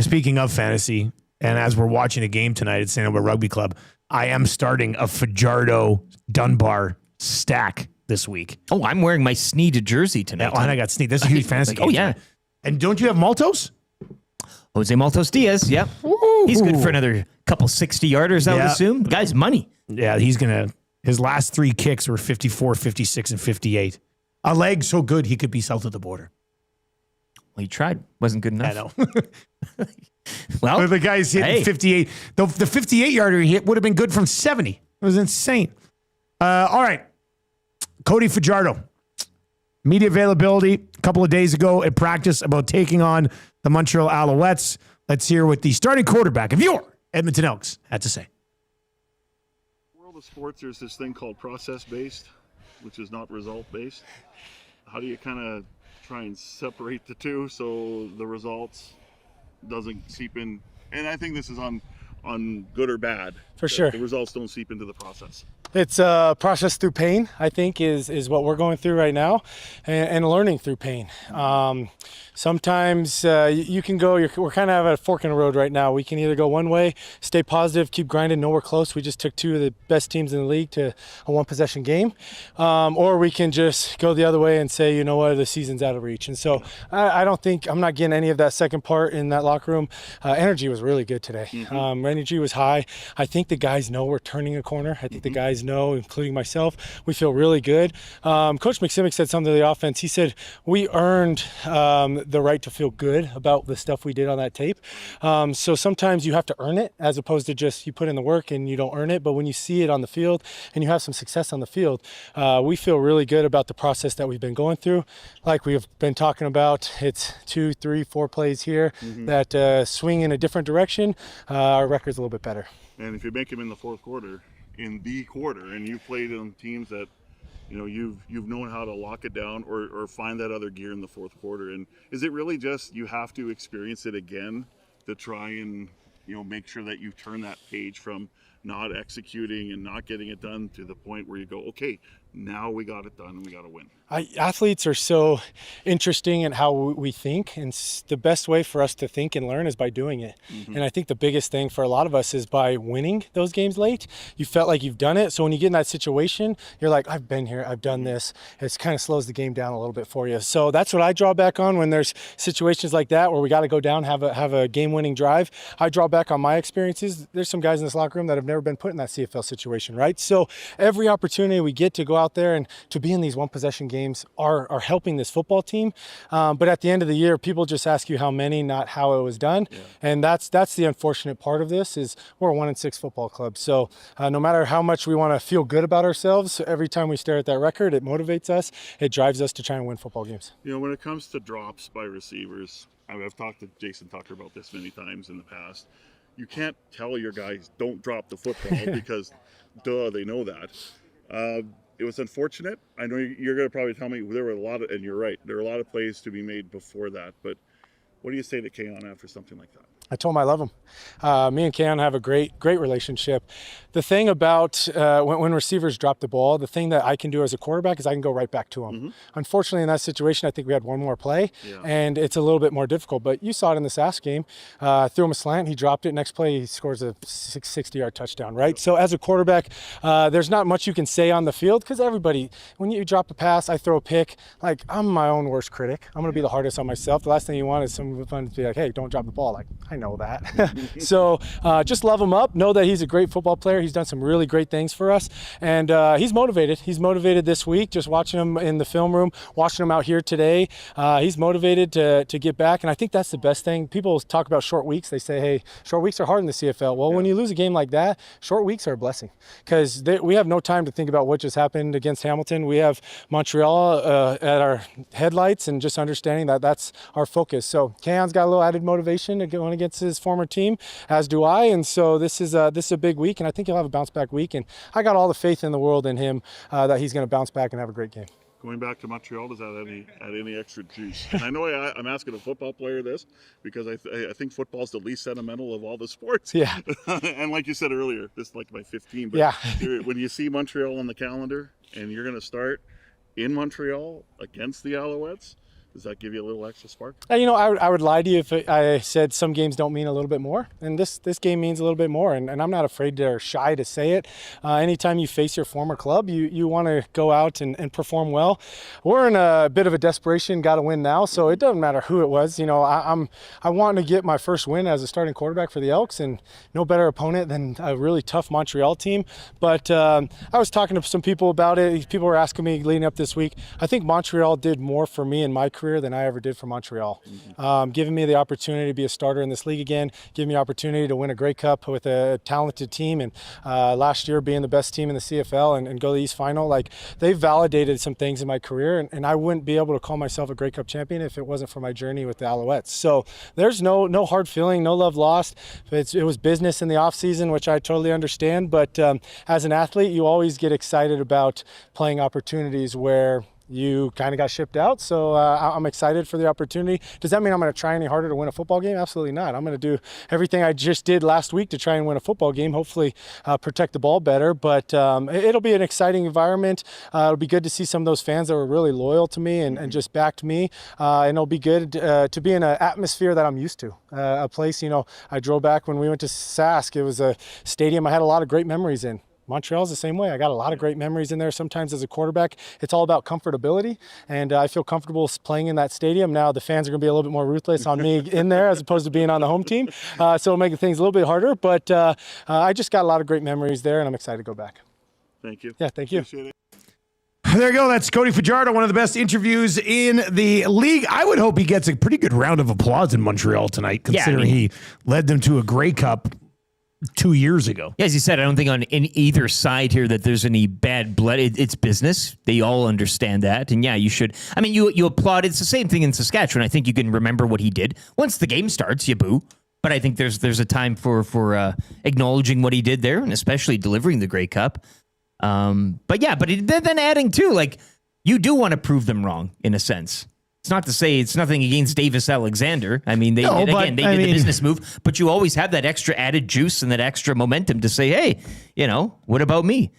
Speaking of fantasy, and as we're watching a game tonight at St. Albert Rugby Club, I am starting a Fajardo Dunbar stack this week. Oh, I'm wearing my Sneed jersey tonight. Yeah, and I got Sneed. That's a huge fantasy game. Oh, yeah. Tonight. And don't you have Maltos? Jose Maltos Diaz, yep. He's good for another couple 60-yarders, I would assume. The guy's money. Yeah, his last 3 kicks were 54, 56, and 58. A leg so good he could be south of the border. Well, he tried. Wasn't good enough. I know. Well, the guy's hitting 58. The 58-yarder he hit would have been good from 70. It was insane. All right. Cody Fajardo. Media availability a couple of days ago at practice about taking on the Montreal Alouettes. Let's hear what the starting quarterback of your Edmonton Elks had to say. In the world of sports, there's this thing called process-based, which is not result-based. How do you kind of try and separate the two so the results doesn't seep in? And I think this is on good or bad. For sure. The results don't seep into the process. It's a process through pain, I think, is what we're going through right now, and learning through pain. Sometimes you can go, we're kind of at a fork in the road right now. We can either go one way, stay positive, keep grinding, know we're close. We just took 2 of the best teams in the league to a one-possession game. Or we can just go the other way and say, you know what, the season's out of reach. And so I'm not getting any of that second part in that locker room. Energy was really good today. Energy was high. I think the guys know we're turning a corner. I think the guys know, including myself, we feel really good. Coach McSimic said something to the offense. He said, we earned the right to feel good about the stuff we did on that tape. So sometimes you have to earn it as opposed to just you put in the work and you don't earn it. But when you see it on the field and you have some success on the field, we feel really good about the process that we've been going through. Like we've been talking about, it's 2, 3, 4 plays here that swing in a different direction. Our record's a little bit better. And if you make them in the fourth quarter, and you've played on teams that you've known how to lock it down or find that other gear in the fourth quarter, and is it really just you have to experience it again to try and make sure that you turn that page from not executing and not getting it done to the point where you go, okay, now we got it done and we got to win. Athletes are so interesting in how we think, and the best way for us to think and learn is by doing it. Mm-hmm. And I think the biggest thing for a lot of us is by winning those games late. You felt like you've done it, so when you get in that situation, you're like, I've been here, I've done this. It kind of slows the game down a little bit for you. So that's what I draw back on when there's situations like that where we got to go down, have a game-winning drive. I draw back on my experiences. There's some guys in this locker room that have never been put in that CFL situation, right? So every opportunity we get to go out there and to be in these one-possession games are helping this football team. But at the end of the year, people just ask you how many, not how it was done. Yeah. And that's the unfortunate part of this is we're a 1-6 football club. So no matter how much we want to feel good about ourselves, every time we stare at that record, it motivates us. It drives us to try and win football games. You know, when it comes to drops by receivers, I've talked to Jason Tucker about this many times in the past. You can't tell your guys don't drop the football because, duh, they know that. It was unfortunate. I know you're going to probably tell me there were a lot of, and you're right, there were a lot of plays to be made before that. But what do you say to Keon after something like that? I told him I love him. Me and Keon have a great relationship. The thing about when receivers drop the ball, the thing that I can do as a quarterback is I can go right back to him. Mm-hmm. Unfortunately, in that situation, I think we had one more play, and it's a little bit more difficult. But you saw it in the SAS game. Threw him a slant, he dropped it. Next play, he scores a 60-yard touchdown, right? So as a quarterback, there's not much you can say on the field because everybody, when you drop a pass, I throw a pick, like I'm my own worst critic. I'm going to be the hardest on myself. The last thing you want is someone to be like, hey, don't drop the ball. Like, I know that. So just love him up. Know that he's a great football player. He's done some really great things for us. And he's motivated. He's motivated this week, just watching him in the film room, watching him out here today. He's motivated to get back. And I think that's the best thing. People talk about short weeks. They say, hey, short weeks are hard in the CFL. Well, when you lose a game like that, short weeks are a blessing because we have no time to think about what just happened against Hamilton. We have Montreal at our headlights and just understanding that that's our focus. So Keon's got a little added motivation going against his former team, as do I. And so this is a big week, and I think he'll have a bounce back week. And I got all the faith in the world in him that he's going to bounce back and have a great game. Going back to Montreal, does that add any extra juice? And I know I'm asking a football player this because I think football's the least sentimental of all the sports. Yeah. And like you said earlier, this is like my 15. But when you see Montreal on the calendar and you're going to start in Montreal against the Alouettes, does that give you a little extra spark? You know, I would lie to you if I said some games don't mean a little bit more. And this game means a little bit more. And I'm not afraid or shy to say it. Anytime you face your former club, you want to go out and perform well. We're in a bit of a desperation, got to win now. So it doesn't matter who it was. You know, I want to get my first win as a starting quarterback for the Elks, and no better opponent than a really tough Montreal team. But I was talking to some people about it. People were asking me leading up this week. I think Montreal did more for me in my career than I ever did for Montreal. Giving me the opportunity to be a starter in this league again, giving me the opportunity to win a Grey Cup with a talented team, and last year being the best team in the CFL and go to the East Final. Like, they validated some things in my career, and I wouldn't be able to call myself a Grey Cup champion if it wasn't for my journey with the Alouettes. So there's no hard feeling, no love lost. It was business in the off season, which I totally understand, but as an athlete, you always get excited about playing opportunities where you kind of got shipped out. So I'm excited for the opportunity. Does that mean I'm going to try any harder to win a football game? Absolutely not. I'm going to do everything I just did last week to try and win a football game, hopefully protect the ball better. But it'll be an exciting environment. It'll be good to see some of those fans that were really loyal to me and just backed me. And it'll be good to be in an atmosphere that I'm used to. A place, you know, I drove back when we went to Sask. It was a stadium I had a lot of great memories in. Montreal's the same way. I got a lot of great memories in there. Sometimes as a quarterback, it's all about comfortability, and I feel comfortable playing in that stadium. Now the fans are going to be a little bit more ruthless on me in there as opposed to being on the home team, so it'll make things a little bit harder, but I just got a lot of great memories there, and I'm excited to go back. Thank you. Yeah, thank you. Appreciate it. There you go. That's Cody Fajardo, one of the best interviews in the league. I would hope he gets a pretty good round of applause in Montreal tonight, considering he led them to a Grey Cup 2 years ago. Yeah, as you said, I don't think on either side here that there's any bad blood. It's business. They all understand that. And yeah, you should. I mean, you applaud. It's the same thing in Saskatchewan. I think you can remember what he did. Once the game starts, you boo. But I think there's a time for acknowledging what he did there, and especially delivering the Grey Cup. But then adding too, like, you do want to prove them wrong in a sense. It's not to say it's nothing against Davis Alexander. I mean, they did the business move, but you always have that extra added juice and that extra momentum to say, hey, you know, what about me?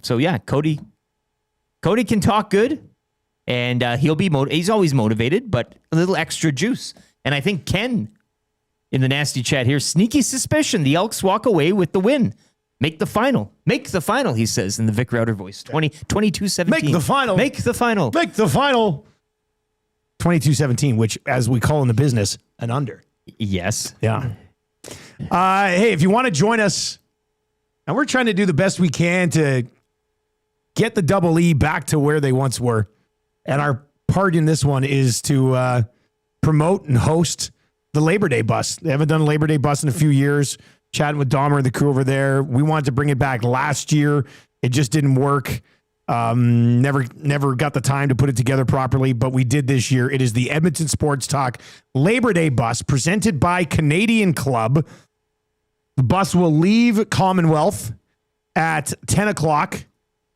So yeah, Cody, Cody can talk good, and he'll be he's always motivated, but a little extra juice. And I think Ken in the nasty chat here, sneaky suspicion the Elks walk away with the win. Make the final. Make the final, he says in the Vic Router voice. 22-17. Make the final. Make the final. Make the final. 22-17, which, as we call in the business, an under. Yes. Yeah. Hey, if you want to join us, and we're trying to do the best we can to get the Double E back to where they once were. And our part in this one is to promote and host the Labor Day bus. They haven't done a Labor Day bus in a few years. Chatting with Dahmer and the crew over there. We wanted to bring it back last year. It just didn't work. Never got the time to put it together properly, but we did this year. It is the Edmonton Sports Talk Labor Day bus presented by Canadian Club. The bus will leave Commonwealth at 10 o'clock.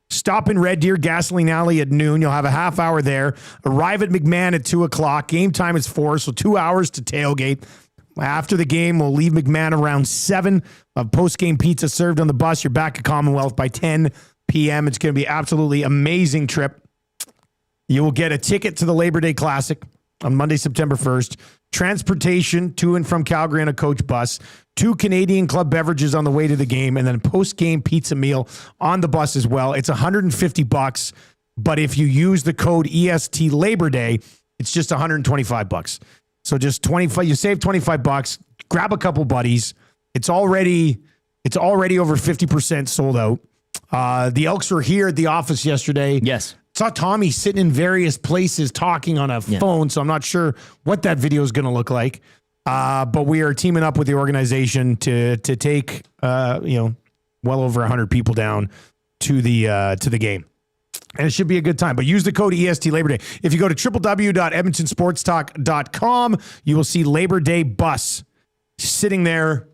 Stop in Red Deer Gasoline Alley at noon. You'll have a half hour there. Arrive at McMahon at 2 o'clock. Game time is 4, so 2 hours to tailgate. After the game, we'll leave McMahon around 7. Post-game pizza served on the bus. You're back at Commonwealth by 10 p.m. It's going to be absolutely amazing trip. You will get a ticket to the Labor Day Classic on Monday, September 1st. Transportation to and from Calgary on a coach bus. 2 Canadian Club beverages on the way to the game, and then a post-game pizza meal on the bus as well. It's $150, but if you use the code EST Labor Day, it's just $125. So just 25, you save $25, grab a couple buddies. It's already over 50% sold out. The Elks were here at the office yesterday. Yes. Saw Tommy sitting in various places talking on a phone, so I'm not sure what that video is going to look like. But we are teaming up with the organization to take well over 100 people down to the game. And it should be a good time. But use the code EST Labor Day. If you go to www.edmontonsportstalk.com, you will see Labor Day bus sitting there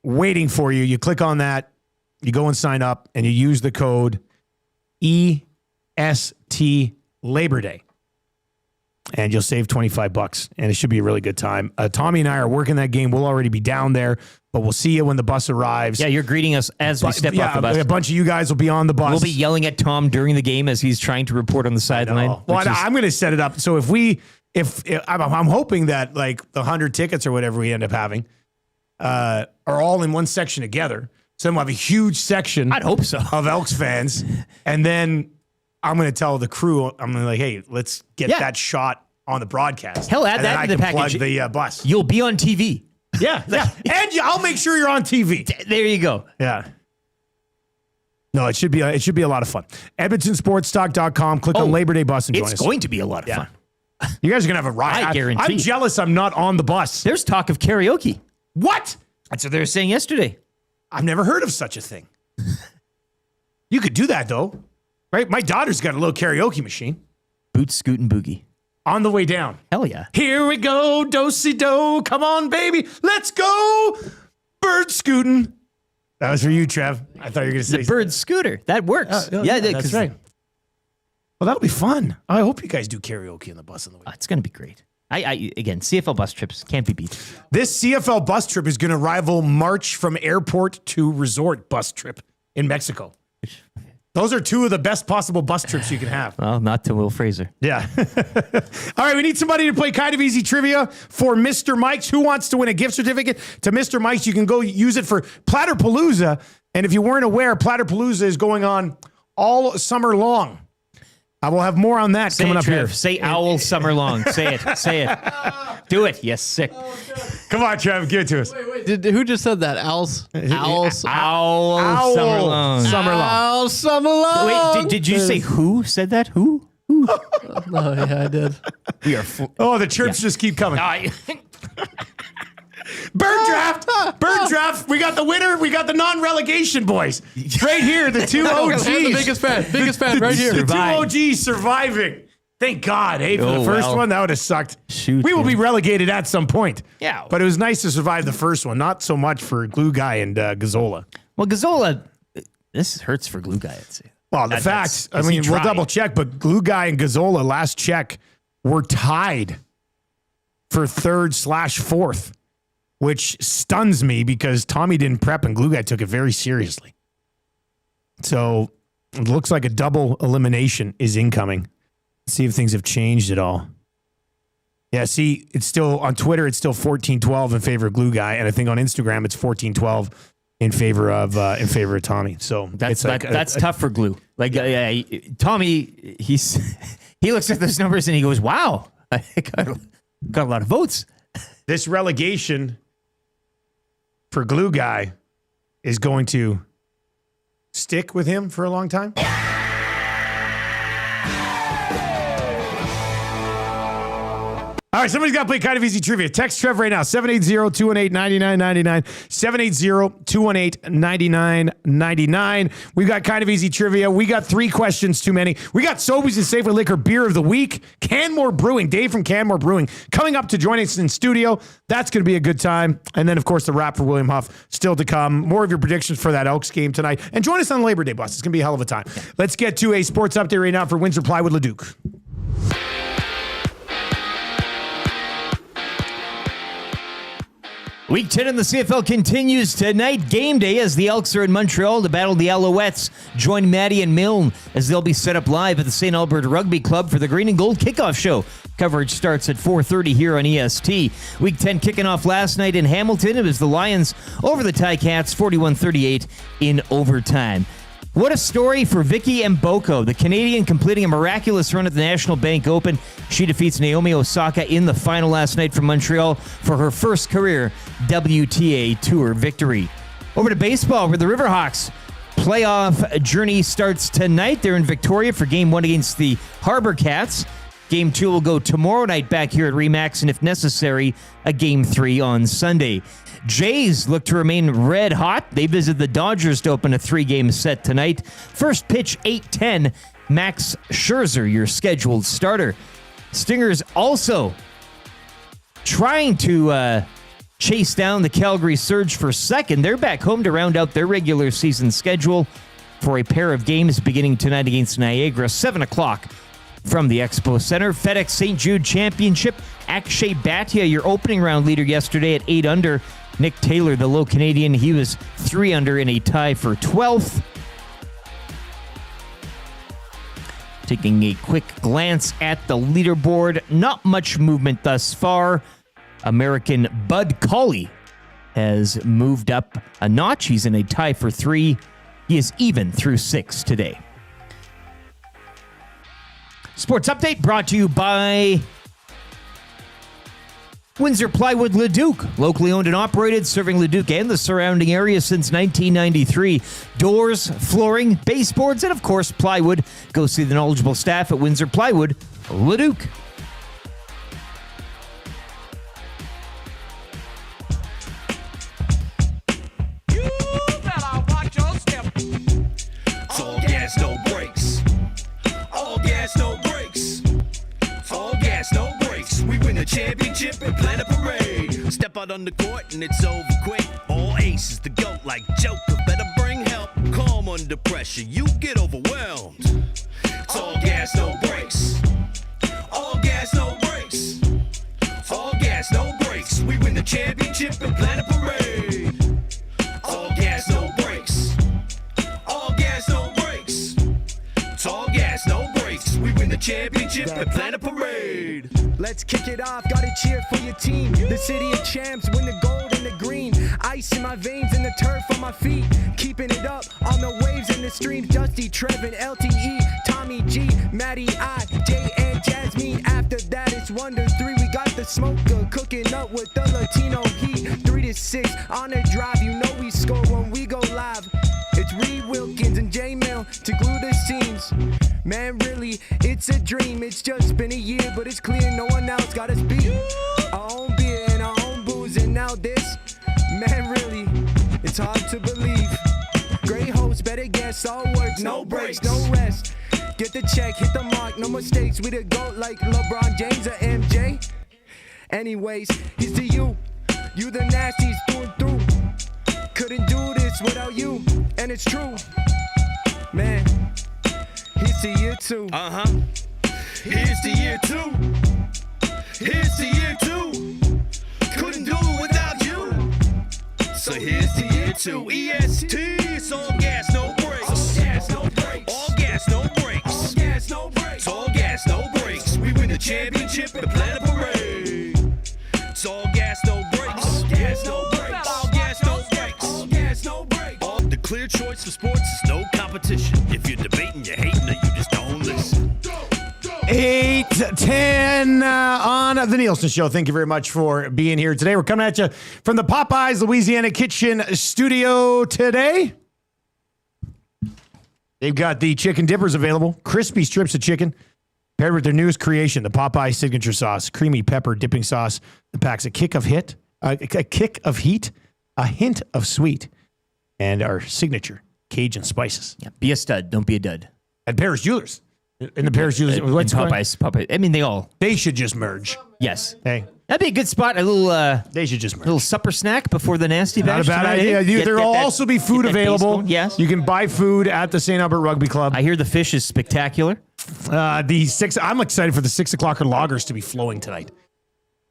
waiting for you. You click on that, you go and sign up, and you use the code EST Labor Day. And you'll save $25. And it should be a really good time. Tommy and I are working that game. We'll already be down there, but we'll see you when the bus arrives. Yeah, you're greeting us as we step off the bus. A bunch of you guys will be on the bus. We'll be yelling at Tom during the game as he's trying to report on the sideline. Well, I'm going to set it up. So if I'm hoping that like the 100 tickets or whatever we end up having are all in one section together. So then we'll have a huge section. I'd hope so. Of Elks fans. And then I'm going to tell the crew, I'm going to like, hey, let's get that shot on the broadcast. Hell, add that to the package. Plug the bus. You'll be on TV. Yeah. And I'll make sure you're on TV. There you go. Yeah. No, it should be a lot of fun. EdmontonSportsTalk.com. Click on Labor Day bus and join us. It's going to be a lot of fun. You guys are going to have a ride. I guarantee. I'm jealous I'm not on the bus. There's talk of karaoke. What? That's what they were saying yesterday. I've never heard of such a thing. You could do that, though. Right? My daughter's got a little karaoke machine. Boot, scoot, and boogie. On the way down. Hell yeah. Here we go, do-si-do. Come on, baby. Let's go. Bird scooting. That was for you, Trev. I thought you were going to say the bird scooter. That works. That's right. Well, that'll be fun. I hope you guys do karaoke on the bus on the way. It's going to be great. Again, CFL bus trips can't be beat. This CFL bus trip is going to rival March from airport to resort bus trip in Mexico. Those are 2 of the best possible bus trips you can have. Well, not to Will Fraser. Yeah. All right, we need somebody to play kind of easy trivia for Mr. Mike's. Who wants to win a gift certificate to Mr. Mike's? You can go use it for Platterpalooza. And if you weren't aware, Platterpalooza is going on all summer long. I will have more on that coming up here. Say owl summer long. Say it. Say it. Do it. Yes, sick. Come on, Trev. Give it to us. Wait. Who just said that? Owls owl summer long. Summer long. Owl summer long. Wait, did you say who said that? Who? Oh, yeah, I did. We are. The chirps just keep coming. Bird draft. We got the winner. We got the non-relegation boys right here. The 2 OGs. The biggest fan right here. The 2 OGs surviving. Thank God. Hey, for the first one, that would have sucked. Shoot, we will be relegated at some point. Yeah. But it was nice to survive the first one. Not so much for Glue Guy and Gazzola. Well, Gazzola, this hurts for Glue Guy, I'd say. Well, the fact, we'll double check, but Glue Guy and Gazzola, last check, were tied for 3rd/4th. Which stuns me because Tommy didn't prep and Glue Guy took it very seriously. So It looks like a double elimination is incoming. Let's see if things have changed at all. Yeah, see, it's still on Twitter, it's still 14-12 in favor of Glue Guy, and I think on Instagram it's 14-12 in favor of Tommy. So That's it's that's tough for Glue. Like Tommy, he looks at those numbers and he goes, "Wow, I got a lot of votes." This relegation for Glue Guy is going to stick with him for a long time. All right, somebody's got to play Kind of Easy Trivia. Text Trev right now, 780-218-9999, 780-218-9999. We've got Kind of Easy Trivia. We got 3 questions too many. We got Sobeys Safeway Liquor Beer of the Week. Canmore Brewing, Dave from Canmore Brewing, coming up to join us in studio. That's going to be a good time. And then, of course, the wrap for William Huff still to come. More of your predictions for that Elks game tonight. And join us on Labor Day, boss. It's going to be a hell of a time. Let's get to a sports update right now for Windsor Plywood Leduc. Week 10 in the CFL continues tonight. Game day as the Elks are in Montreal to battle the Alouettes. Join Maddie and Milne as they'll be set up live at the St. Albert Rugby Club for the Green and Gold Kickoff Show. Coverage starts at 4:30 here on EST. Week 10 kicking off last night in Hamilton. It was the Lions over the Ticats, 41-38 in overtime. What a story for Vicky Mboko, the Canadian completing a miraculous run at the National Bank Open. She defeats Naomi Osaka in the final last night from Montreal for her first career WTA Tour victory. Over to baseball, where the Riverhawks playoff journey starts tonight. They're in Victoria for Game 1 against the Harbor Cats. Game 2 will go tomorrow night back here at RE/MAX, and if necessary, a Game 3 on Sunday. Jays look to remain red hot. They visit the Dodgers to open a 3-game set tonight. First pitch, 8:10. Max Scherzer, your scheduled starter. Stingers also trying to chase down the Calgary Surge for second. They're back home to round out their regular season schedule for a pair of games beginning tonight against Niagara, 7 o'clock from the Expo Center. FedEx St. Jude Championship. Akshay Bhatia, your opening round leader yesterday at 8 under. Nick Taylor, the low Canadian, he was 3 under in a tie for 12th. Taking a quick glance at the leaderboard, not much movement thus far. American Bud Colley has moved up a notch. He's in a tie for 3. He is even through 6 today. Sports Update brought to you by Windsor Plywood Leduc, locally owned and operated, serving Leduc and the surrounding area since 1993. Doors, flooring, baseboards, and of course plywood. Go see the knowledgeable staff at Windsor Plywood Leduc. You better watch your step. All gas, no brakes. All gas, no brakes. All gas, no brakes. We win the championship and plan a parade. Step out on the court and it's over quick. All aces to go like Joker. Better bring help. Calm under pressure. You get overwhelmed. It's all gas, no brakes. All gas, no brakes. All gas, no brakes. We win the championship and plan a parade. All gas, no brakes. All gas, no brakes. It's all gas, no brakes. We win the championship and plan a parade. Let's kick it off, gotta cheer for your team. The city of champs win the gold and the green. Ice in my veins and the turf on my feet. Keeping it up on the waves and the streams. Dusty, Trevin, LTE, Tommy G, Matty I, Jay and Jasmine. After that it's 1-3. We got the smoker cooking up with the Latino heat. 3-6 on a drive, you know we score when we go live. It's Reed Wilkins and J Mill to glue the seams. Man, really, it's a dream. It's just been a year, but it's clear no one else got us beat. Our own beer and our own booze, and now this. Man, really, it's hard to believe. Great host, better guess, all works, no breaks, no rest. Get the check, hit the mark, no mistakes. We the GOAT like LeBron James or MJ. Anyways, here's to you. You the nasties through and through. Couldn't do this without you, and it's true. Man, here's to year 2. Here's to year 2. Here's to year 2. Couldn't do it without you. So here's to year 2. EST, it's all gas, no brakes. All gas, no brakes. All championship and plan a parade. It's all gas, no brakes. All gas, no brakes. All gas, no brakes. All gas, no brakes. The clear choice for sports is no competition. If you're debating, you're hating, or you just don't listen. 8:10 on the Nielson Show. Thank you very much for being here today. We're coming at you from the Popeyes Louisiana Kitchen studio today. They've got the chicken dippers available, crispy strips of chicken, paired with their newest creation, the Popeye signature sauce, creamy pepper dipping sauce that packs a kick of heat, a hint of sweet, and our signature Cajun spices. Yeah, be a stud, don't be a dud. At Paris Jewelers. In the Paris Jewelers. What's Popeyes. I mean, they should just merge. Yes. Hey. That'd be a good spot. A little. They should just merge. A little supper snack before the nasty bash. Not a bad idea. There will also be food available. Yes. You can buy food at the St. Albert Rugby Club. I hear the fish is spectacular. I'm excited for the 6 o'clock loggers to be flowing tonight.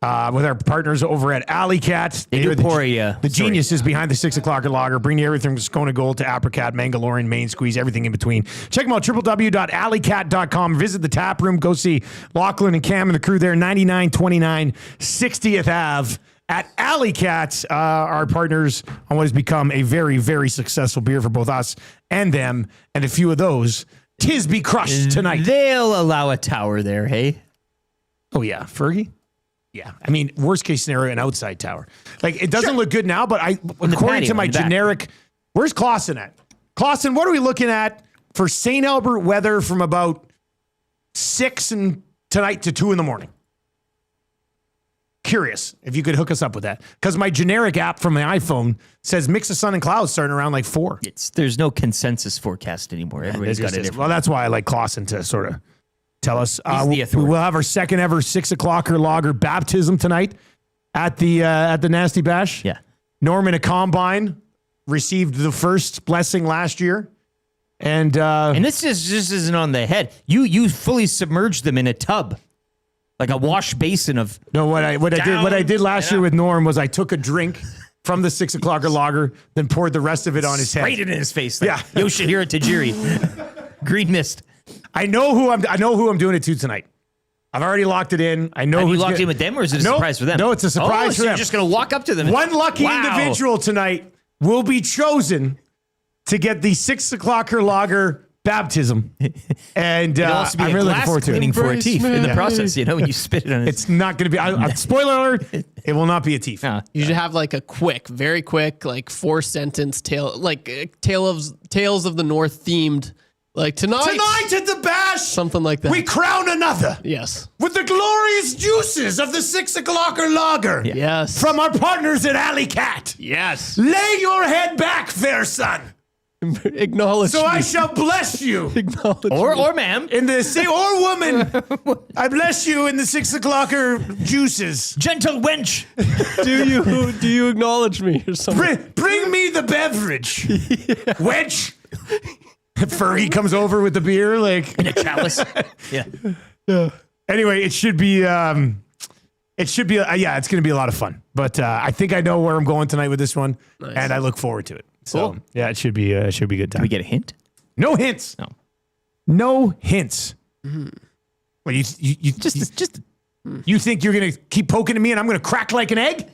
With our partners over at Alley Cat. They do pour the geniuses behind the 6 o'clock lager. Bring you everything from Scone Gold to Apricot, Mangalorean, Main Squeeze, everything in between. Check them out, www.alleycat.com. Visit the tap room. Go see Lachlan and Cam and the crew there, 9929 60th Ave at Alley Cat. Our partners on what has become a very, very successful beer for both us and them. And a few of those, Tisby crushed tonight. They'll allow a tower there, hey? Oh, yeah. Fergie? Yeah, I mean, worst case scenario, an outside tower. Like, it doesn't look good now, but according to my generic, where's Clausen at? Clausen, what are we looking at for St. Albert weather from about 6 tonight to 2 in the morning? Curious if you could hook us up with that. Because my generic app from my iPhone says mix of sun and clouds starting around like 4. There's no consensus forecast anymore. Everybody's got it. Well, that's why I like Clausen to sort of tell us. We will have our second ever 6 o'clock lager baptism tonight at the Nasty Bash. Yeah. Norman, a combine, received the first blessing last year. And this just isn't on the head. You fully submerged them in a tub. Like a wash basin of what I did last year with Norm was I took a drink from the 6 o'clock lager, then poured the rest of it on his head. Sprayed it in his face. Like Yoshihiro Tajiri. Green mist. I know who I'm doing it to tonight. I've already locked it in. I know Have you locked in with them, or is it a surprise for them? No, it's a surprise for them. You're just going to walk up to them. One lucky individual tonight will be chosen to get the 6 o'clock lager baptism, and I'm really looking forward to it. For a teeth in the process, when you spit it on it. It's not going to be. Spoiler alert! It will not be a teeth. You should have like a very quick, like 4-sentence tale, like Tales of the North themed. Like tonight at the bash, something like that. We crown another. Yes, with the glorious juices of the 6 o'clock lager. Yes, from our partners at Alley Cat. Yes, lay your head back, fair son. Acknowledge. So I shall bless you. Acknowledge. Or ma'am. Or woman. I bless you in the 6 o'clock juices. Gentle wench. Do you acknowledge me or something? Bring me the beverage. Wench. Fergie comes over with the beer, like in a chalice. Yeah. Anyway, it should be. It's going to be a lot of fun. But I think I know where I'm going tonight with this one, and I look forward to it. So yeah, it should be a good time. Can we get a hint? No hints. No hints. Mm-hmm. Well, you think you're gonna keep poking at me and I'm gonna crack like an egg?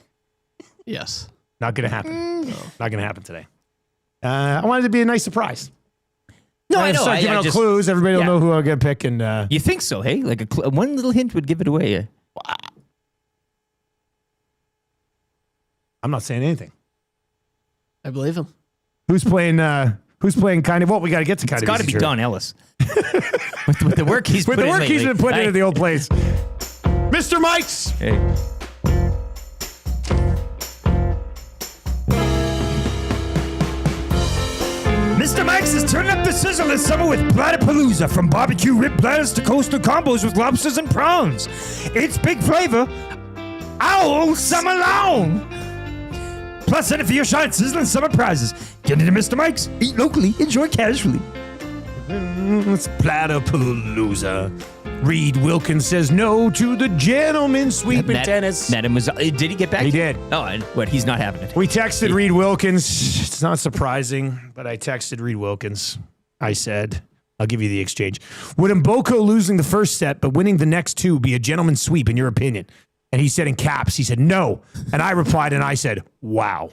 Yes. Not gonna happen. No, not gonna happen today. I wanted it to be a nice surprise. No, I know. Start giving out clues. Everybody will know who I'm gonna pick. And you think so? Hey, like one little hint would give it away. I'm not saying anything. I believe him. Who's playing kind of? Well, we got to get to kind of. It's got to be Don Ellis. with the work he's been putting into the old place. Mr. Mikes. Hey. Mr. Mike's is turning up the sizzle this summer with Bladderpalooza. From barbecue rib bladders to coastal combos with lobsters and prawns. It's big flavor all summer long. Plus, enter for your shot at sizzling summer prizes. Get into Mr. Mike's. Eat locally. Enjoy casually. It's Bladderpalooza. Reed Wilkins says no to the gentleman sweep in tennis. Did he get back? He did. Oh, what? He's not having it. We texted Reed Wilkins. It's not surprising, but I texted Reed Wilkins. I said, I'll give you the exchange. Would Mboko losing the first set but winning the next two be a gentleman's sweep in your opinion? And he said in caps, he said no. And I replied and I said, wow.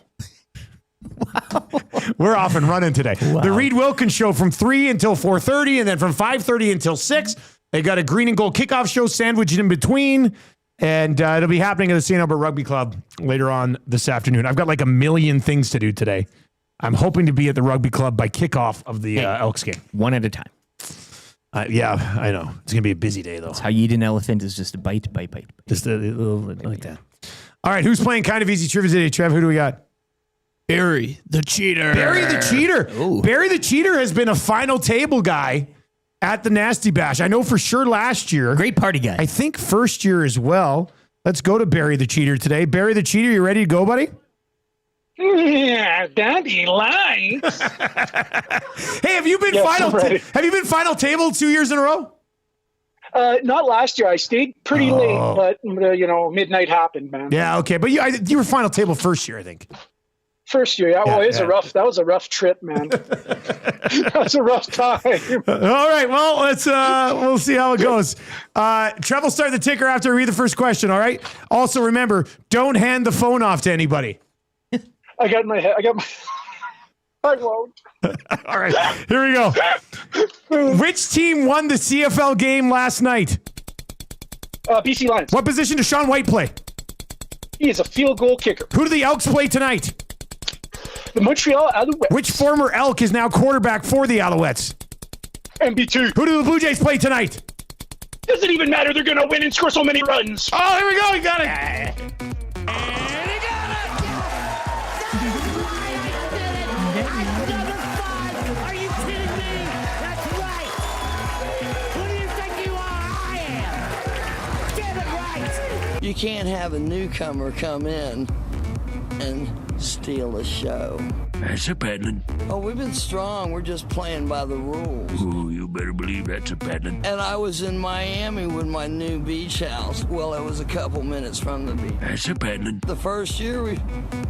We're off and running today. Wow. The Reed Wilkins Show from 3 until 4:30 and then from 5:30 until 6. They got a green and gold kickoff show sandwiched in between. And it'll be happening at the St. Albert Rugby Club later on this afternoon. I've got like a million things to do today. I'm hoping to be at the rugby club by kickoff of the Elks game. One at a time. Yeah, I know. It's going to be a busy day, though. That's how you eat an elephant is just a bite. Just a little like that. All right, who's playing Kind of Easy Trivia today, Trev? Who do we got? Barry the Cheater. Barry the Cheater. Ooh. Barry the Cheater has been a final table guy at the Nasty Bash. I know for sure last year. Great party guy. I think first year as well. Let's go to Barry the Cheater today. Barry the Cheater, you ready to go, buddy? Yeah, Daddy likes. Hey, have you been final table 2 years in a row? Not last year. I stayed pretty late, but midnight happened, man. Yeah, okay, but you were final table first year, I think. First year, yeah. Well, that was a rough trip, man. That was a rough time. All right, well, let's we'll see how it goes. Trev will start the ticker after I read the first question. All right. Also, remember, don't hand the phone off to anybody. I won't. All right, here we go. Which team won the CFL game last night? BC Lions. What position does Sean White play? He is a field goal kicker. Who do the Elks play tonight? The Montreal Alouettes. Which former Elk is now quarterback for the Alouettes? MB2. Who do the Blue Jays play tonight? Doesn't even matter. They're going to win and score so many runs. Oh, here we go. He got it. Are you kidding me? That's right. Who do you think you are? I am. Get it right. You can't have a newcomer come in and steal the show. That's a paddling. Oh, we've been strong. We're just playing by the rules. Ooh, you better believe that's a paddling. And I was in Miami with my new beach house. Well, it was a couple minutes from the beach. That's a paddling. The first year we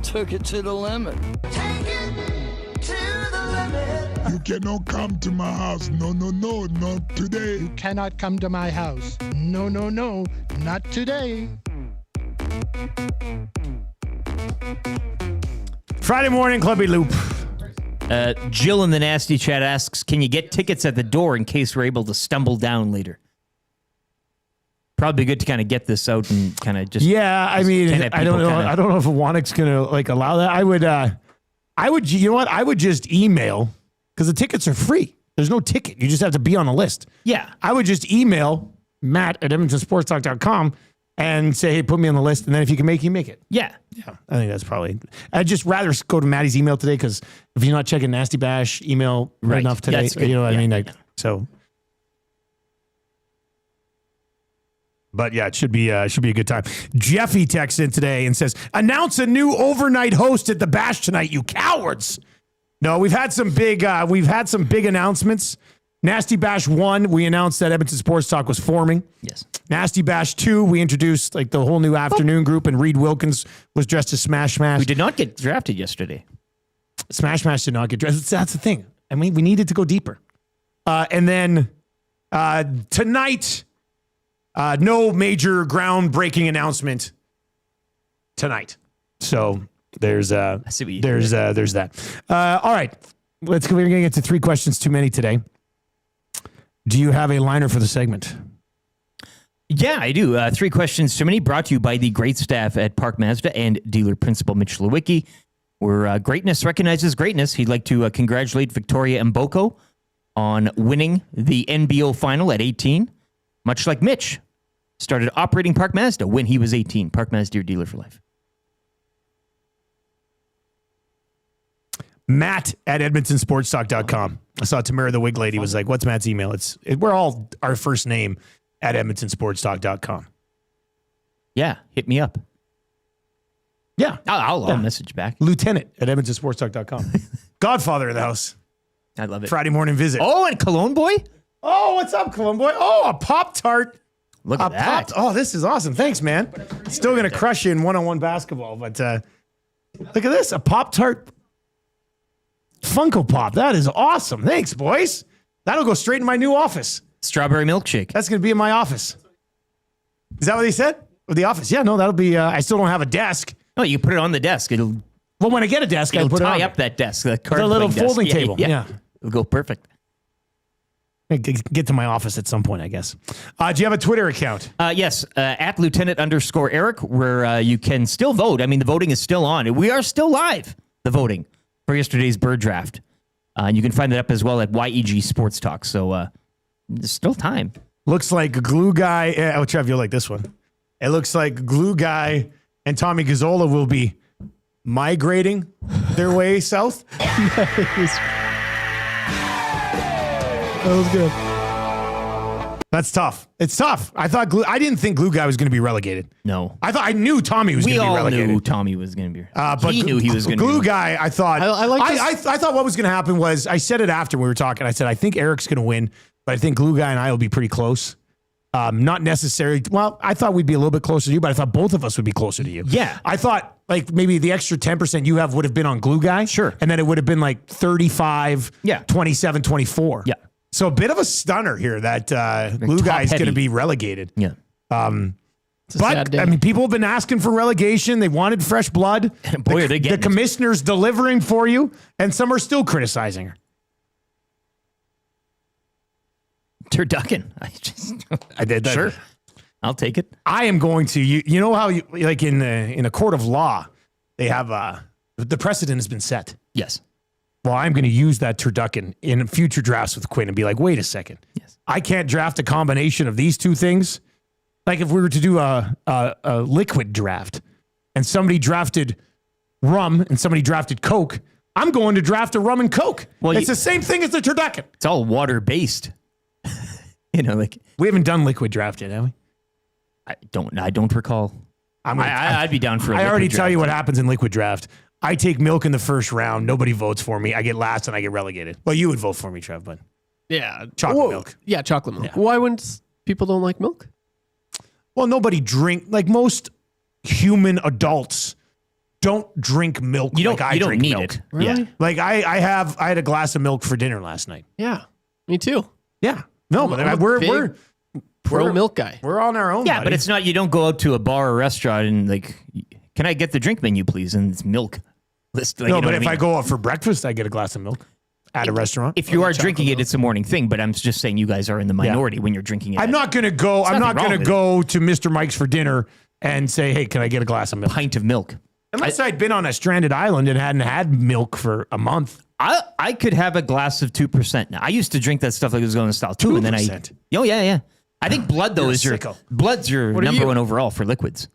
took it to the limit. Take it to the limit. You cannot come to my house. No, not today. You cannot come to my house. No, not today. Friday morning, Clubby Loop. Jill in the Nasty Chat asks, can you get tickets at the door in case we're able to stumble down later? Probably good to kind of get this out and kind of just. Yeah, I mean, I don't know. I don't know if Wannick's going to allow that. I would, you know what? I would just email because the tickets are free. There's no ticket. You just have to be on a list. Yeah. I would just email Matt@EdmontonSportsTalk.com and say, hey, put me on the list. And then if you can make it, you make it. Yeah. Yeah. I think that's probably, I'd just rather go to Maddie's email today because if you're not checking Nasty Bash email right enough today, you know what I mean? So. But yeah, it should be a good time. Jeffy texts in today and says, announce a new overnight host at the Bash tonight, you cowards. No, we've had some big announcements. Nasty Bash 1, we announced that Edmonton Sports Talk was forming. Yes. Nasty Bash 2, we introduced like the whole new afternoon group, and Reed Wilkins was dressed as Smash Smash. We did not get drafted yesterday. Smash Smash did not get drafted. That's the thing. I mean, we needed to go deeper. And then tonight, no major groundbreaking announcement tonight. So there's that. All right, we're going to get to 3 questions too many today. Do you have a liner for the segment? Yeah, I do. 3 questions too many, brought to you by the great staff at Park Mazda and dealer principal Mitch Lewicki. Where greatness recognizes greatness, he'd like to congratulate Victoria Mboko on winning the NBO final at 18. Much like Mitch started operating Park Mazda when he was 18. Park Mazda, your dealer for life. Matt@EdmontonSportsTalk.com. I saw Tamara the Wig Lady was like, what's Matt's email? We're all our first name at EdmontonSportsTalk.com. Yeah, hit me up. Yeah. I'll message back. Lieutenant@EdmontonSportsTalk.com. Godfather of the house. I love it. Friday morning visit. Oh, and Cologne Boy? Oh, what's up, Cologne Boy? Oh, a Pop-Tart. Look at that. Oh, this is awesome. Thanks, man. Still going to crush you in one-on-one basketball, but look at this. A Pop-Tart Funko Pop. That is awesome. Thanks, boys. That'll go straight in my new office. Strawberry milkshake. That's going to be in my office. Is that what they said? Or the office? Yeah, no, that'll be. I still don't have a desk. No, you put it on the desk. Well, when I get a desk, I put it on. Tie up that desk. The little folding table. Yeah. It'll go perfect. Get to my office at some point, I guess. Do you have a Twitter account? Yes, at Lieutenant_Eric, where you can still vote. I mean, the voting is still on. We are still live, the voting, for yesterday's bird draft. And you can find it up as well at YEG Sports Talk. So there's still time. Looks like Glue Guy. Oh, Trev, you'll like this one. It looks like Glue Guy and Tommy Gazzola will be migrating their way south. That was good. That's tough. It's tough. I didn't think Glue Guy was going to be relegated. No. I knew Tommy was going to be relegated. We all knew Tommy was going to be. But he knew he was going to be. Glue Guy, I thought. I thought what was going to happen was, I said it after we were talking. I said, I think Eric's going to win, but I think Glue Guy and I will be pretty close. Not necessarily. Well, I thought we'd be a little bit closer to you, but I thought both of us would be closer to you. Yeah. I thought like maybe the extra 10% you have would have been on Glue Guy. Sure. And then it would have been like 35, 27, 24. Yeah. So a bit of a stunner here that Glue Guy is going to be relegated. Yeah. But I mean, people have been asking for relegation. They wanted fresh blood. Boy, are they getting the commissioner's delivering for you, and some are still criticizing her. Turducken. I did that. Sure. I'll take it. I am going to. You know how you like in a court of law, they have the precedent has been set. Yes. Well, I'm going to use that turducken in future drafts with Quinn and be like, wait a second. Yes. I can't draft a combination of these two things. Like if we were to do a liquid draft and somebody drafted rum and somebody drafted Coke, I'm going to draft a rum and Coke. Well, it's the same thing as the turducken. It's all water-based. Like we haven't done liquid draft yet, have we? I don't recall. I'd be down for a I already liquid tell you draft. what happens in liquid draft. I take milk in the first round. Nobody votes for me. I get last and I get relegated. Well, you would vote for me, Trev, but yeah, chocolate milk. Yeah, chocolate milk. Yeah. Why wouldn't people don't like milk? Well, nobody drink like most human adults don't drink milk. You don't. Like I you don't drink need milk. it. Really? Yeah. Like I had a glass of milk for dinner last night. Yeah, me too. Yeah. No, but we're pro milk guy. We're on our own. Yeah, buddy. but it's not. You don't go out to a bar or restaurant and like, can I get the drink menu, please? And it's milk. List. Like, no, you know but what if I I mean? go out for breakfast, I get a glass of milk at a restaurant. If you are drinking it, it's a morning thing. But I'm just saying you guys are in the minority when you're drinking it. I'm not going to go. I'm not nothing going to wrong go to Mr. Mike's for dinner and say, "Hey, can I get a glass of milk?" Pint of milk. Unless I'd been on a stranded island and hadn't had milk for a month. I could have a glass of 2% now. I used to drink that stuff like it was going to style too, and then 2%? Oh yeah. I think blood though You're a is your sicko. blood's your What are number you? one overall for liquids.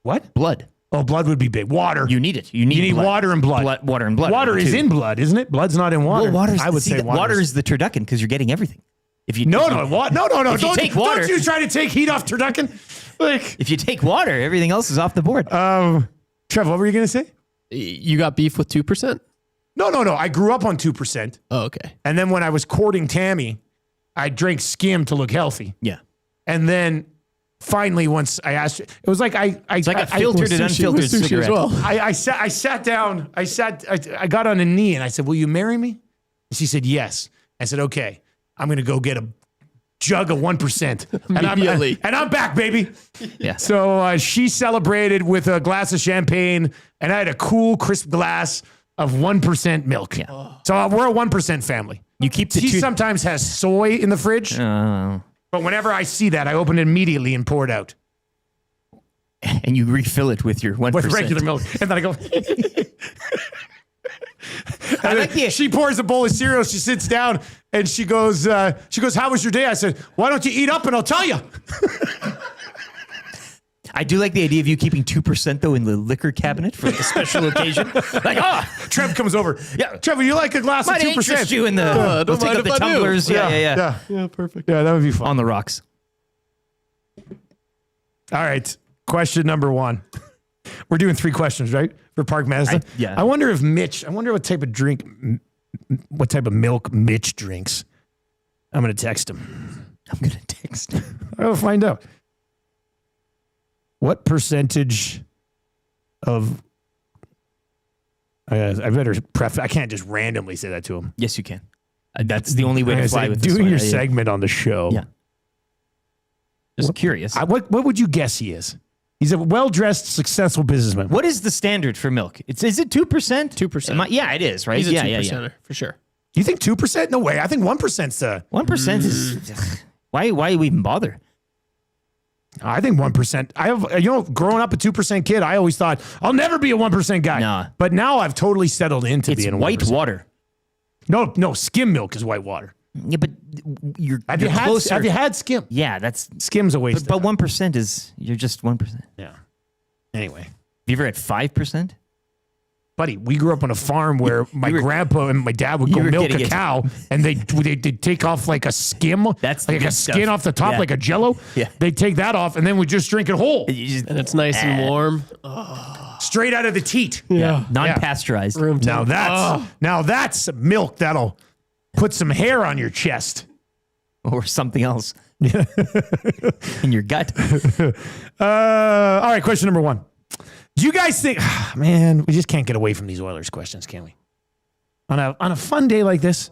What? Blood. Oh, blood would be big. Water. You need it. You need blood. Water and blood. Water and blood. Water is too. in blood, isn't it? Blood's not in water. Well, water's, I would say water is the turducken because you're getting everything. If you No. If you take water, Don't you try to take heat off turducken. Like, if you take water, everything else is off the board. Trev, what were you going to say? You got beef with 2%? No. I grew up on 2%. Oh, okay. And then when I was courting Tammy, I drank skim to look healthy. Yeah. And then finally, once I asked, it was like it's like a filtered and unfiltered cigarette. as well. I sat down. I got on a knee and I said, "Will you marry me?" And she said, "Yes." I said, "Okay, I'm gonna go get a jug of 1%." Immediately. And I'm back, baby. Yeah. So she celebrated with a glass of champagne, and I had a cool, crisp glass of 1% milk. Yeah. So we're a 1% family. You keep the She sometimes has soy in the fridge, but whenever I see that, I open it immediately and pour it out. And you refill it with your 1%. With regular milk. And then I go... She pours a bowl of cereal. She sits down and she goes, "How was your day?" I said, "Why don't you eat up and I'll tell you." I do like the idea of you keeping 2% though in the liquor cabinet for like a special occasion. Like, Trev comes over. Yeah, Trev, would you like a glass might of 2%? interest you in the. We'll take up the tumblers. Yeah. Yeah, perfect. Yeah, that would be fun. On the rocks. All right. Question number 1. We're doing 3 questions, right? For Park Mazda. Yeah. I wonder what type of milk Mitch drinks. I'm going to text him. I'll find out. What percentage of... I better I can't just randomly say that to him. Yes, you can. That's the only way to fly with this doing one. your segment on the show. Yeah. Just curious. What would you guess he is? He's a well-dressed, successful businessman. What is the standard for milk? Is it 2%? 2%. Yeah, it is, right? He's a yeah, 2%er for sure. You think 2%? No way. I think 1%'s 1% is why we even bother? I think 1%. Growing up a 2% kid, I always thought I'll never be a 1% guy. Nah. But now I've totally settled into being a 1%. White water. No, skim milk is white water. Yeah, but have you had skim? Yeah, that's skim's a waste. But 1% is you're just 1%. Yeah. Anyway, have you ever had 5%? Buddy, we grew up on a farm where my grandpa and my dad would go milk a cow, and they take off like a skim. That's like a skin off the top, like a Jello. Yeah, they take that off, and then we just drink it whole, and it's nice and warm. Straight out of the teat. Yeah, non-pasteurized. Now that's milk that'll put some hair on your chest or something else in your gut. All right, question number 1. Do you guys think, man, we just can't get away from these Oilers questions, can we? On a fun day like this,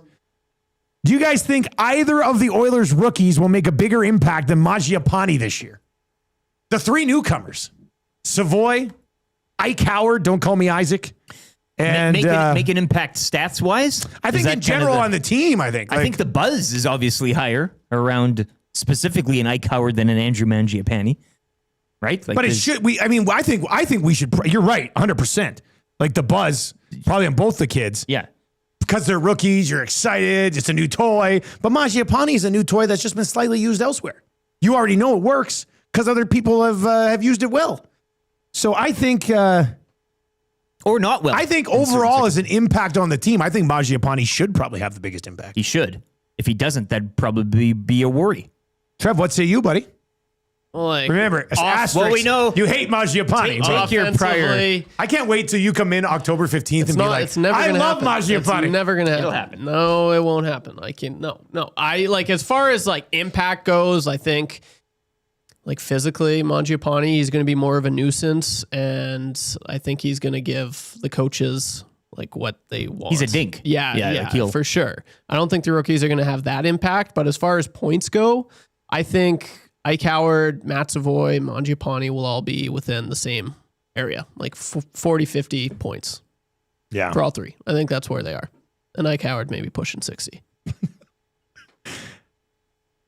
do you guys think either of the Oilers rookies will make a bigger impact than Mangiapane this year? The 3 newcomers, Savoy, Ike Howard, don't call me Isaac, and make an impact stats wise. I think in general on the team, I think the buzz is obviously higher around specifically an Ike Howard than an Andrew Mangiapane. Right, but it should. I think we should. You're right, 100%. Like the buzz, probably on both the kids. Yeah, because they're rookies. You're excited. It's a new toy. But Mangiapane is a new toy that's just been slightly used elsewhere. You already know it works because other people have used it well. So I think, or not well. I think overall, as an impact on the team, I think Mangiapane should probably have the biggest impact. He should. If he doesn't, that'd probably be a worry. Trev, what say you, buddy? Remember, we know you hate Mangiapane. Take your prior. I can't wait till you come in October 15th and be like, I love Mangiapane. It's never gonna happen. It'll happen. No, it won't happen. No. I like as far as like impact goes. I think like physically, Mangiapane, he's going to be more of a nuisance, and I think he's going to give the coaches like what they want. He's a dink. Yeah, for sure. I don't think the rookies are going to have that impact, but as far as points go, I think Ike Howard, Matt Savoy, Mangiapane will all be within the same area, like 40, 50 points. Yeah. For all 3. I think that's where they are. And Ike Howard maybe pushing 60.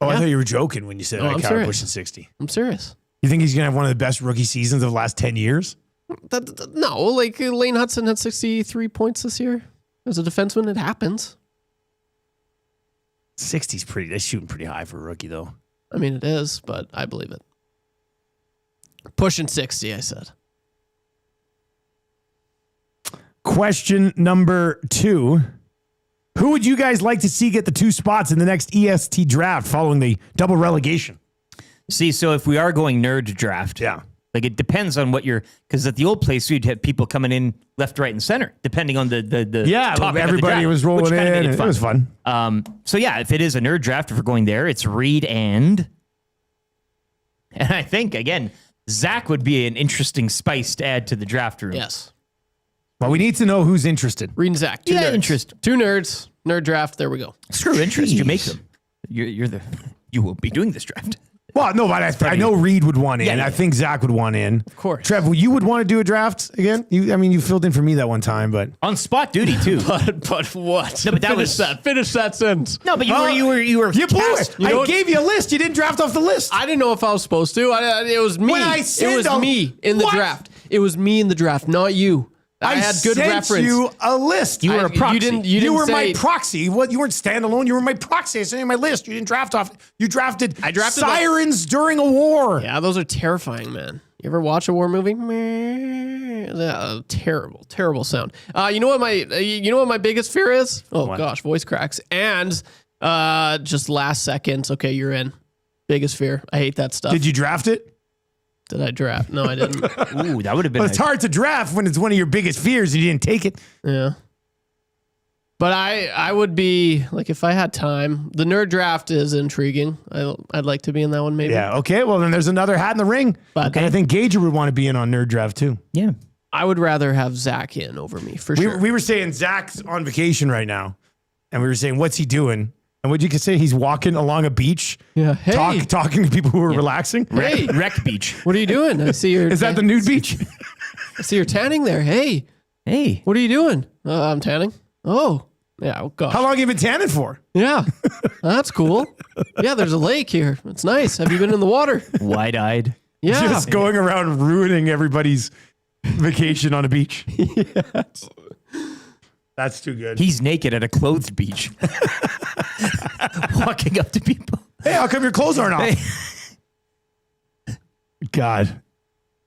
I thought you were joking when you said Ike Howard pushing 60. I'm serious. You think he's going to have one of the best rookie seasons of the last 10 years? No, like Lane Hudson had 63 points this year. As a defenseman, it happens. 60's that's shooting pretty high for a rookie, though. I mean, it is, but I believe it. Pushing 60, I said. Question number 2. Who would you guys like to see get the 2 spots in the next EST draft following the double relegation? See, so if we are going nerd draft, like it depends on what because at the old place we'd have people coming in left, right, and center, depending on the topic everybody of the draft, was rolling which in. It was fun. So yeah, if it is a nerd draft, if we're going there, it's Reed and I think again Zach would be an interesting spice to add to the draft room. Yes. Well, we need to know who's interested. Reed and Zach. 2 nerds. 2 nerds. Nerd draft. There we go. Screw interest. You make them. You will be doing this draft. Well, no, but I know Reed would want in. Yeah. I think Zach would want in. Of course. Trev, you would want to do a draft again? You filled in for me that one time, but on spot duty too. but what? No, but that finish that sentence. No, but you were you cast. blew it. I gave you a list. You didn't draft off the list. I didn't know if I was supposed to. It was me. It was me in the draft. It was me in the draft, not you. I had good reference. You a list. You were a proxy. You were my proxy. What? You weren't standalone. You were my proxy. I sent you my list. You didn't draft off. You drafted. I drafted sirens during a war. Yeah, those are terrifying, man. You ever watch a war movie? Terrible sound. You know what my biggest fear is? Oh gosh, voice cracks. And just last seconds. Okay, you're in. Biggest fear. I hate that stuff. Did you draft it? Did I draft? No, I didn't. Ooh, that would have been. Well, it's hard to draft when it's one of your biggest fears and you didn't take it. Yeah. But I would be like, if I had time, the nerd draft is intriguing. I'd like to be in that one, maybe. Yeah. Okay. Well, then there's another hat in the ring. But I think Gager would want to be in on nerd draft too. Yeah. I would rather have Zach in over me for sure. We were saying Zach's on vacation right now. and we were saying, what's he doing? And what you could say, he's walking along a beach, Hey. talking to people who are relaxing. Hey. Wreck beach. What are you doing? I see your. Is that the nude beach? I see you're tanning there. Hey. What are you doing? I'm tanning. Oh. Yeah. Oh gosh. How long have you been tanning for? Yeah. That's cool. Yeah. There's a lake here. It's nice. Have you been in the water? Wide-eyed. Yeah. Just going around ruining everybody's vacation on a beach. Yes. That's too good. He's naked at a clothed beach. Walking up to people. Hey, how come your clothes aren't off? God.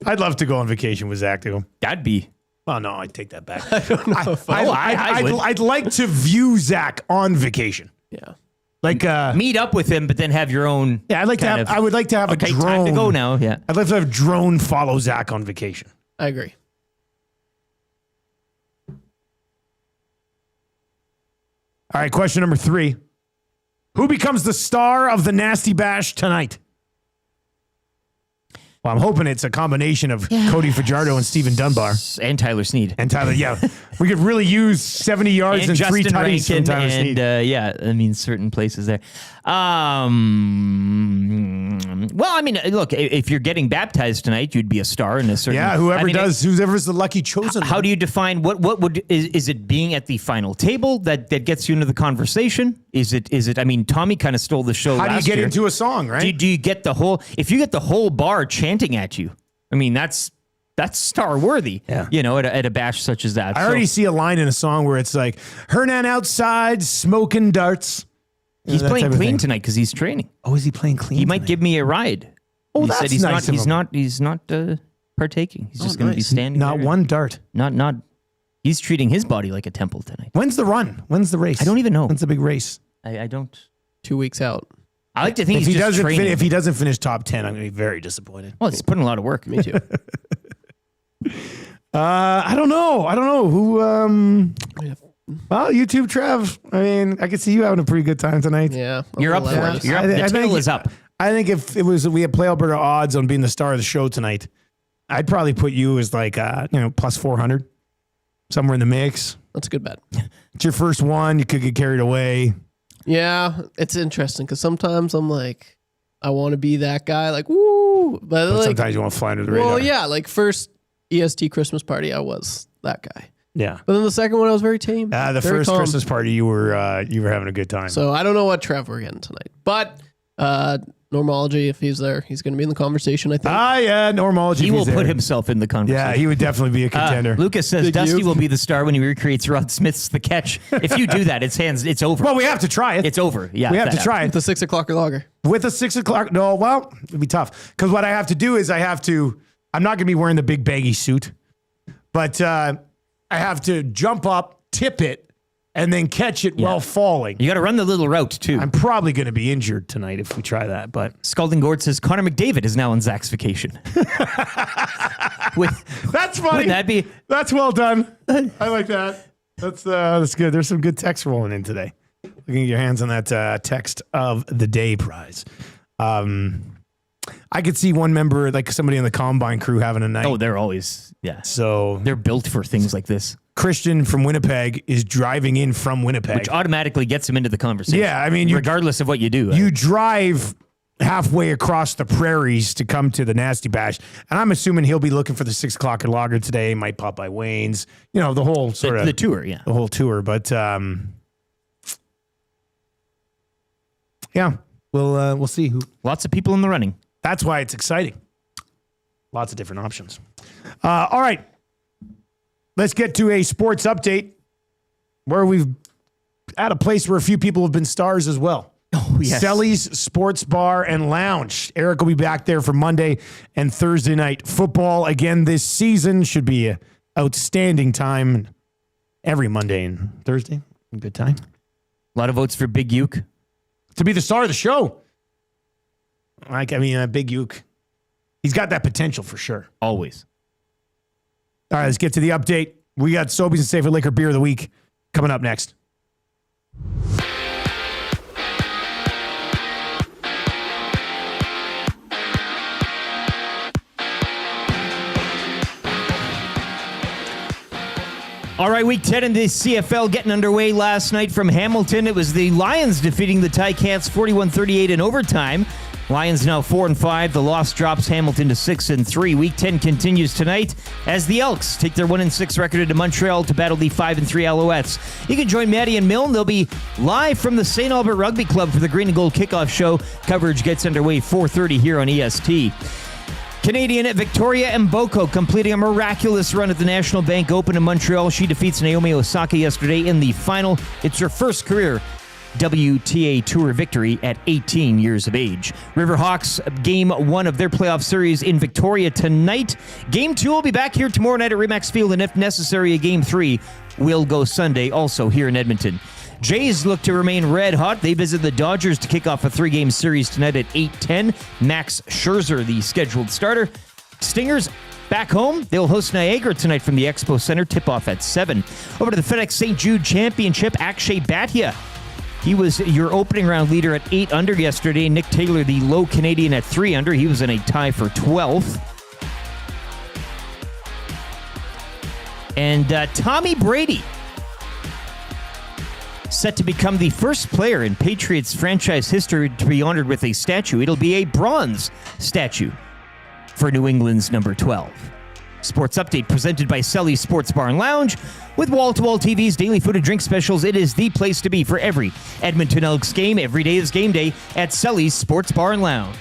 I'd love to go on vacation with Zach, too. That'd be. Oh, no, I'd take that back. I don't know if I'd like to view Zach on vacation. Yeah. Like meet up with him, but then have your own. Yeah, I'd like to have. I would like to have a drone. Time to go now. Yeah, I'd like to have drone follow Zach on vacation. I agree. All right, question number 3. Who becomes the star of the Nasty Bash tonight? Well, I'm hoping it's a combination of Cody Fajardo and Steven Dunbar. And Tyler Snead. And Tyler, yeah. We could really use 70 yards and 3 tutties from Tyler Snead. Certain places there. Well, I mean, look, if you're getting baptized tonight, you'd be a star in a certain. Yeah, whoever's the lucky chosen. How do you define is it being at the final table that gets you into the conversation? Is it? I mean, Tommy kind of stole the show. How do you get into a song, right? Do you get the whole? If you get the whole bar chanting at you, I mean, that's star worthy. Yeah. You know, at a bash such as that. I already see a line in a song where it's like Hernan outside smoking darts. He's playing clean tonight because he's training. Oh, is he playing clean? He might give me a ride. Oh, he that's said he's nice not. of He's him. not partaking. He's just going to be standing. Not there. one dart. Not. He's treating his body like a temple tonight. When's the run? When's the race? I don't even know. When's the big race? I don't. 2 weeks out. I like to think if he's he just doesn't training. if he doesn't finish top 10, I'm going to be very disappointed. Well, he's putting a lot of work. Me too. I don't know who. Well, YouTube Trev. I mean, I could see you having a pretty good time tonight. Yeah, You're up for it. You're up. The tail is up. I think if it was we had Play Alberta odds on being the star of the show tonight, I'd probably put you as like plus 400, somewhere in the mix. That's a good bet. It's your first one. You could get carried away. Yeah, it's interesting because sometimes I'm like, I want to be that guy, like woo, but like, sometimes you want to fly under the radar. Well, yeah, like first EST Christmas party, I was that guy. Yeah. But then the second one, I was very tame. The very first calm. Christmas party, you were having a good time. So I don't know what Trev we're getting tonight, but Normology, if he's there, he's going to be in the conversation, I think. Yeah, Normology. He will put himself in the conversation. Yeah, he would definitely be a contender. Lucas says Big Dusty youth. will be the star when he recreates Rod Smith's The Catch. If you do that, it's over. Well, we have to try it. It's over. Yeah, we have to try it. With the 6 o'clock lager. With a 6 o'clock? No, well, it'd be tough. Because what I have to do is I'm not going to be wearing the big baggy suit, but I have to jump up, tip it, and then catch it while falling. You got to run the little route, too. I'm probably going to be injured tonight if we try that. But Scalding Gourd says Connor McDavid is now on Zach's vacation. That's funny. Would that be? That's well done. I like that. That's good. There's some good text rolling in today. Looking at your hands on that text of the day prize. I could see one member, like somebody in the Combine crew, having a night. Oh, they're always, yeah. So they're built for things like this. Christian from Winnipeg is driving in from Winnipeg, which automatically gets him into the conversation. Yeah, I mean, regardless of what you do, you drive halfway across the prairies to come to the Nasty Bash, and I'm assuming he'll be looking for the 6 o'clock lager today. Might pop by Wayne's, the whole sort of the tour, yeah, the whole tour. But yeah, we'll see who. Lots of people in the running. That's why it's exciting. Lots of different options. All right. Let's get to a sports update where we've at a place where a few people have been stars as well. Oh, yes. Selly's Sports Bar and Lounge. Eric will be back there for Monday and Thursday night football again this season. Should be an outstanding time every Monday and Thursday. A good time. A lot of votes for Big Uke to be the star of the show. Big Uke. He's got that potential for sure. Always. All right, let's get to the update. We got Sobeys Safeway Liquor Beer of the Week coming up next. All All right, week 10 in the CFL getting underway last night from Hamilton. It was the Lions defeating the Ticats 41-38 in overtime. Lions now 4-5. The loss drops Hamilton to 6-3. Week 10 continues tonight as the Elks take their 1-6 record into Montreal to battle the 5-3 Alouettes. You can join Maddie and Milne. They'll be live from the St. Albert Rugby Club for the Green and Gold Kickoff Show. Coverage gets underway 4:30 here on EST. Canadian Victoria Mboko completing a miraculous run at the National Bank Open in Montreal. She defeats Naomi Osaka yesterday in the final. It's her first career WTA Tour victory at 18 years of age. Riverhawks game 1 of their playoff series in Victoria tonight. Game 2 will be back here tomorrow night at Remax Field, and if necessary, a game 3 will go Sunday, also here in Edmonton. Jays look to remain red hot. They visit the Dodgers to kick off a 3-game series tonight at 8:10. Max Scherzer, the scheduled starter. Stingers back home. They'll host Niagara tonight from the Expo Center. Tip-off at 7. Over to the FedEx St. Jude Championship. Akshay Bhatia. He was your opening round leader at 8 under yesterday. Nick Taylor, the low Canadian, at 3 under. He was in a tie for 12th. And Tommy Brady, set to become the first player in Patriots franchise history to be honored with a statue. It'll be a bronze statue for New England's number 12. Sports Update presented by Selly's Sports Bar and Lounge. With wall-to-wall TVs, daily food and drink specials, it is the place to be for every Edmonton Elks game. Every day is game day at Selly's Sports Bar and Lounge.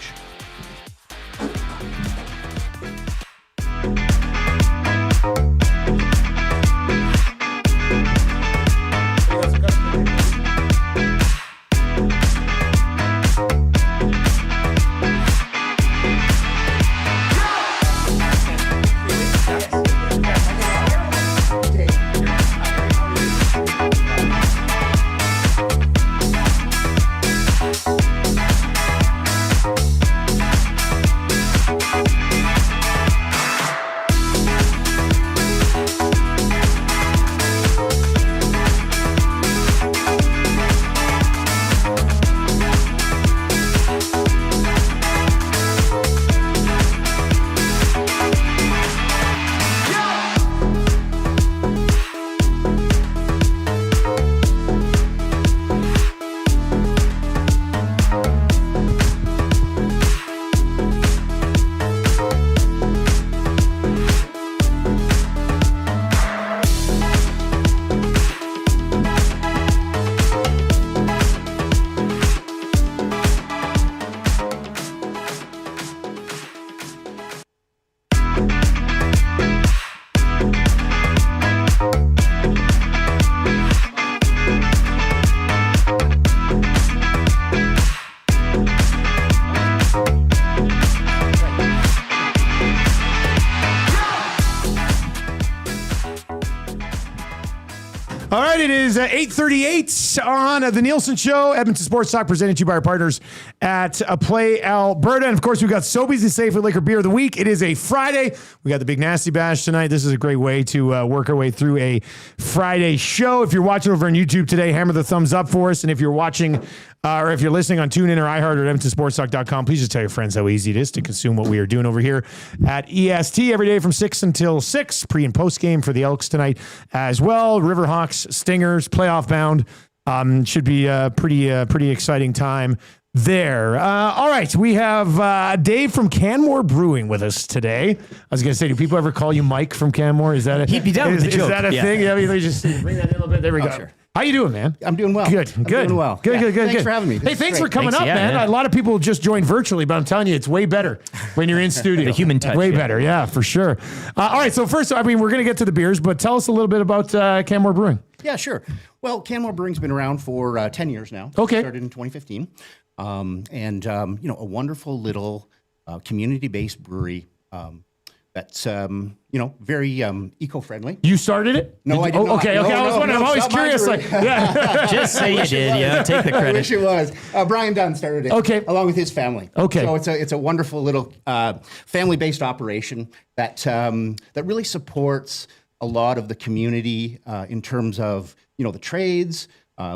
All right, it is 8:38 on the Nielson Show. Edmonton Sports Talk presented to you by our partners at Play Alberta. And, of course, we've got Sobeys Safeway Liquor Beer of the Week. It is a Friday. We got the Big Nasty Bash tonight. This is a great way to work our way through a Friday show. If you're watching over on YouTube today, hammer the thumbs up for us. And if you're watching or if you're listening on TuneIn or iHeart or EdmontonSportsTalk.com, please just tell your friends how easy it is to consume what we are doing over here at EST every day from 6 until 6. Pre and post game for the Elks tonight as well. Riverhawks, Stingers, playoff bound. Should be a pretty exciting time there. All right, we have Dave from Canmore Brewing with us today. I was going to say, do people ever call you Mike from Canmore? Is that He'd be down with the joke. Is that a thing? Yeah, let me just bring that in a little bit. There we go. Sure. How you doing, man? I'm doing well. Good. Doing well. Good. Thanks for having me. Hey, thanks for coming up, man. A lot of people just joined virtually, but I'm telling you, it's way better when you're in studio. The human touch. Way better, yeah, for sure. All right, so first, we're going to get to the beers, but tell us a little bit about Canmore Brewing. Yeah, sure. Well, Canmore Brewing's been around for 10 years now. Okay. Started in 2015. A wonderful little community-based brewery that's very eco-friendly. You started it? No, I did not. Okay. I was wondering. I'm always curious. Just say you did. Yeah, take the credit. I wish it was. Brian Dunn started it. Okay. Along with his family. Okay. So it's a wonderful little family-based operation that really supports a lot of the community in terms of the trades.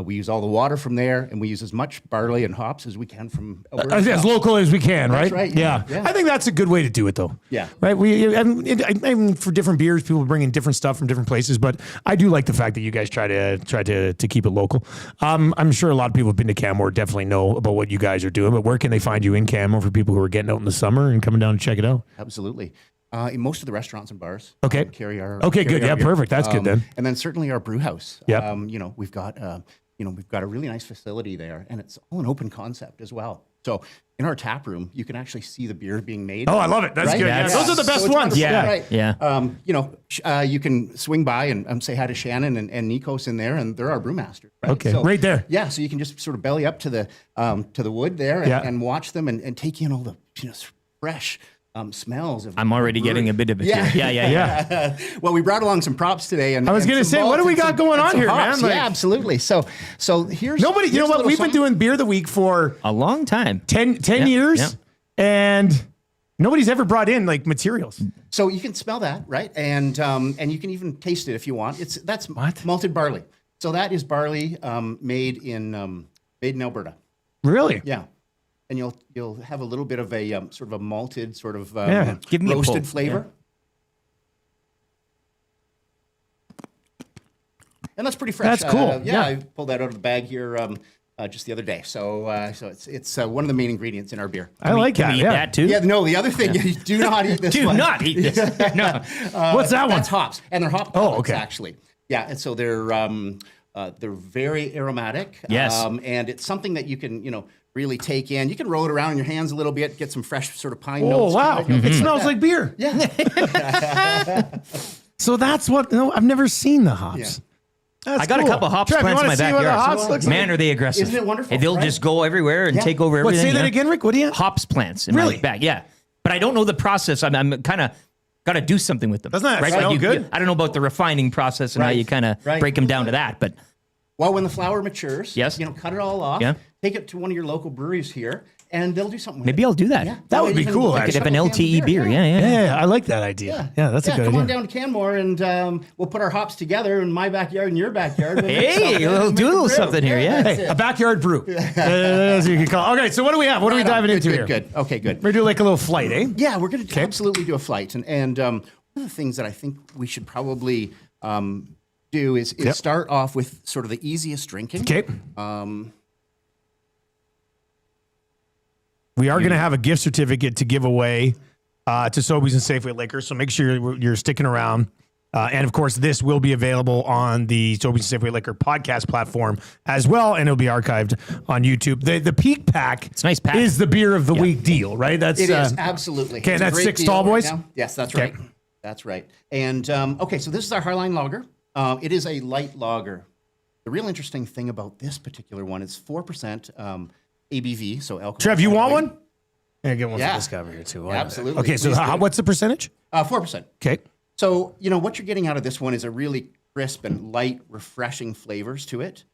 We use all the water from there, and we use as much barley and hops as we can from Alberta. As local as we can, right? That's right. Yeah. I think that's a good way to do it, though. Yeah. Right. I mean, for different beers, people bring in different stuff from different places, but I do like the fact that you guys try to keep it local. I'm sure a lot of people have been to Canmore, definitely know about what you guys are doing. But where can they find you in Canmore for people who are getting out in the summer and coming down to check it out? Absolutely. In most of the restaurants and bars, okay, carry our okay, good, yeah, beer. perfect. That's good then. And then certainly our brew house. Yeah, we've got we've got a really nice facility there, and it's all an open concept as well. So in our tap room, you can actually see the beer being made. Oh, I love it. That's good. Yeah. Those are the best ones. Yeah, right. Yeah. You can swing by and say hi to Shannon and Nikos in there, and they're our brewmasters. Right? Okay, right there. Yeah, so you can just sort of belly up to the wood there and watch them and take in all the fresh smells of. I'm already getting a bit of it. Yeah. Well, we brought along some props today, and I was going to say, what do we got going on here, man? Yeah, absolutely. So here's nobody. You know what? We've been doing Beer of the Week for a long time, 10 years, and nobody's ever brought in like materials. So you can smell that, right? And you can even taste it if you want. That's malted barley. So that is barley made in Alberta. Really? Yeah. And you'll have a little bit of a sort of a malted, sort of Give me roasted flavor. Yeah. And that's pretty fresh. That's cool. I pulled that out of the bag here just the other day. So it's one of the main ingredients in our beer. I like that. Can we eat that too? Yeah. No, the other thing, you do not eat this. Do not eat this. No. What's that one? That's hops, and they're hop pellets, okay. actually. Yeah, and so they're very aromatic. Yes. And it's something that you can really take in. You can roll it around in your hands a little bit, get some fresh sort of pine notes. Oh, wow. It smells like beer. Yeah. So that's what, I've never seen the hops. Yeah. I got a couple of hops Trev, plants in my backyard. Man, are they aggressive. Isn't it wonderful? They'll just go everywhere and take over everything. Say that again, Rick? What do you have? Hops plants in my back, yeah. But I don't know the process. I'm kind of got to do something with them. Doesn't that smell good? I don't know about the refining process and how you kind of break them down to that, but... Well, when the flower matures, cut it all off, take it to one of your local breweries here, and they'll do something with Maybe it. I'll do that. Yeah. That would be cool, Like actually. an LTE beer. Yeah. I like that idea. Yeah, that's a good come idea. on down to Canmore, and we'll put our hops together in my backyard and your backyard. Hey, we'll do a little something here, yeah. Hey, a backyard brew. That's what you can call it. Okay, so what do we have? What are we diving into here? Good. Okay, good. We're going to do like a little flight, eh? Yeah, we're going to absolutely do a flight. And one of the things that I think we should probably do is start off with sort of the easiest drinking. Okay. We are going to have a gift certificate to give away to Sobeys and Safeway Liquor, so make sure you're sticking around. And of course, this will be available on the Sobeys and Safeway Liquor podcast platform as well, and it'll be archived on YouTube. The Peak Pack, it's a nice pack, is the beer of the week deal, right? It is, absolutely. Okay, It's a that's great 6 deal tall right boys? now. Yes, that's right. That's right. And okay, so this is our Highline Lager. It is a light lager. The real interesting thing about this particular one is 4% ABV, so alcohol. Trev, you want one? Yeah, get one Yeah. for this guy over here too. Absolutely. Okay, so Please do. what's the percentage? 4%. Okay. So, what you're getting out of this one is a really crisp and light, refreshing flavors to it.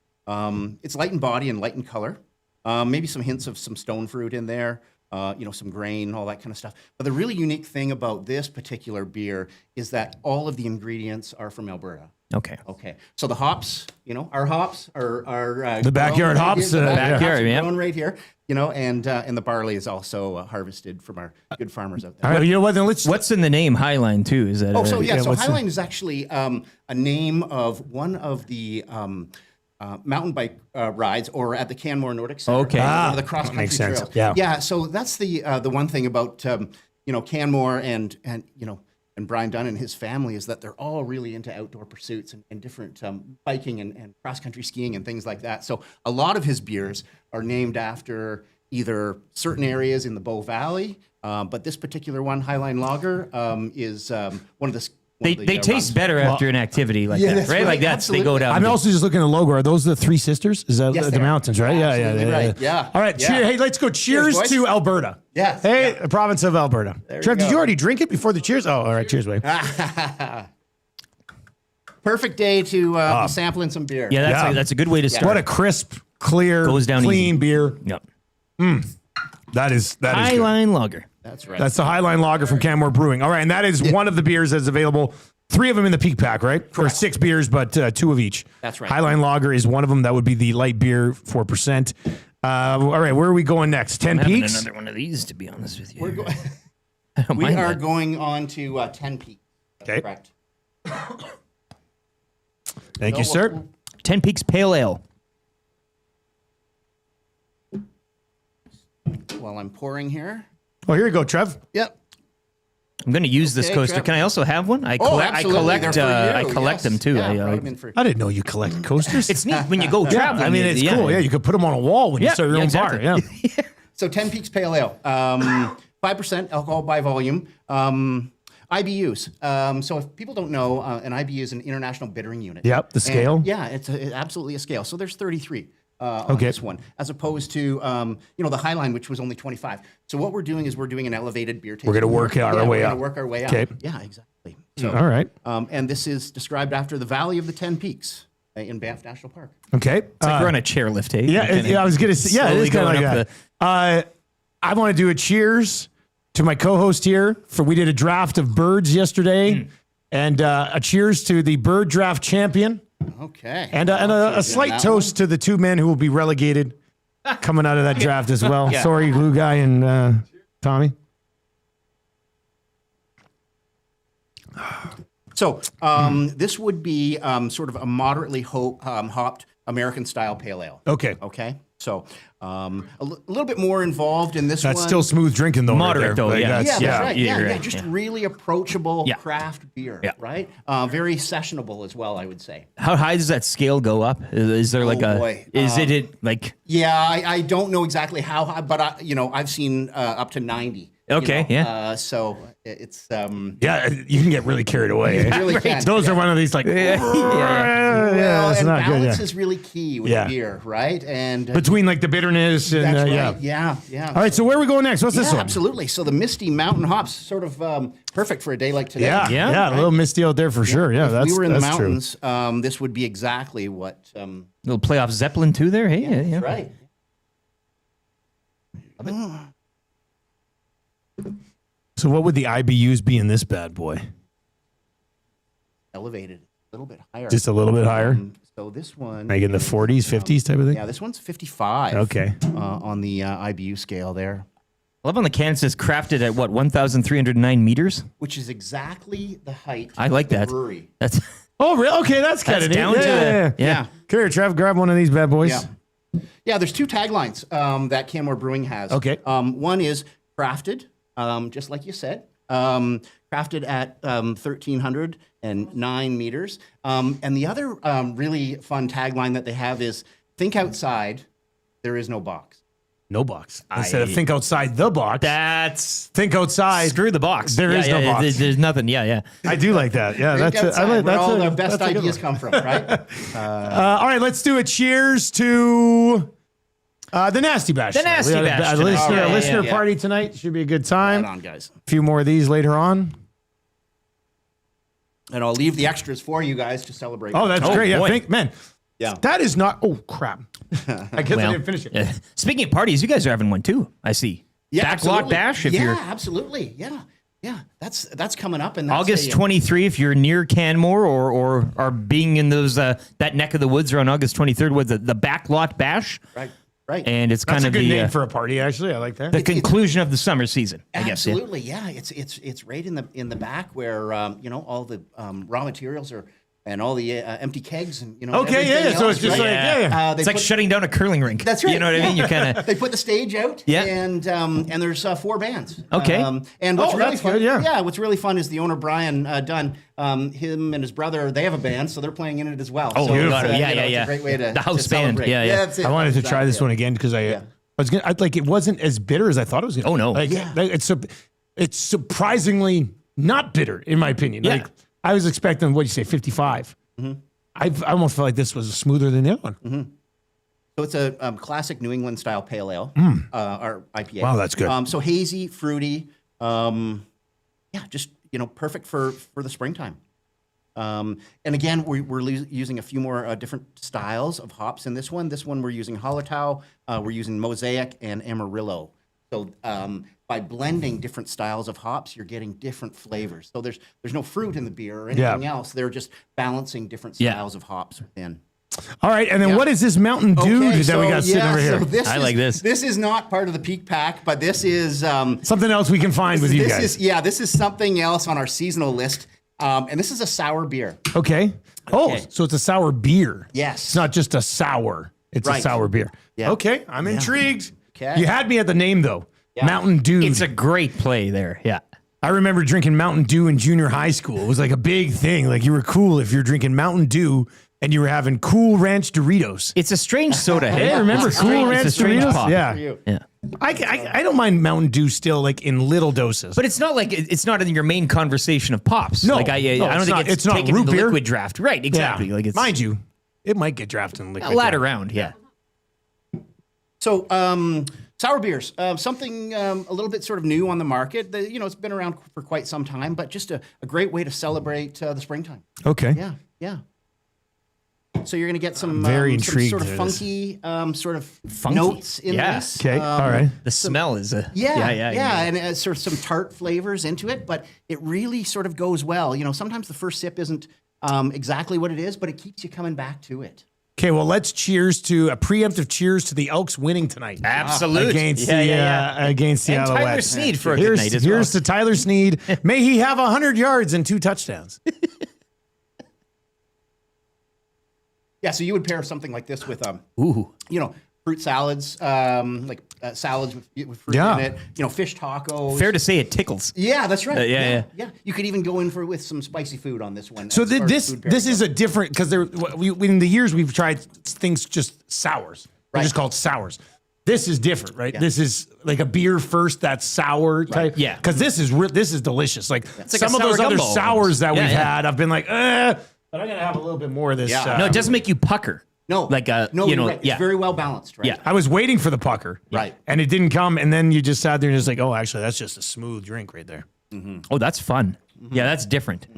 It's light in body and light in color. Maybe some hints of some stone fruit in there, some grain, all that kind of stuff. But the really unique thing about this particular beer is that all of the ingredients are from Alberta. Okay. So the hops, our hops are the backyard hops. Grown right here. And the barley is also harvested from our good farmers out there. All right, you know what? Then What's in the name Highline too? Is that? So Highline is actually a name of one of the mountain bike rides, or at the Canmore Nordic Center. Okay. One of the cross country makes sense. trails. Yeah. So that's the one thing about Canmore and Brian Dunn and his family is that they're all really into outdoor pursuits and different biking and cross country skiing and things like that. So a lot of his beers are named after either certain areas in the Bow Valley, but this particular one, Highline Lager, is one of the. They taste better after an activity like that, right? Like that's Absolutely. they go down. I'm also just looking at the logo. Are those the Three Sisters? Is that Yes, the they are. mountains, right? Absolutely right. Yeah. All right. Yeah. Cheers. Hey, let's go. Cheers boys. to Alberta. Yes. Hey, the province of Alberta. There you Trev, did go. you already drink it before the cheers? Oh, all right. Cheers, Wade. Perfect day to be sampling some beer. Yeah, that's a good way to start. What a crisp, clear, Goes down clean easy. beer. Yep. That is good. Highline Lager. That's right. That's the Highline Lager from Canmore Brewing. All right, and that is one of the beers that's available 3 of them in the peak pack, right? For 6 beers, but 2 of each. That's right. Highline Lager is one of them. That would be the light beer, 4%. All right, where are we going next? 10 I'm having Peaks? another one of these, to be honest with you. We are going on to 10 Peaks. That's Okay. correct. Thank you, sir. 10 Peaks Pale Ale. While I'm pouring here. Oh, here you go, Trev. Yep. I'm going to use this Okay, coaster. Trev. Can I also have one? I Oh, collect. absolutely. They're for I you. collect Yes. them too. Yeah, I, brought 'em in for- I didn't know you collect coasters. It's neat when you go traveling. I mean, it's cool. Yeah, you could put them on a wall when you start your own bar. Yeah. So 10 Peaks Pale Ale, 5% alcohol by volume. IBUs. So if people don't know, an IBU is an international bittering unit. Yep, the scale. Yeah, it's absolutely a scale. So there's 33 on this one, as opposed to the Highline, which was only 25. So what we're doing is we're doing an elevated beer tasting. We're going to work our way We're up. going to work our way up. Okay. Yeah, exactly. So, All right. And this is described after the Valley of the 10 Peaks in Banff National Park. Okay. It's like we're on a chairlift, hey? Yeah, I was going to say, yeah, it is kind of like that. I want to do a cheers to my co-host here. We did a draft of birds yesterday, and a cheers to the bird draft champion. Okay. And a slight toast to the 2 men who will be relegated coming out of that draft as well. Yeah. Sorry, Glue Guy and Tommy. So this would be sort of a moderately hopped American-style pale ale. Okay. Okay. So a little bit more involved in this one. That's still smooth drinking, though. Moderate, right though, there. Like, yeah. that's- That's right. Yeah, Yeah, just yeah. really approachable Yeah. craft beer, Yeah. right? Very sessionable as well, I would say. How high does that scale go up? Is there like boy. Is it like? Yeah, I don't know exactly how high, but I've seen up to 90. Okay, yeah. So it's Yeah, you can get really carried away. You really can. Those are one of these like, well, it's and not good. balance Yeah. is really key with Yeah. beer, right? And Between like the bitterness and that's yeah. right. Yeah. All right, so where are we going next? What's this one? Absolutely. So the Misty Mountain hops, sort of perfect for a day like today. Yeah, a little misty out there for sure. Yeah, If that's we were in the that's true. mountains, this would be exactly what. Little playoff Zeppelin too there. Hey, yeah. That's right. So what would the IBUs be in this bad boy? Elevated a little bit higher. Just a little bit higher? So this one, Like in the 40s, 50s type of thing? yeah, this one's 55. Okay. On the IBU scale there, I love on the can it says crafted at what 1,309 meters. which is exactly the height. I like of the that. brewery. That's Oh, really? Okay, that's kind of neat. down to the- yeah. Come here, Trev. Grab one of these bad boys. Yeah. Yeah, there's 2 taglines that Canmore Brewing has. Okay. One is crafted, just like you said, crafted at 1,309 meters. And the other really fun tagline that they have is think outside, there is no box. No box. Instead of think outside the box. That's think outside. Screw the box. There is no box. There's nothing. Yeah. I do like that. Yeah, Think that's it. outside, where all the that's best a good ideas one. come from, right? All right, let's do a cheers to the Nasty Bash. The Nasty We had Bash a tonight. listener, Yeah, a listener yeah. party tonight. Should be a good time. Right on, guys. A few more of these later on. And I'll leave the extras for you guys to celebrate. Oh, that's great. Yeah, boy. man. Yeah. That is not. Oh, crap. I guess I Well, didn't finish it. yeah. Speaking of parties, you guys are having one too. I see. Yeah, Backlot absolutely. Bash. If yeah, you're absolutely. Yeah. That's coming up, and that's August 23, if you're near Canmore or are being in those that neck of the woods, or on August 23rd was the Backlot Bash. Right. And it's That's kind a of good the name for a party, actually. I like that. the conclusion of the summer season. I guess. Yeah. Absolutely, yeah. It's right in the back where all the raw materials are and all the empty kegs and Okay, everything yeah. So it's else, just right? like yeah. They It's like put- shutting down a curling rink. That's right. You know what I mean? You kind of they put the stage out. Yeah. And there's 4 bands. Okay. And what's really that's fun, good, yeah. what's really fun is the owner Brian Dunn. Him and his brother, they have a band, so they're playing in it as well. Oh, so beautiful. it's, Yeah, it's yeah. a great way to The house to band. celebrate. Yeah, yeah. That's it. I wanted to That's try this exactly one it. again because I was gonna like it wasn't as bitter as I thought it was gonna. Oh, be. no. Like, it's surprisingly not bitter in my opinion. Yeah. Like I was expecting what do you say 55. I almost felt like this was smoother than the other one. So it's a classic New England style pale ale, or IPA. Wow, that's good. So hazy, fruity, just perfect for the springtime. And again, we're using a few more different styles of hops in this one. This one we're using Hallertau, we're using Mosaic and Amarillo. So by blending different styles of hops, you're getting different flavors. So there's no fruit in the beer or anything else. They're just balancing different styles of hops within. All right, and then what is this Mountain Dew that we got sitting over here? So this is not part of the peak pack, but this is something else we can find with you guys. This is something else on our seasonal list, and this is a sour beer. Okay. Oh, so it's a sour beer. Yes. It's not just a sour. It's a sour beer. Yeah. Okay, I'm intrigued. Okay. You had me at the name though. Yeah. Mountain Dew. It's a great play there. Yeah. I remember drinking Mountain Dew in junior high school. It was like a big thing. Like you were cool if you're drinking Mountain Dew and you were having Cool Ranch Doritos. It's a strange soda. Hey, remember Cool Ranch Doritos? Pop. Yeah. I don't mind Mountain Dew still, like in little doses. But it's not like it's not in your main conversation of pops. No, like I don't think it's not taken root in the beer. liquid draft. Right, exactly. Yeah. Like it's, mind you, it might get drafted in liquid. a latter draft. round. Yeah. So sour beers, something a little bit sort of new on the market. It's been around for quite some time, but just a great way to celebrate the springtime. Okay. Yeah. So you're going to get some very some intrigued sort of to funky notes in this. Okay. All right. The smell is and sort of some tart flavors into it, but it really sort of goes well. Sometimes the first sip isn't exactly what it is, but it keeps you coming back to it. Okay, well, let's cheers to a preemptive cheers to the Elks winning tonight. Absolutely. Against the And Tyler Alouettes. Sneed for a good night as well. Here's to Tyler Sneed. May he have 100 yards and 2 touchdowns. Yeah, so you would pair something like this with fruit salads, salads with fruit in it. Fish tacos. Fair to say it tickles. Yeah, that's right. Yeah. You could even go in with some spicy food on this one. So this is a different, because in the years we've tried things just sours. They're just called sours. This is different, right? Yeah. This is like a beer first that's sour type. Yeah. Because this is delicious. Like It's like some a of those sour other gumbo sours that almost. we've had, I've been like, but I'm gonna have a little bit more of this. Yeah. No, it doesn't make you pucker. No, Like you're right. It's very well balanced, right? Yeah. I was waiting for the pucker, Right. and it didn't come, and then you just sat there and just like, oh, actually, that's just a smooth drink right there. Oh, that's fun. Yeah, that's different.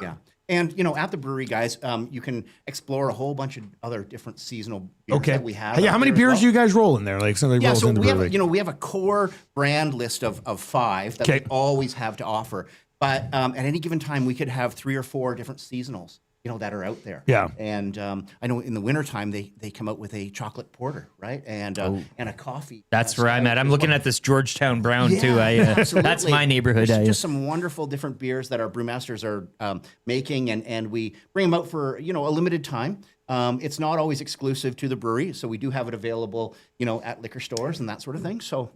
Yeah. And, at the brewery, guys, you can explore a whole bunch of other different seasonal beers that we have. Yeah, how many beers do you guys roll in there? Like something rolls so in the we brewery. have, we have a core brand list of 5 that we always have to offer. But at any given time, we could have 3 or 4 different seasonals, that are out there. Yeah. And I know in the wintertime, they come out with a chocolate porter, right? And a coffee. That's where I'm at. I'm looking at this Georgetown Brown too. Absolutely. That's my neighborhood. There's just some wonderful different beers that our brewmasters are making, and we bring them out for a limited time. It's not always exclusive to the brewery, so we do have it available, at liquor stores and that sort of thing. So,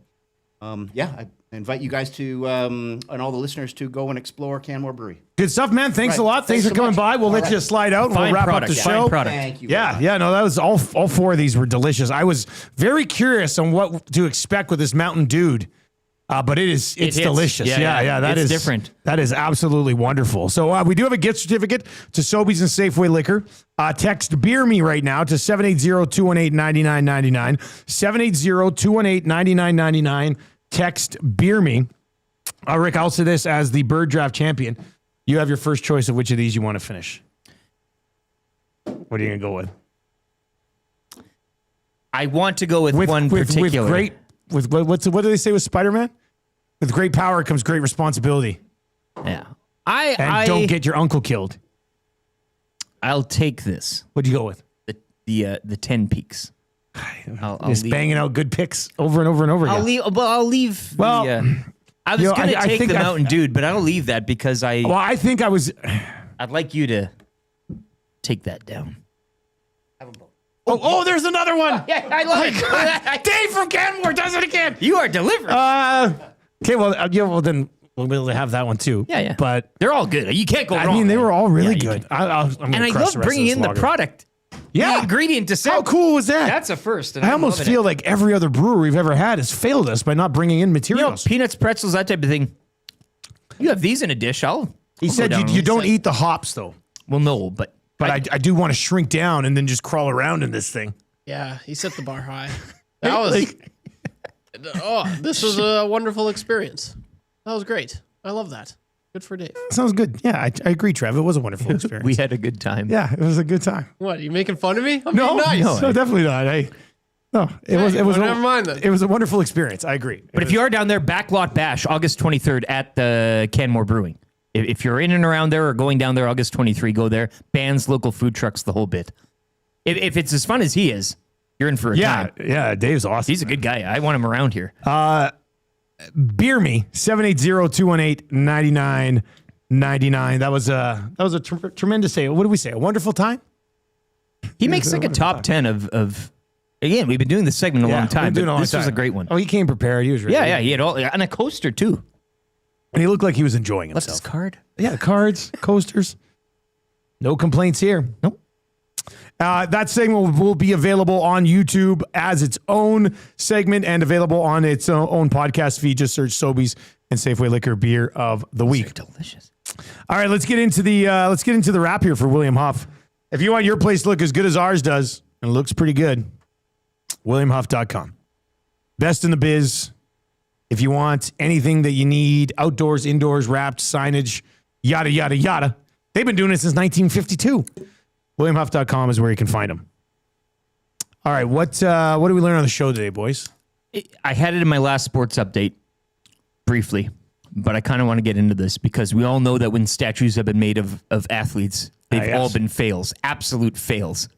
I invite you guys to and all the listeners to go and explore Canmore Brewery. Good stuff, man. Thanks a lot. Thanks for coming by. We'll let you slide out and we'll wrap up the show. Thank you. Yeah. No, that was all 4 of these were delicious. I was very curious on what to expect with this Mountain Dew. But it's delicious. Yeah. That is different. That is absolutely wonderful. So we do have a gift certificate to Sobeys and Safeway Liquor. Text Beer Me right now to 780-218-9999. 780-218-9999. Text Beer Me. Rick, I'll say this as the Bird Draft champion. You have your first choice of which of these you want to finish. What are you going to go with? I want to go with one particular. What do they say with Spider-Man? With great power comes great responsibility. Yeah. Don't get your uncle killed. I'll take this. What'd you go with? The 10 Peaks. I'll banging out good picks over and over and over again. I'll leave. Well, I was going to take the Mountain Dew, but I'll leave that because I think I was. I'd like you to take that down. Oh, there's another one. Yeah, I love it. Dave from Canmore does it again. You are delivering. Okay, well then we'll be able to have that one too. Yeah. But they're all good. You can't go wrong. I mean, they were all really good. I'm and I love bringing in the product. Yeah. The ingredient to sell. How cool was that? That's a first. And I almost feel like every other brewer we've ever had has failed us by not bringing in materials. Peanuts, pretzels, that type of thing. You have these in a dish. He said you don't eat the hops though. Well, no, but I do want to shrink down and then just crawl around in this thing. Yeah, he set the bar high. That was. This was a wonderful experience. That was great. I love that. Good for Dave. Sounds good. Yeah, I agree, Trev. It was a wonderful experience. We had a good time. Yeah, it was a good time. What, are you making fun of me? I'm No, being nice. no, definitely not. No, it was never mind then. It was a wonderful experience. I agree. But if you are down there, Backlot Bash, August 23rd at the Canmore Brewing. If you're in and around there or going down there August 23, go there. Bands, local food trucks, the whole bit. If it's as fun as he is, you're in for a time. Yeah, Dave's awesome. He's a good guy. I want him around here. Beer me 780-218-9999. That was a tremendous day. What did we say? A wonderful time. He makes like a top 10 of. Again, we've been doing this segment a long time. But this was a great one. Oh, he came prepared. He was ready. Yeah. He had all and a coaster too. And he looked like he was enjoying Left himself. his card. Yeah, cards, coasters. No complaints here. Nope. That segment will be available on YouTube as its own segment and available on its own podcast feed. Just search Sobeys and Safeway Liquor Beer of the Week. Delicious. All right, let's get into the wrap here for William Huff. If you want your place to look as good as ours does, and it looks pretty good, WilliamHuff.com. Best in the biz. If you want anything that you need, outdoors, indoors, wrapped, signage, yada, yada, yada. They've been doing it since 1952. WilliamHuff.com is where you can find them. All right, what did we learn on the show today, boys? I had it in my last sports update briefly, but I kind of want to get into this because we all know that when statues have been made of athletes, they've all been fails, absolute fails.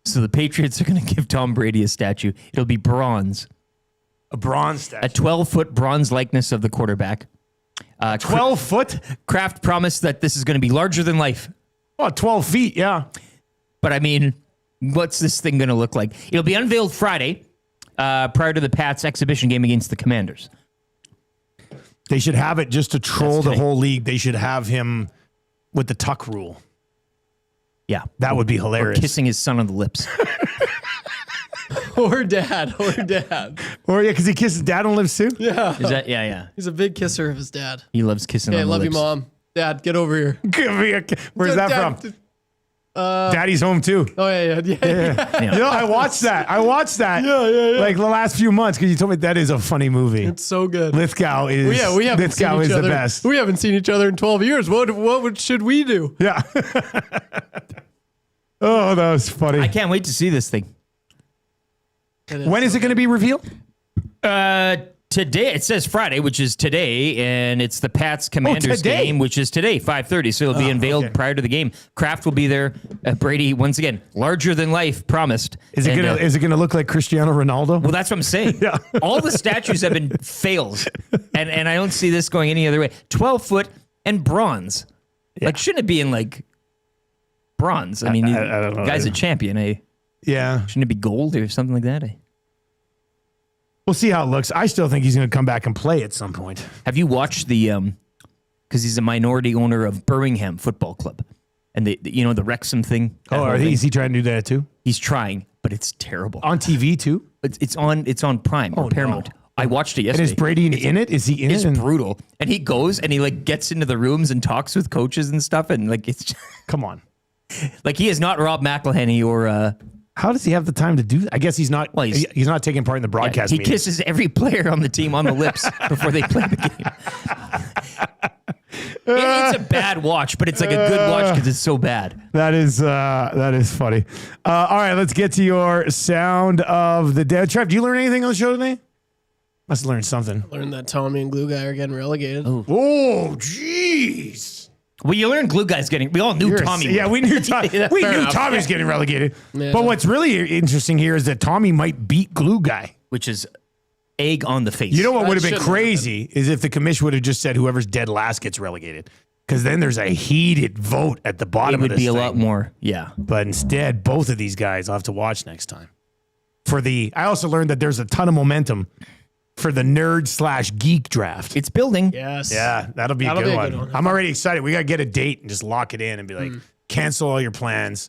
So the Patriots are going to give Tom Brady a statue. It'll be bronze. A bronze statue. A 12-foot bronze likeness of the quarterback. 12 foot? Kraft promised that this is going to be larger than life. Oh, 12 feet, yeah. But I mean, what's this thing going to look like? It'll be unveiled Friday prior to the Pats exhibition game against the Commanders. They should have it just to troll the whole league. They should have him with the tuck rule. Yeah. That would be hilarious. Or kissing his son on the lips. Or dad. Or, yeah, because he kisses dad on the lips too? Yeah. Is that, yeah. He's a big kisser of his dad. He loves kissing on the love lips. you, Mom. Dad, get over here. Where's that from? Daddy's home too. Oh, yeah. You know, I watched that. Yeah. Like the last few months because you told me that is a funny movie. It's so good. Lithgow is. we haven't seen Lithgow each is other. the best. We haven't seen each other in 12 years. What should we do? Yeah. Oh, that was funny. I can't wait to see this thing. When is it going to be revealed? Today. It says Friday, which is today, and it's the Pats Commanders game, which is today, 5:30. So it'll be unveiled prior to the game. Kraft will be there. Brady, once again, larger than life, promised. Is it gonna look like Cristiano Ronaldo? Well, that's what I'm saying. Yeah. All the statues have been fails, and I don't see this going any other way. 12 foot and bronze. Yeah. Like, shouldn't it be in like bronze? I mean, I don't know. the guy's a champion. Yeah. Shouldn't it be gold or something like that? We'll see how it looks. I still think he's going to come back and play at some point. Have you watched the? Because he's a minority owner of Birmingham Football Club, and the Wrexham thing. Is he trying to do that too? He's trying, but it's terrible. On TV too? It's on Prime or Paramount. No. I watched it yesterday. And is Brady in it? Is he in it? It's brutal. And he goes and he like gets into the rooms and talks with coaches and stuff, and like it's just, come on. Like he is not Rob McElhenney or. How does he have the time to do that? I guess he's not. Well, he's not taking part in the broadcast. He meetings. kisses every player on the team on the lips before they play the game. It's a bad watch, but it's like a good watch because it's so bad. That is funny. All right, let's get to your sound of the day. Trev, do you learn anything on the show today? Must have learned something. Learned that Tommy and Glue Guy are getting relegated. Oh, jeez. Well, you learned Glue Guy's getting. We all knew Tommy. Yeah, we knew Tommy. We knew Tommy's getting relegated. Yeah. But what's really interesting here is that Tommy might beat Glue Guy, which is egg on the face. You know what would have been crazy is if the commission would have just said whoever's dead last gets relegated, because then there's a heated vote at the bottom. It would of this be a thing. lot more. Yeah. But instead, both of these guys I'll have to watch next time. I also learned that there's a ton of momentum for the nerd/geek draft. It's building. Yes. Yeah, that'll be a good one. I'm already excited. We got to get a date and just lock it in and be like, cancel all your plans.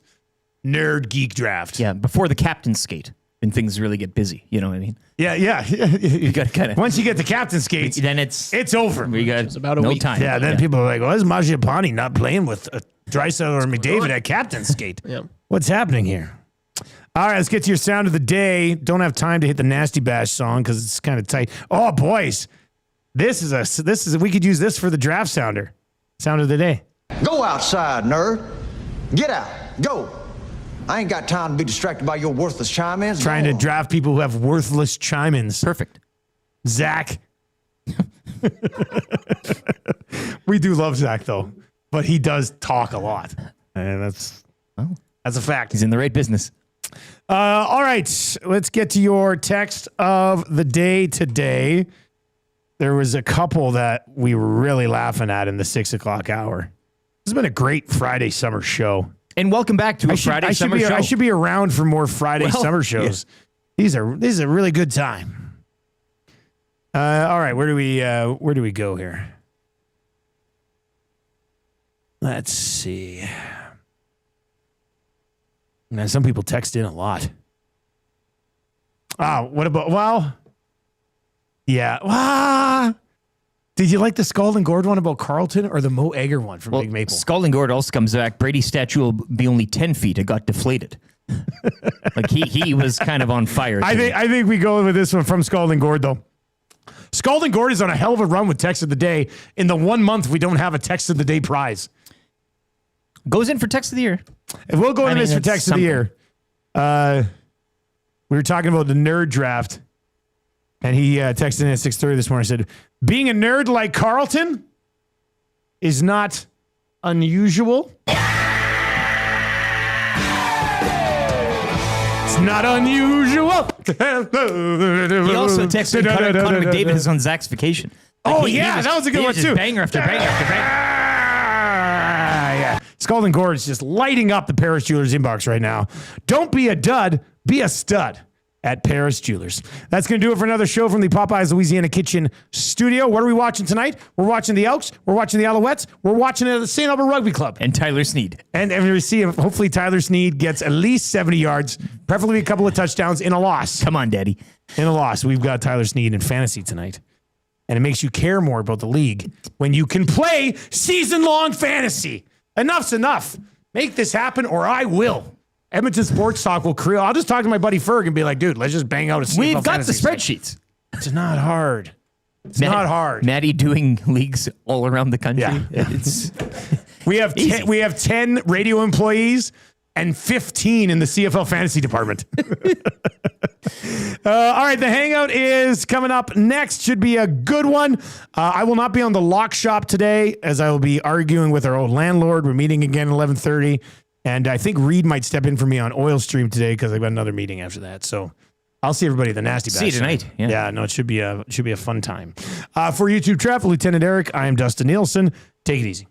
Nerd geek draft. Yeah, before the captain's skate and things really get busy. You know what I mean? Yeah. You got to kind of. Once you get the captain's skates, then it's over. We got about a no week. time. Yeah, then people are like, why is Majapani not playing with Draisaitl or McDavid at captain's skate? Yeah. What's happening here? All right, let's get to your sound of the day. Don't have time to hit the Nasty Bash song because it's kind of tight. Oh, boys, this is we could use this for the draft sound of the day. Go outside, nerd. Get out. Go. I ain't got time to be distracted by your worthless chime-ins. Trying to draft people who have worthless chime-ins. Perfect. Zach. We do love Zach, though. But he does talk a lot. And that's a fact. He's in the right business. All right. Let's get to your text of the day today. There was a couple that we were really laughing at in the 6 o'clock hour. This has been a great Friday summer show. And welcome back to a Friday summer show. I should be around for more Friday summer shows. Yeah. These are a really good time. All right, where do we go here? Let's see. Now, some people text in a lot. What about, did you like the Scald & Gourd one about Carlton or the Mo Egger one from Big Maple? Scald & Gourd also comes back. Brady's statue will be only 10 feet. It got deflated. Like he was kind of on fire. I think we go with this one from Scald & Gourd, though. Scald & Gourd is on a hell of a run with Text of the Day. In the 1 month, we don't have a Text of the Day prize. Goes in for Text of the Year. If we'll go in this for Text of the Year. We were talking about the nerd draft, and he texted in at 6:30 this morning and said, being a nerd like Carlton is not unusual. It's not unusual. He also texted Connor McDavid is on Zach's vacation. That was a good one, too. Banger after banger after banger. Yeah. Scald & Gourd is just lighting up the Paris Jewelers inbox right now. Don't be a dud, be a stud at Paris Jewelers. That's going to do it for another show from the Popeyes Louisiana Kitchen studio. What are we watching tonight? We're watching the Elks. We're watching the Alouettes. We're watching the St. Albert Rugby Club. And Tyler Sneed. And we see if hopefully Tyler Sneed gets at least 70 yards, preferably a couple of touchdowns in a loss. Come on, Daddy. In a loss. We've got Tyler Sneed in fantasy tonight. And it makes you care more about the league when you can play season-long fantasy. Enough's enough. Make this happen or I will. Edmonton Sports Talk will create. I'll just talk to my buddy Ferg and be like, dude, let's just bang out a CFL We've got fantasy the spreadsheets. It's not hard. It's not hard. Maddie doing leagues all around the country. Yeah. It's we have 10 radio employees and 15 in the CFL fantasy department. All right, the hangout is coming up next. Should be a good one. I will not be on the lock shop today as I will be arguing with our old landlord. We're meeting again at 11:30. And I think Reed might step in for me on Oil Stream today because I've got another meeting after that. So I'll see everybody at the Nasty Bash. See you tonight. Yeah, no, it should be a fun time. For YouTube Traffic, Lieutenant Eric, I am Dustin Nielsen. Take it easy.